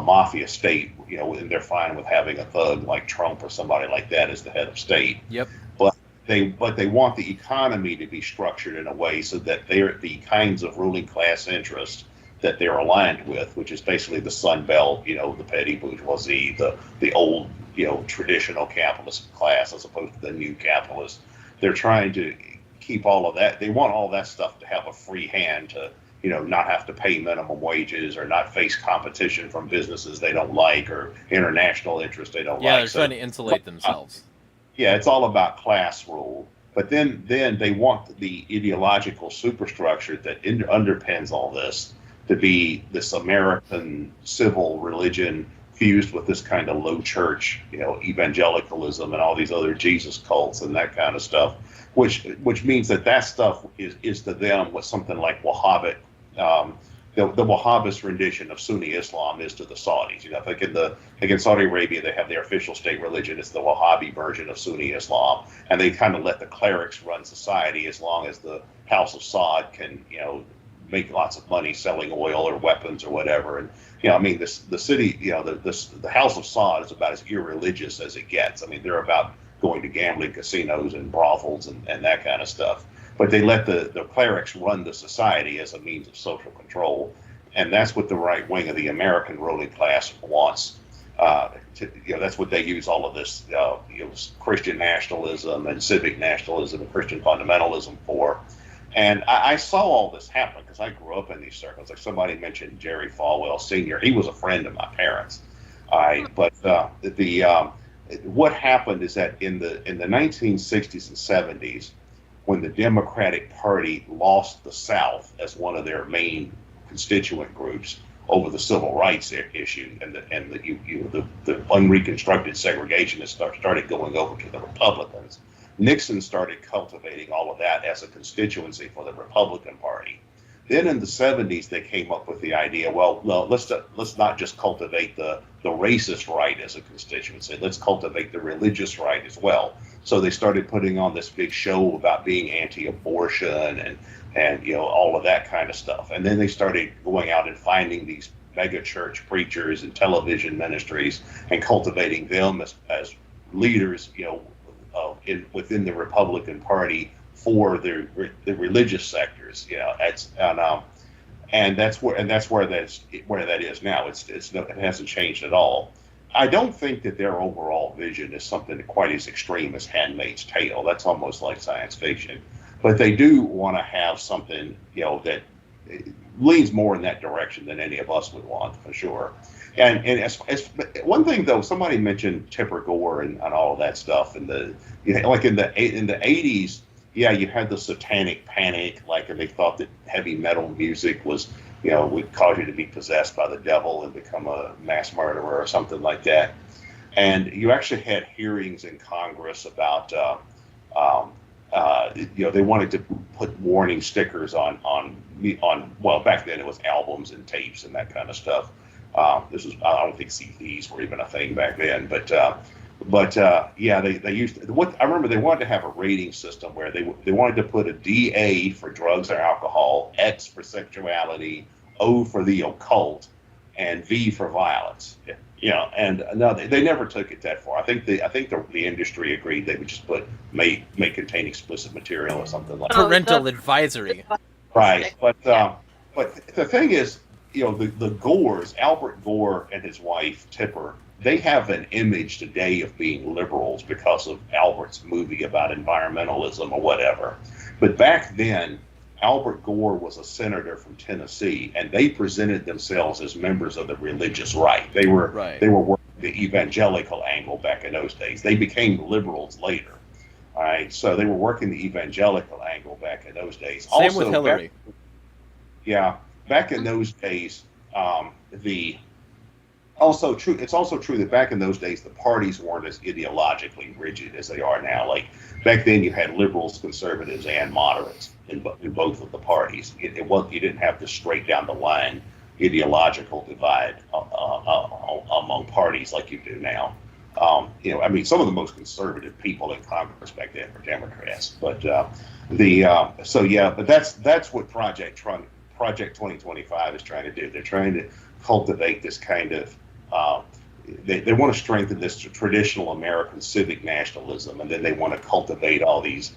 mafia state, and they're fine with having a thug like Trump or somebody like that as the head of state. Yep. But they want the economy to be structured in a way so that they're the kinds of ruling class interests that they're aligned with, which is basically the Sun Belt, the petty bourgeoisie, the old, traditional capitalist class as opposed to the new capitalists. They're trying to keep all of that. They want all that stuff to have a free hand to, not have to pay minimum wages or not face competition from businesses they don't like or international interests they don't like. Yeah, they're trying to insulate themselves. Yeah, it's all about class rule. But then they want the ideological superstructure that underpins all this to be this American civil religion fused with this kind of low church, evangelicalism and all these other Jesus cults and that kind of stuff, which means that stuff is to them what something like Wahhabit, the Wahhabist rendition of Sunni Islam is to the Saudis. Like in Saudi Arabia, they have their official state religion. It's the Wahhabi version of Sunni Islam, and they kind of let the clerics run society as long as the House of Saud can, make lots of money selling oil or weapons or whatever. And the city, the House of Saud is about as irreligious as it gets. I mean, they're about going to gambling casinos and brothels and that kind of stuff. But they let the clerics run the society as a means of social control, and that's what the right wing of the American ruling class wants. That's what they use all of this Christian nationalism and civic nationalism and Christian fundamentalism for. And I saw all this happen because I grew up in these circles. Like somebody mentioned Jerry Falwell Sr. He was a friend of my parents. But what happened is that in the 1960s and 70s, when the Democratic Party lost the South as one of their main constituent groups over the civil rights issue, and the unreconstructed segregationists started going over to the Republicans, Nixon started cultivating all of that as a constituency for the Republican Party. Then in the 70s, they came up with the idea, well, let's not just cultivate the racist right as a constituency. Let's cultivate the religious right as well. So they started putting on this big show about being anti-abortion and all of that kind of stuff. And then they started going out and finding these mega church preachers and television ministries and cultivating them as leaders, within the Republican Party for the religious sectors. And that's where that is now. It hasn't changed at all. I don't think that their overall vision is something quite as extreme as Handmaid's Tale. That's almost like science fiction. But they do want to have something, that leans more in that direction than any of us would want, for sure. And as one thing though, somebody mentioned Tipper Gore and all of that stuff, and like in the 80s, yeah, you had the satanic panic, like they thought that heavy metal music was, would cause you to be possessed by the devil and become a mass murderer or something like that. And you actually had hearings in Congress about, they wanted to put warning stickers on, well, back then it was albums and tapes and that kind of stuff. I don't think CDs were even a thing back then, but yeah, they used I remember they wanted to have a rating system where they wanted to put a DA for drugs or alcohol, X for sexuality, O for the occult, and V for violence. And no, they never took it that far. I think the industry agreed they would just put may contain explicit material or something like that. Parental advisory. Right, but the thing is, the Gores, Albert Gore and his wife Tipper, they have an image today of being liberals because of Albert's movie about environmentalism or whatever. But back then, Albert Gore was a senator from Tennessee, and they presented themselves as members of the religious right. They were working the evangelical angle back in those days. They became liberals later. All right, so they were working the evangelical angle back in those days. Same with Hillary. Back in those days, it's also true that back in those days the parties weren't as ideologically rigid as they are now. Like back then, you had liberals, conservatives, and moderates in both of the parties. You didn't have the straight down the line ideological divide among parties like you do now. Some of the most conservative people in Congress back then were Democrats. But but that's what Project 2025 is trying to do. They're trying to cultivate this kind of they want to strengthen this traditional American civic nationalism, and then they want to cultivate all these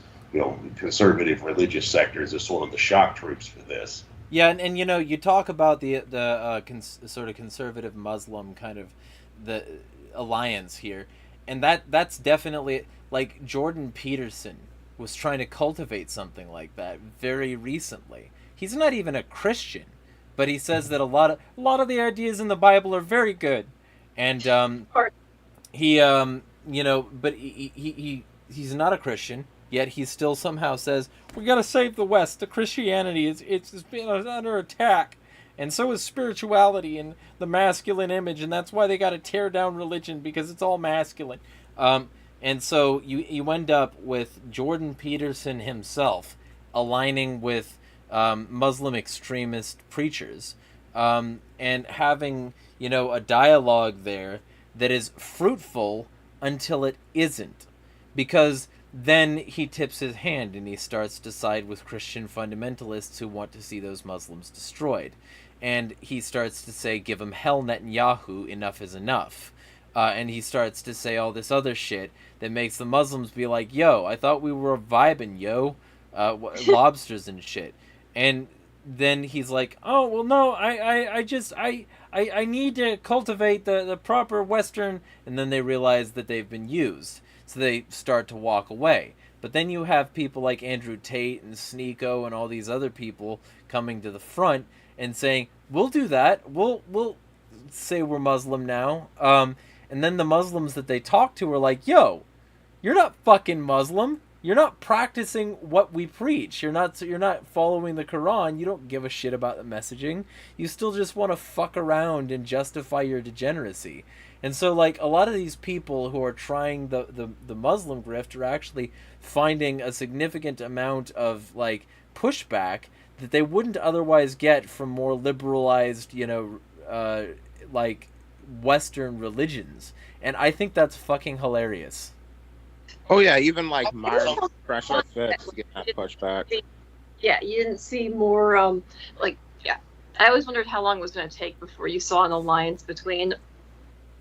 conservative religious sectors as sort of the shock troops for this. Yeah, and you talk about the sort of conservative Muslim kind of the alliance here, and that's definitely, like, Jordan Peterson was trying to cultivate something like that very recently. He's not even a Christian, but he says that a lot of the ideas in the Bible are very good, and but he's not a Christian, yet he still somehow says we got to save the West. The Christianity it's been under attack, and so is spirituality and the masculine image, and that's why they got to tear down religion because it's all masculine. And so you end up with Jordan Peterson himself aligning with Muslim extremist preachers, and having a dialogue there that is fruitful until it isn't, because then he tips his hand and he starts to side with Christian fundamentalists who want to see those Muslims destroyed, and he starts to say, give him hell, Netanyahu, enough is enough. And he starts to say all this other shit that makes the Muslims be like, yo, I thought we were vibing, yo, lobsters and shit. And then he's like, oh, well, no, I need to cultivate the proper Western, and then they realize that they've been used. So they start to walk away. But then you have people like Andrew Tate and Sneeko and all these other people coming to the front and saying, we'll do that. We'll say we're Muslim now. And then the Muslims that they talk to are like, yo, you're not fucking Muslim. You're not practicing what we preach. You're not following the Quran. You don't give a shit about the messaging. You still just want to fuck around and justify your degeneracy. And so, like, a lot of these people who are trying the Muslim grift are actually finding a significant amount of, like, pushback that they wouldn't otherwise get from more liberalized, like, Western religions. And I think that's fucking hilarious. Oh yeah, even like Myers pressure fits get that pushback. Yeah, you didn't see more I always wondered how long it was going to take before you saw an alliance between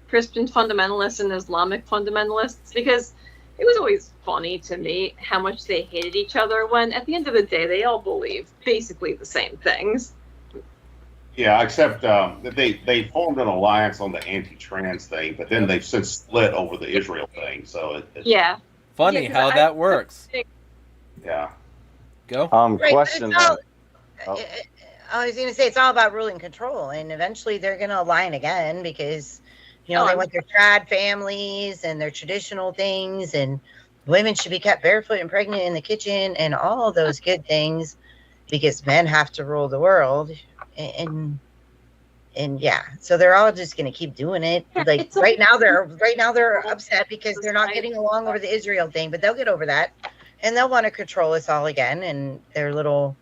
Christian fundamentalists and Islamic fundamentalists, because it was always funny to me how much they hated each other when, at the end of the day, they all believe basically the same things. Yeah, except that they formed an alliance on the anti-trans thing, but then they've since split over the Israel thing. So yeah. Funny Yeah, 'cause how that works. yeah. Go. Right, Question. but it's all, Oh. I was going to say it's all about rule and control, and eventually they're going to align again because, they want their trad families and their traditional things, and women should be kept barefoot and pregnant in the kitchen and all those good things because men have to rule the world, and yeah, so they're all just going to keep doing it. Like right now they're upset because they're not getting along over the Israel thing, but they'll get over that, and they'll want to control us all again in their little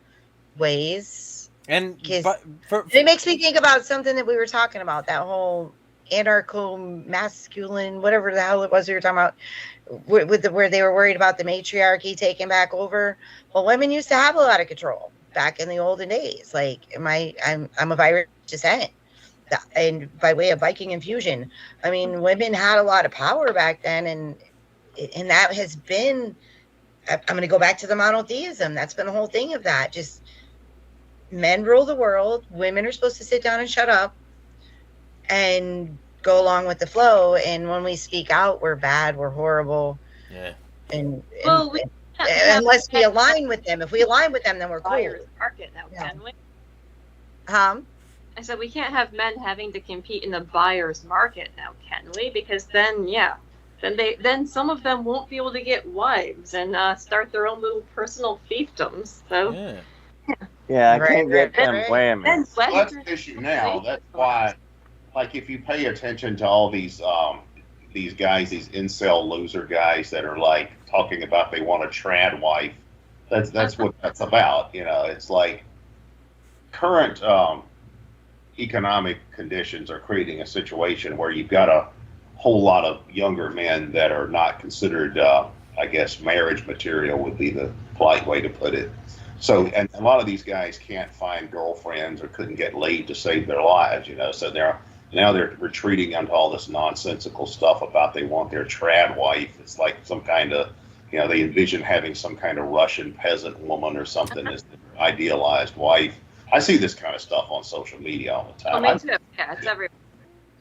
ways. And it makes me think about something that we were talking about, that whole anarcho-masculine, whatever the hell it was we were talking about, where they were worried about the matriarchy taking back over. Well, women used to have a lot of control back in the olden days. Like I'm of Irish descent, and by way of Viking infusion. I mean, women had a lot of power back then, and that has been. I'm going to go back to the monotheism. That's been the whole thing of that. Just men rule the world. Women are supposed to sit down and shut up and go along with the flow. And when we speak out, we're bad, we're horrible. Yeah. Unless we align with them. If we align with them, then we're cool. Market now, can we? I said we can't have men having to compete in the buyer's market now, can we? Because then, then some of them won't be able to get wives and start their own little personal fiefdoms. So. Yeah, I can't get them whammies. Well, that's the issue now. That's why, like, if you pay attention to all these guys, these incel loser guys that are like talking about they want a trad wife, that's what that's about. It's like current economic conditions are creating a situation where you've got a whole lot of younger men that are not considered, I guess, marriage material would be the polite way to put it. So, and a lot of these guys can't find girlfriends or couldn't get laid to save their lives, so they're retreating onto all this nonsensical stuff about they want their trad wife. It's like some kind of, they envision having some kind of Russian peasant woman or something as their idealized wife. I see this kind of stuff on social media all the time. Oh, me too. Yeah, it's everywhere.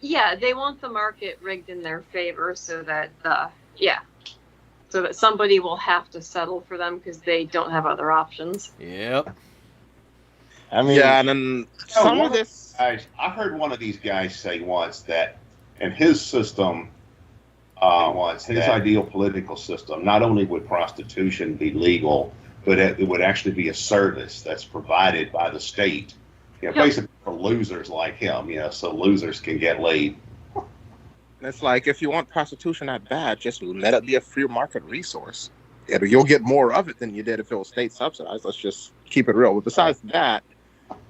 Yeah, they want the market rigged in their favor so that, so that somebody will have to settle for them because they don't have other options. Yep. I mean, yeah, and then some of this. I heard one of these guys say once that in his system, his ideal political system, not only would prostitution be legal, but it would actually be a service that's provided by the state, basically for losers like him, so losers can get laid. It's like, if you want prostitution that bad, just let it be a free market resource. You'll get more of it than you did if it was state subsidized. Let's just keep it real. But besides that,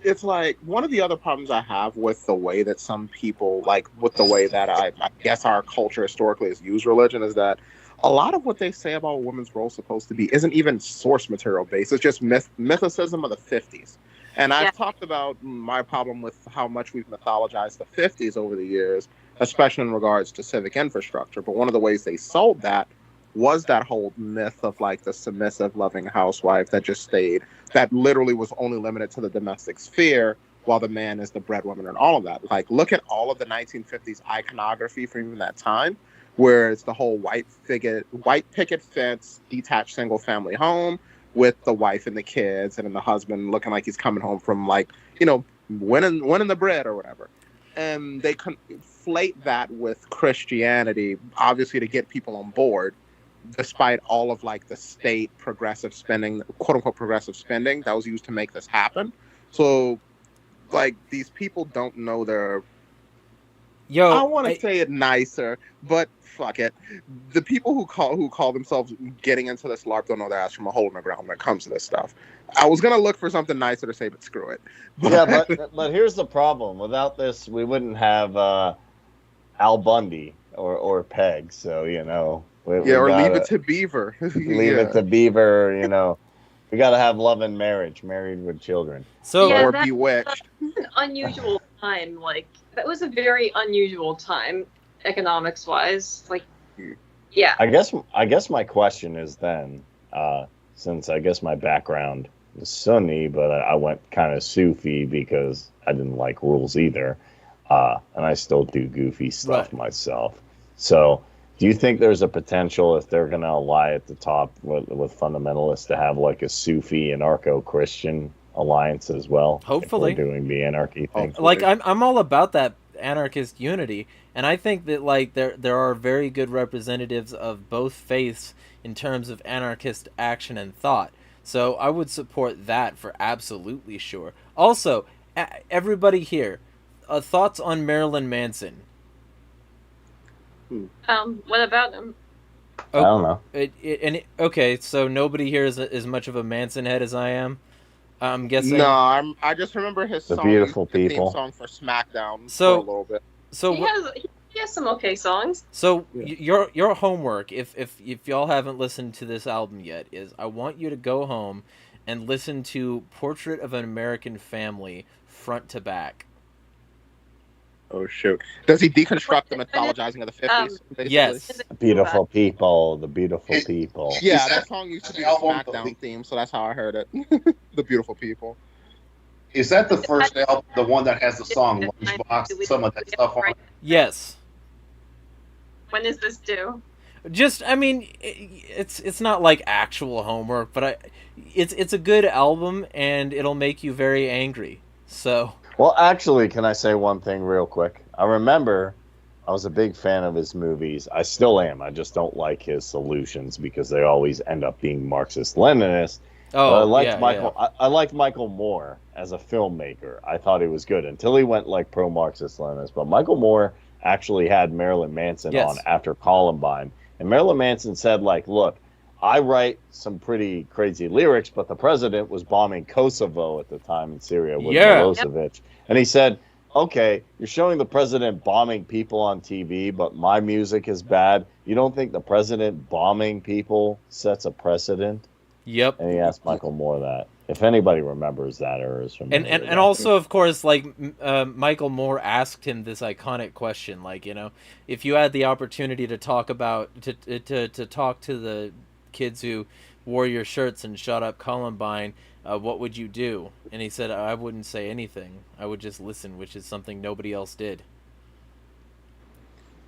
it's like one of the other problems I have with the way that some people, like with the way that I guess our culture historically has used religion, is that a lot of what they say about what women's role is supposed to be isn't even source material based. It's just mythicism of the 50s. And I've talked about my problem with how much we've mythologized the 50s over the years, especially in regards to civic infrastructure. But one of the ways they sold that was that whole myth of like the submissive, loving housewife that just stayed, that literally was only limited to the domestic sphere, while the man is the breadwinner and all of that. Like, look at all of the 1950s iconography from even that time, where it's the whole white picket fence, detached single family home with the wife and the kids, and then the husband looking like he's coming home from winning the bread or whatever. And they conflate that with Christianity, obviously to get people on board, despite all of like the state progressive spending, quote unquote progressive spending that was used to make this happen. So like, these people don't know their, I want to say it nicer, but fuck it. The people who call themselves getting into this LARP don't know their ass from a hole in the ground when it comes to this stuff. I was gonna look for something nicer to say, but screw it. Yeah, but here's the problem. Without this, we wouldn't have Al Bundy or Peg. So or Leave It to Beaver. Leave It to Beaver. We gotta have love and marriage, married with children. So Yeah, Or that- Bewitched. an unusual time. Like, that was a very unusual time, economics wise. Like, yeah. I guess my question is then, since I guess my background is Sunni, but I went kind of Sufi because I didn't like rules either, and I still do goofy stuff Right. myself. So, do you think there's a potential if they're going to ally at the top with fundamentalists to have like a Sufi anarcho-Christian alliance as well? Hopefully. if we're doing the anarchy thing. Hopefully. like I'm all about that anarchist unity, and I think that like there are very good representatives of both faiths in terms of anarchist action and thought. So I would support that for absolutely sure. Also, everybody here, thoughts on Marilyn Manson? What about him? I don't know. Okay, so nobody here is as much of a Manson head as I am. I'm guessing. No, I just remember his The song, Beautiful the People. theme song for SmackDown So- for a little bit. So He has some okay songs. So Yeah. your homework, if y'all haven't listened to this album yet, is I want you to go home and listen to Portrait of an American Family front to back. Oh shoot! Does he deconstruct the mythologizing of the 50s? basically? Yes. The beautiful people, the beautiful It- people. Yeah, Is that song used to be the album SmackDown theme, so that's how I heard it. The beautiful people. Is that the first album, the one that has the song Lunchbox, some of that stuff on it? Yes. When is this due? Just I mean, it's not like actual homework, but it's a good album and it'll make you very angry. So Well, actually, can I say one thing real quick? I remember I was a big fan of his movies. I still am. I just don't like his solutions because they always end up being Marxist-Leninist. But I liked Michael. yeah. I liked Michael Moore as a filmmaker. I thought he was good until he went like pro-Marxist-Leninist. But Michael Moore actually had Marilyn Manson Yes. on after Columbine, and Marilyn Manson said, like, look, I write some pretty crazy lyrics, but the president was bombing Kosovo at the time in Syria with Yeah. Milosevic. And he said, okay, you're showing the president bombing people on TV, but my music is bad. You don't think the president bombing people sets a precedent? Yep. And he asked Michael Moore that. If anybody remembers that or is familiar And with and that. also, of course, like Michael Moore asked him this iconic question, like, if you had the opportunity to talk about to talk to the kids who wore your shirts and shot up Columbine, what would you do? And he said, I wouldn't say anything. I would just listen, which is something nobody else did.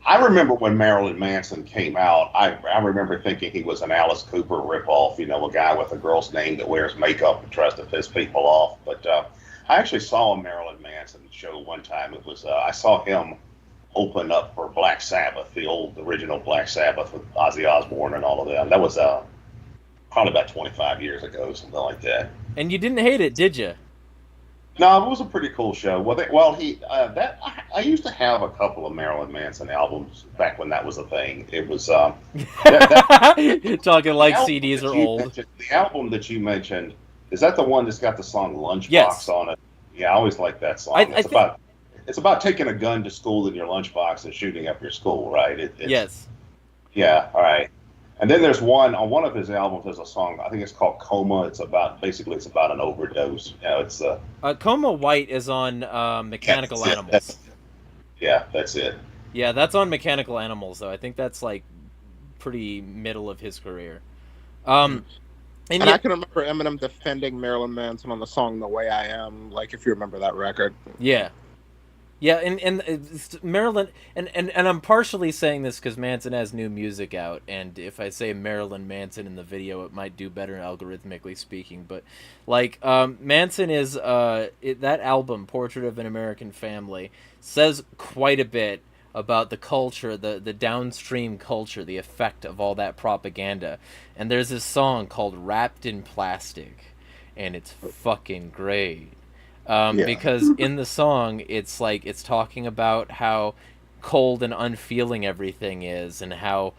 I remember when Marilyn Manson came out, I remember thinking he was an Alice Cooper ripoff, a guy with a girl's name that wears makeup and tries to piss people off. But I actually saw a Marilyn Manson show one time. It was I saw him open up for Black Sabbath, the original Black Sabbath with Ozzy Osbourne and all of them. That was probably about 25 years ago, something like that. And you didn't hate it, did you? No, it was a pretty cool show. I used to have a couple of Marilyn Manson albums back when that was a thing. It was Talking like the album CDs that are you old. mentioned- The album that you mentioned, is that the one that's got the song Lunchbox Yes. on it? Yeah, I always like that song. I think- It's about taking a gun to school in your lunchbox and shooting up your school, right? It's, Yes. Yeah, all right. And then there's one on one of his albums. There's a song, I think it's called Coma. It's about an overdose. It's Coma White is on Mechanical that's it. Animals. That's it. Yeah, that's on Mechanical Animals, though. I think that's like pretty middle of his career. And And yet, I can remember Eminem defending Marilyn Manson on the song "The Way I Am." Like, if you remember that record. yeah, and it's Marilyn, and I'm partially saying this because Manson has new music out, and if I say Marilyn Manson in the video, it might do better algorithmically speaking. But like Manson is that album, Portrait of an American Family, says quite a bit about the culture, the downstream culture, the effect of all that propaganda. And there's this song called "Wrapped in Plastic," and it's fucking great. Because in the song, it's talking about how cold and unfeeling everything is, and how,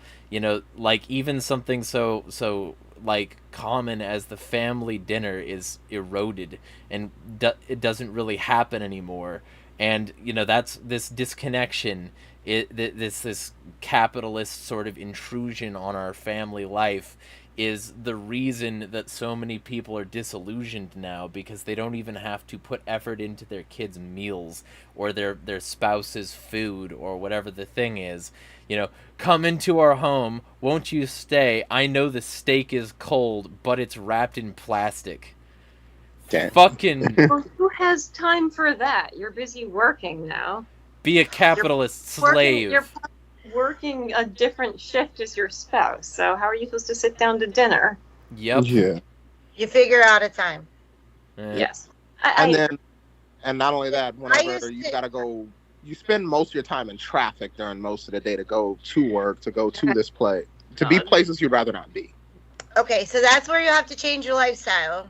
like even something so like common as the family dinner is eroded, and it doesn't really happen anymore. And that's this disconnection, this capitalist sort of intrusion on our family life is the reason that so many people are disillusioned now, because they don't even have to put effort into their kids' meals or their spouse's food or whatever the thing is. You know, come into our home, won't you stay? I know the steak is cold, but it's wrapped in plastic. Damn. Fucking Well, who has time for that? You're busy working now. be a capitalist slave. You're working a different shift as your spouse. So how are you supposed to sit down to dinner? Yep. Yeah. You figure out a time. Yes. And not only that, used whenever you to- gotta go, you spend most of your time in traffic during most of the day to go to work, to go to this play, to be places you'd rather not be. Okay, so that's where you have to change your lifestyle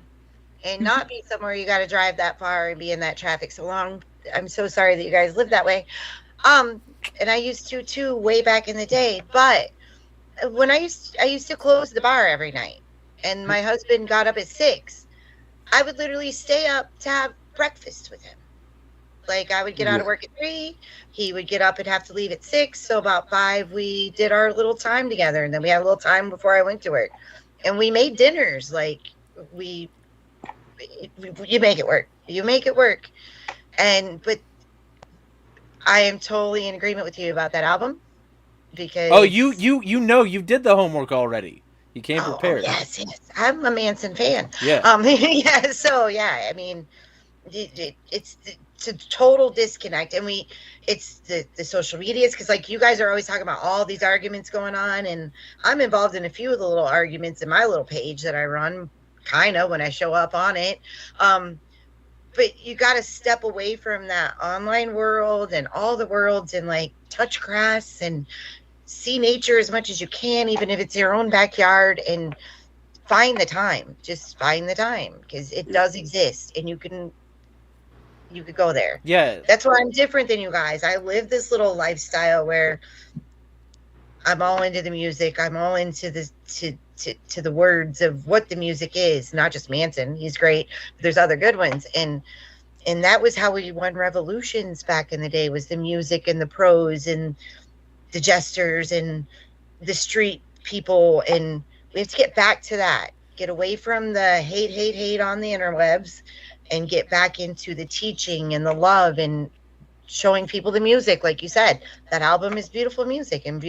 and not be somewhere you got to drive that far and be in that traffic so long. I'm so sorry that you guys live that way. And I used to too way back in the day, but when I used to close the bar every night, and my husband got up at 6, I would literally stay up to have breakfast with him. Like, I would get out of work at 3, he would get up and have to leave at 6, so about 5 we did our little time together, and then we had a little time before I went to work, and we made dinners. Like, you make it work. You make it work. But I am totally in agreement with you about that album, because you did the homework already. You came prepared. Yes, I'm a Manson fan. Yeah. Yeah. So yeah, I mean, it's a total disconnect, and it's the social medias, because like you guys are always talking about all these arguments going on, and I'm involved in a few of the little arguments in my little page that I run, kind of, when I show up on it. But you got to step away from that online world and all the worlds, and like touch grass and see nature as much as you can, even if it's your own backyard, and find the time. Just find the time, because it does exist, and you could go there. Yeah. That's why I'm different than you guys. I live this little lifestyle where I'm all into the music. I'm all into the to the words of what the music is, not just Manson. He's great, but there's other good ones. And that was how we won revolutions back in the day, was the music and the prose and the jesters and the street people. And we have to get back to that. Get away from the hate on the interwebs and get back into the teaching and the love and showing people the music. Like you said, that album is beautiful music, and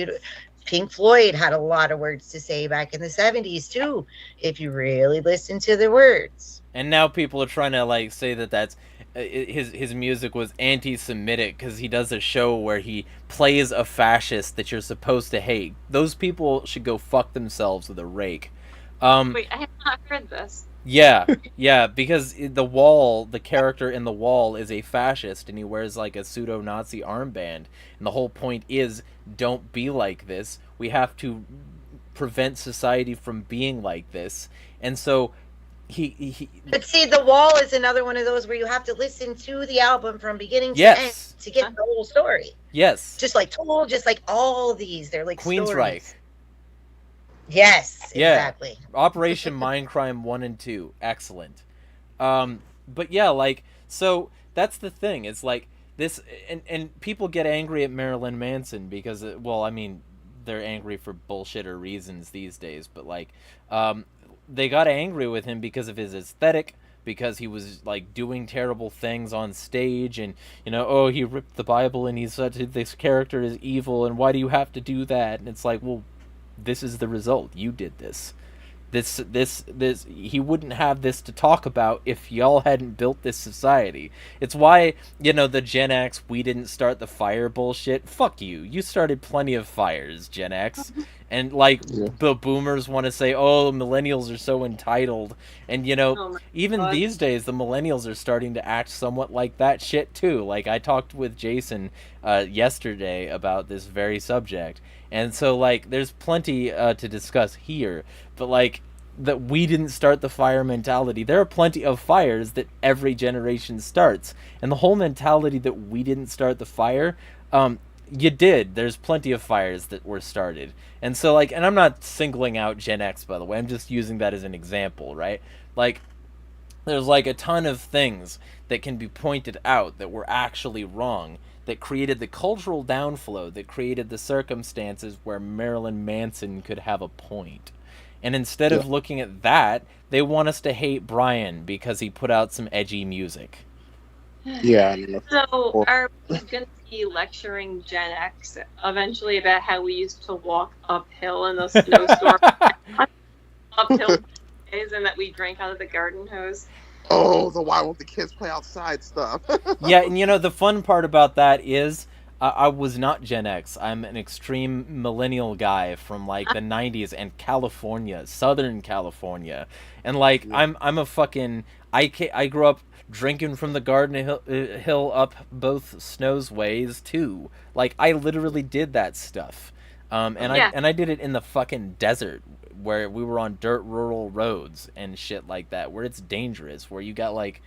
Pink Floyd had a lot of words to say back in the 70s too, if you really listen to the words. And now people are trying to like say that that's his music was anti-Semitic because he does a show where he plays a fascist that you're supposed to hate. Those people should go fuck themselves with a rake. Wait, I have not heard this. Yeah, because the character in The Wall is a fascist, and he wears like a pseudo-Nazi armband, and the whole point is, don't be like this. We have to prevent society from being like this. And so he But see, The Wall is another one of those where you have to listen to the album from beginning to end to get the whole story. Yes. Just like all these, they're like Queensryche. stories. Yes, Yeah. exactly. Operation Mindcrime 1 and 2, excellent. But yeah, like, so that's the thing. It's like this, and people get angry at Marilyn Manson because, well, I mean, they're angry for bullshitter reasons these days. But like, they got angry with him because of his aesthetic, because he was like doing terrible things on stage, and he ripped the Bible, and he's such this character is evil, and why do you have to do that? And it's like, well, this is the result. You did this. This he wouldn't have this to talk about if y'all hadn't built this society. It's why, the Gen X, we didn't start the fire bullshit. Fuck you. You started plenty of fires, Gen X. And like the boomers want to say, oh, millennials are so entitled. And even God. these days the millennials are starting to act somewhat like that shit too. Like, I talked with Jason yesterday about this very subject. And so, like, there's plenty to discuss here, but, like, that we didn't start the fire mentality. There are plenty of fires that every generation starts, and the whole mentality that we didn't start the fire, you did. There's plenty of fires that were started. And so, like, and I'm not singling out Gen X, by the way, I'm just using that as an example, right? Like, there's, like, a ton of things that can be pointed out that were actually wrong, that created the cultural downflow, that created the circumstances where Marilyn Manson could have a point. And instead of looking at that, they want us to hate Brian because he put out some edgy music. Yeah. So are we going to be lecturing Gen X eventually about how we used to walk uphill in the snowstorm, uphill days, and that we drank out of the garden hose? Oh, the why won't the kids play outside stuff? Yeah, and the fun part about that is I was not Gen X. I'm an extreme millennial guy from like the 90s and California, Southern California. And like I'm a fucking I grew up drinking from the garden hill up both Snow's ways too. Like I literally did that stuff. I did it in the fucking desert where we were on dirt rural roads and shit like that, where it's dangerous, where you got like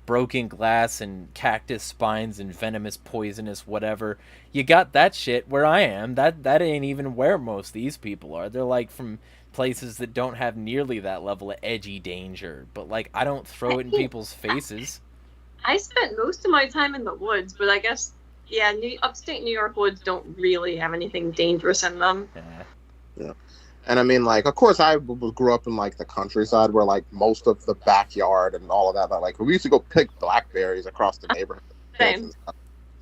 broken glass and cactus spines and venomous poisonous whatever. You got that shit where I am. That ain't even where most of these people are. They're like from places that don't have nearly that level of edgy danger, but like I don't throw it in people's faces. I spent most of my time in the woods, but I guess upstate New York woods don't really have anything dangerous in them. Yeah. And I mean, like, of course, I grew up in like the countryside where like most of the backyard and all of that, like we used to go pick blackberries across the neighborhood. Same.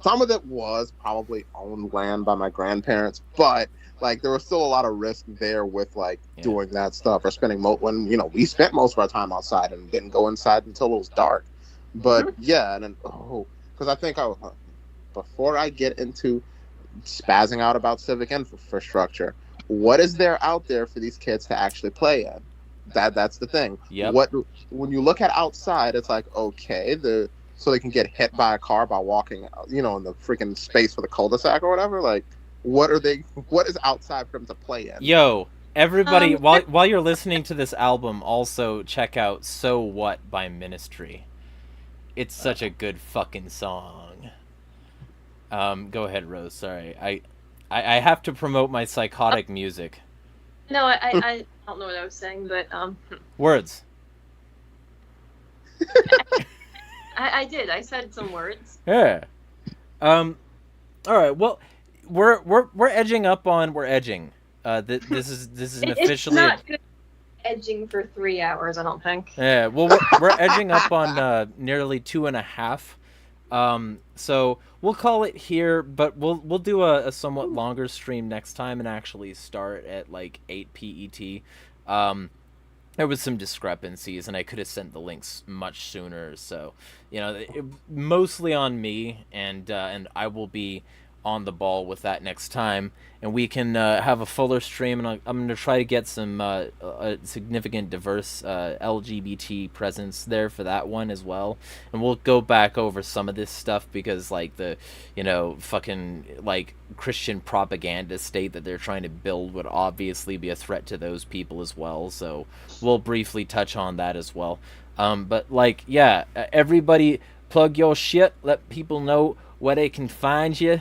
Some of it was probably owned land by my grandparents, but like there was still a lot of risk there with like doing that stuff or spending when we spent most of our time outside and didn't go inside until it was dark. But and then because I think before I get into spazzing out about civic infrastructure, what is there out there for these kids to actually play in? That's the thing. Yep. When you look at outside, it's like okay, so they can get hit by a car by walking, in the freaking space for the cul-de-sac or whatever. Like, what is outside for them to play in? Yo, everybody, while you're listening to this album, also check out "So What" by Ministry. It's such a good fucking song. Go ahead, Rose. Sorry, I have to promote my psychotic music. No, I don't know what I was saying, but words. I did. I said some words. Yeah. All right. Well, we're edging up on. We're edging. This is an officially. It's not good edging for 3 hours, I don't think. Yeah. Well, we're edging up on nearly 2.5. So we'll call it here, but we'll do a somewhat longer stream next time and actually start at like 8 PET. There was some discrepancies, and I could have sent the links much sooner. So, mostly on me, and I will be on the ball with that next time, and we can have a fuller stream. And I'm going to try to get some significant diverse LGBT presence there for that one as well. And we'll go back over some of this stuff because, like, the fucking like Christian propaganda state that they're trying to build would obviously be a threat to those people as well. So we'll briefly touch on that as well. But like, everybody plug your shit. Let people know where they can find you.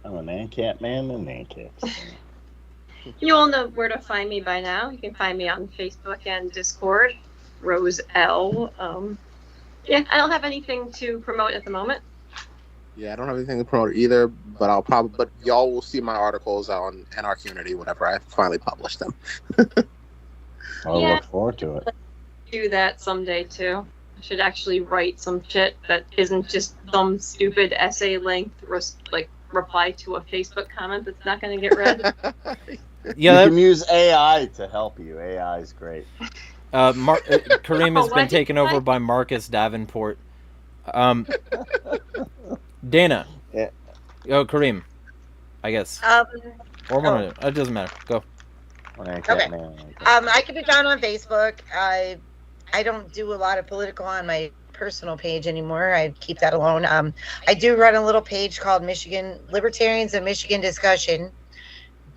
I'm an ANCAT man and ANCAT. You all know where to find me by now. You can find me on Facebook and Discord, Rose L. I don't have anything to promote at the moment. Yeah, I don't have anything to promote either, but y'all will see my articles on Anarch Unity whenever I finally publish them. I'll look forward to it. Do that someday too. I should actually write some shit that isn't just some stupid essay length reply to a Facebook comment that's not going to get read. You can use AI to help you. AI is great. Kareem has been taken over by Marcus Davenport. Dana. Yeah. Oh, Kareem. I guess. Or one of it. It doesn't matter. Go. Okay. I can be found on Facebook. I don't do a lot of political on my personal page anymore. I keep that alone. I do run a little page called Michigan Libertarians and Michigan Discussion,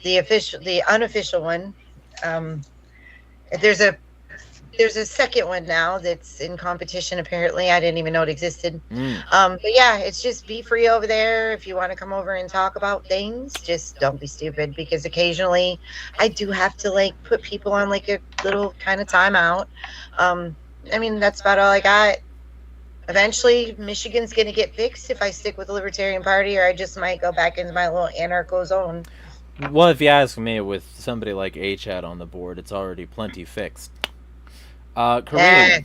the unofficial one. There's a second one now that's in competition. Apparently, I didn't even know it existed. But yeah, it's just be free over there. If you want to come over and talk about things, just don't be stupid, because occasionally I do have to put people on a little kind of timeout. I mean, that's about all I got. Eventually, Michigan's going to get fixed if I stick with the Libertarian Party, or I just might go back into my little anarcho zone. Well, if you ask me, with somebody like HAD on the board, it's already plenty fixed. Kareem.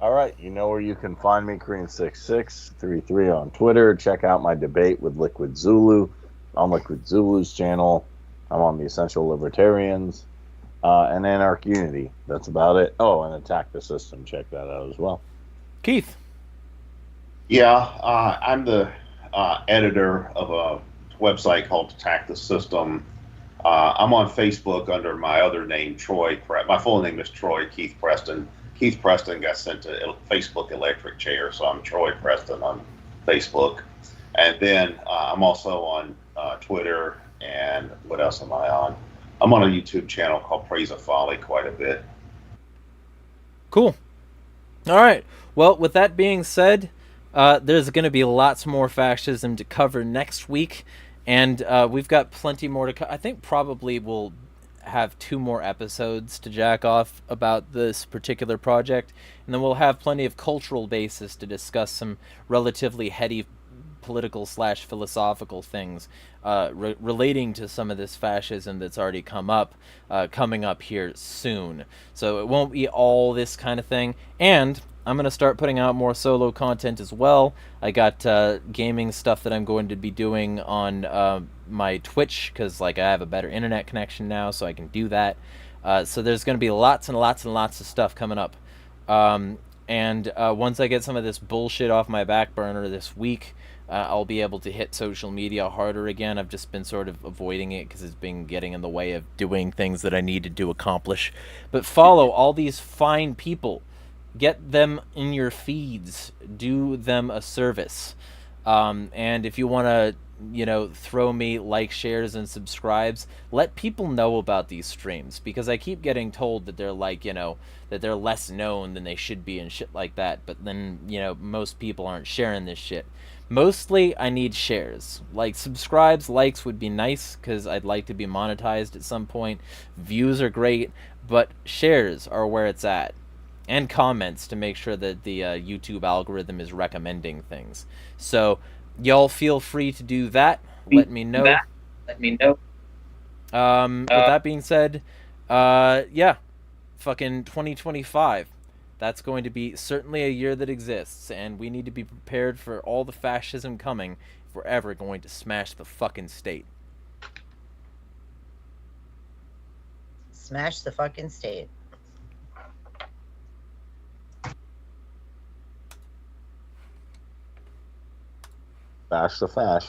All right, you know where you can find me, Korean6633 on Twitter. Check out my debate with Liquid Zulu on Liquid Zulu's channel. I'm on the Essential Libertarians and Anarch Unity. That's about it. Oh, and Attack the System. Check that out as well. Keith. Yeah, I'm the editor of a website called Attack the System. I'm on Facebook under my other name, Troy. My full name is Troy Keith Preston. Keith Preston got sent to Facebook electric chair, so I'm Troy Preston on Facebook. And then I'm also on Twitter, and what else am I on? I'm on a YouTube channel called Praise of Folly quite a bit. Cool. All right. Well, with that being said, there's going to be lots more fascism to cover next week, and we've got plenty more to I think probably we'll have 2 more episodes to jack off about this particular project, and then we'll have plenty of cultural basis to discuss some relatively heady political / philosophical things relating to some of this fascism that's already coming up here soon. So it won't be all this kind of thing, and I'm going to start putting out more solo content as well. I got gaming stuff that I'm going to be doing on my Twitch, because like I have a better internet connection now, so I can do that. So there's going to be lots and lots and lots of stuff coming up. And once I get some of this bullshit off my back burner this week, I'll be able to hit social media harder again. I've just been sort of avoiding it because it's been getting in the way of doing things that I needed to accomplish. But follow all these fine people. Get them in your feeds. Do them a service. And if you want to, throw me likes, shares, and subscribes, let people know about these streams, because I keep getting told that they're that they're less known than they should be and shit like that. But then, most people aren't sharing this shit. Mostly, I need shares. Like, subscribes, likes would be nice, because I'd like to be monetized at some point. Views are great, but shares are where it's at. And comments to make sure that the YouTube algorithm is recommending things. So, y'all feel free to do that. Let me know. With that being said, yeah, fucking 2025. That's going to be certainly a year that exists, and we need to be prepared for all the fascism coming if we're ever going to smash the fucking state. Smash the fucking state. Bash the fash.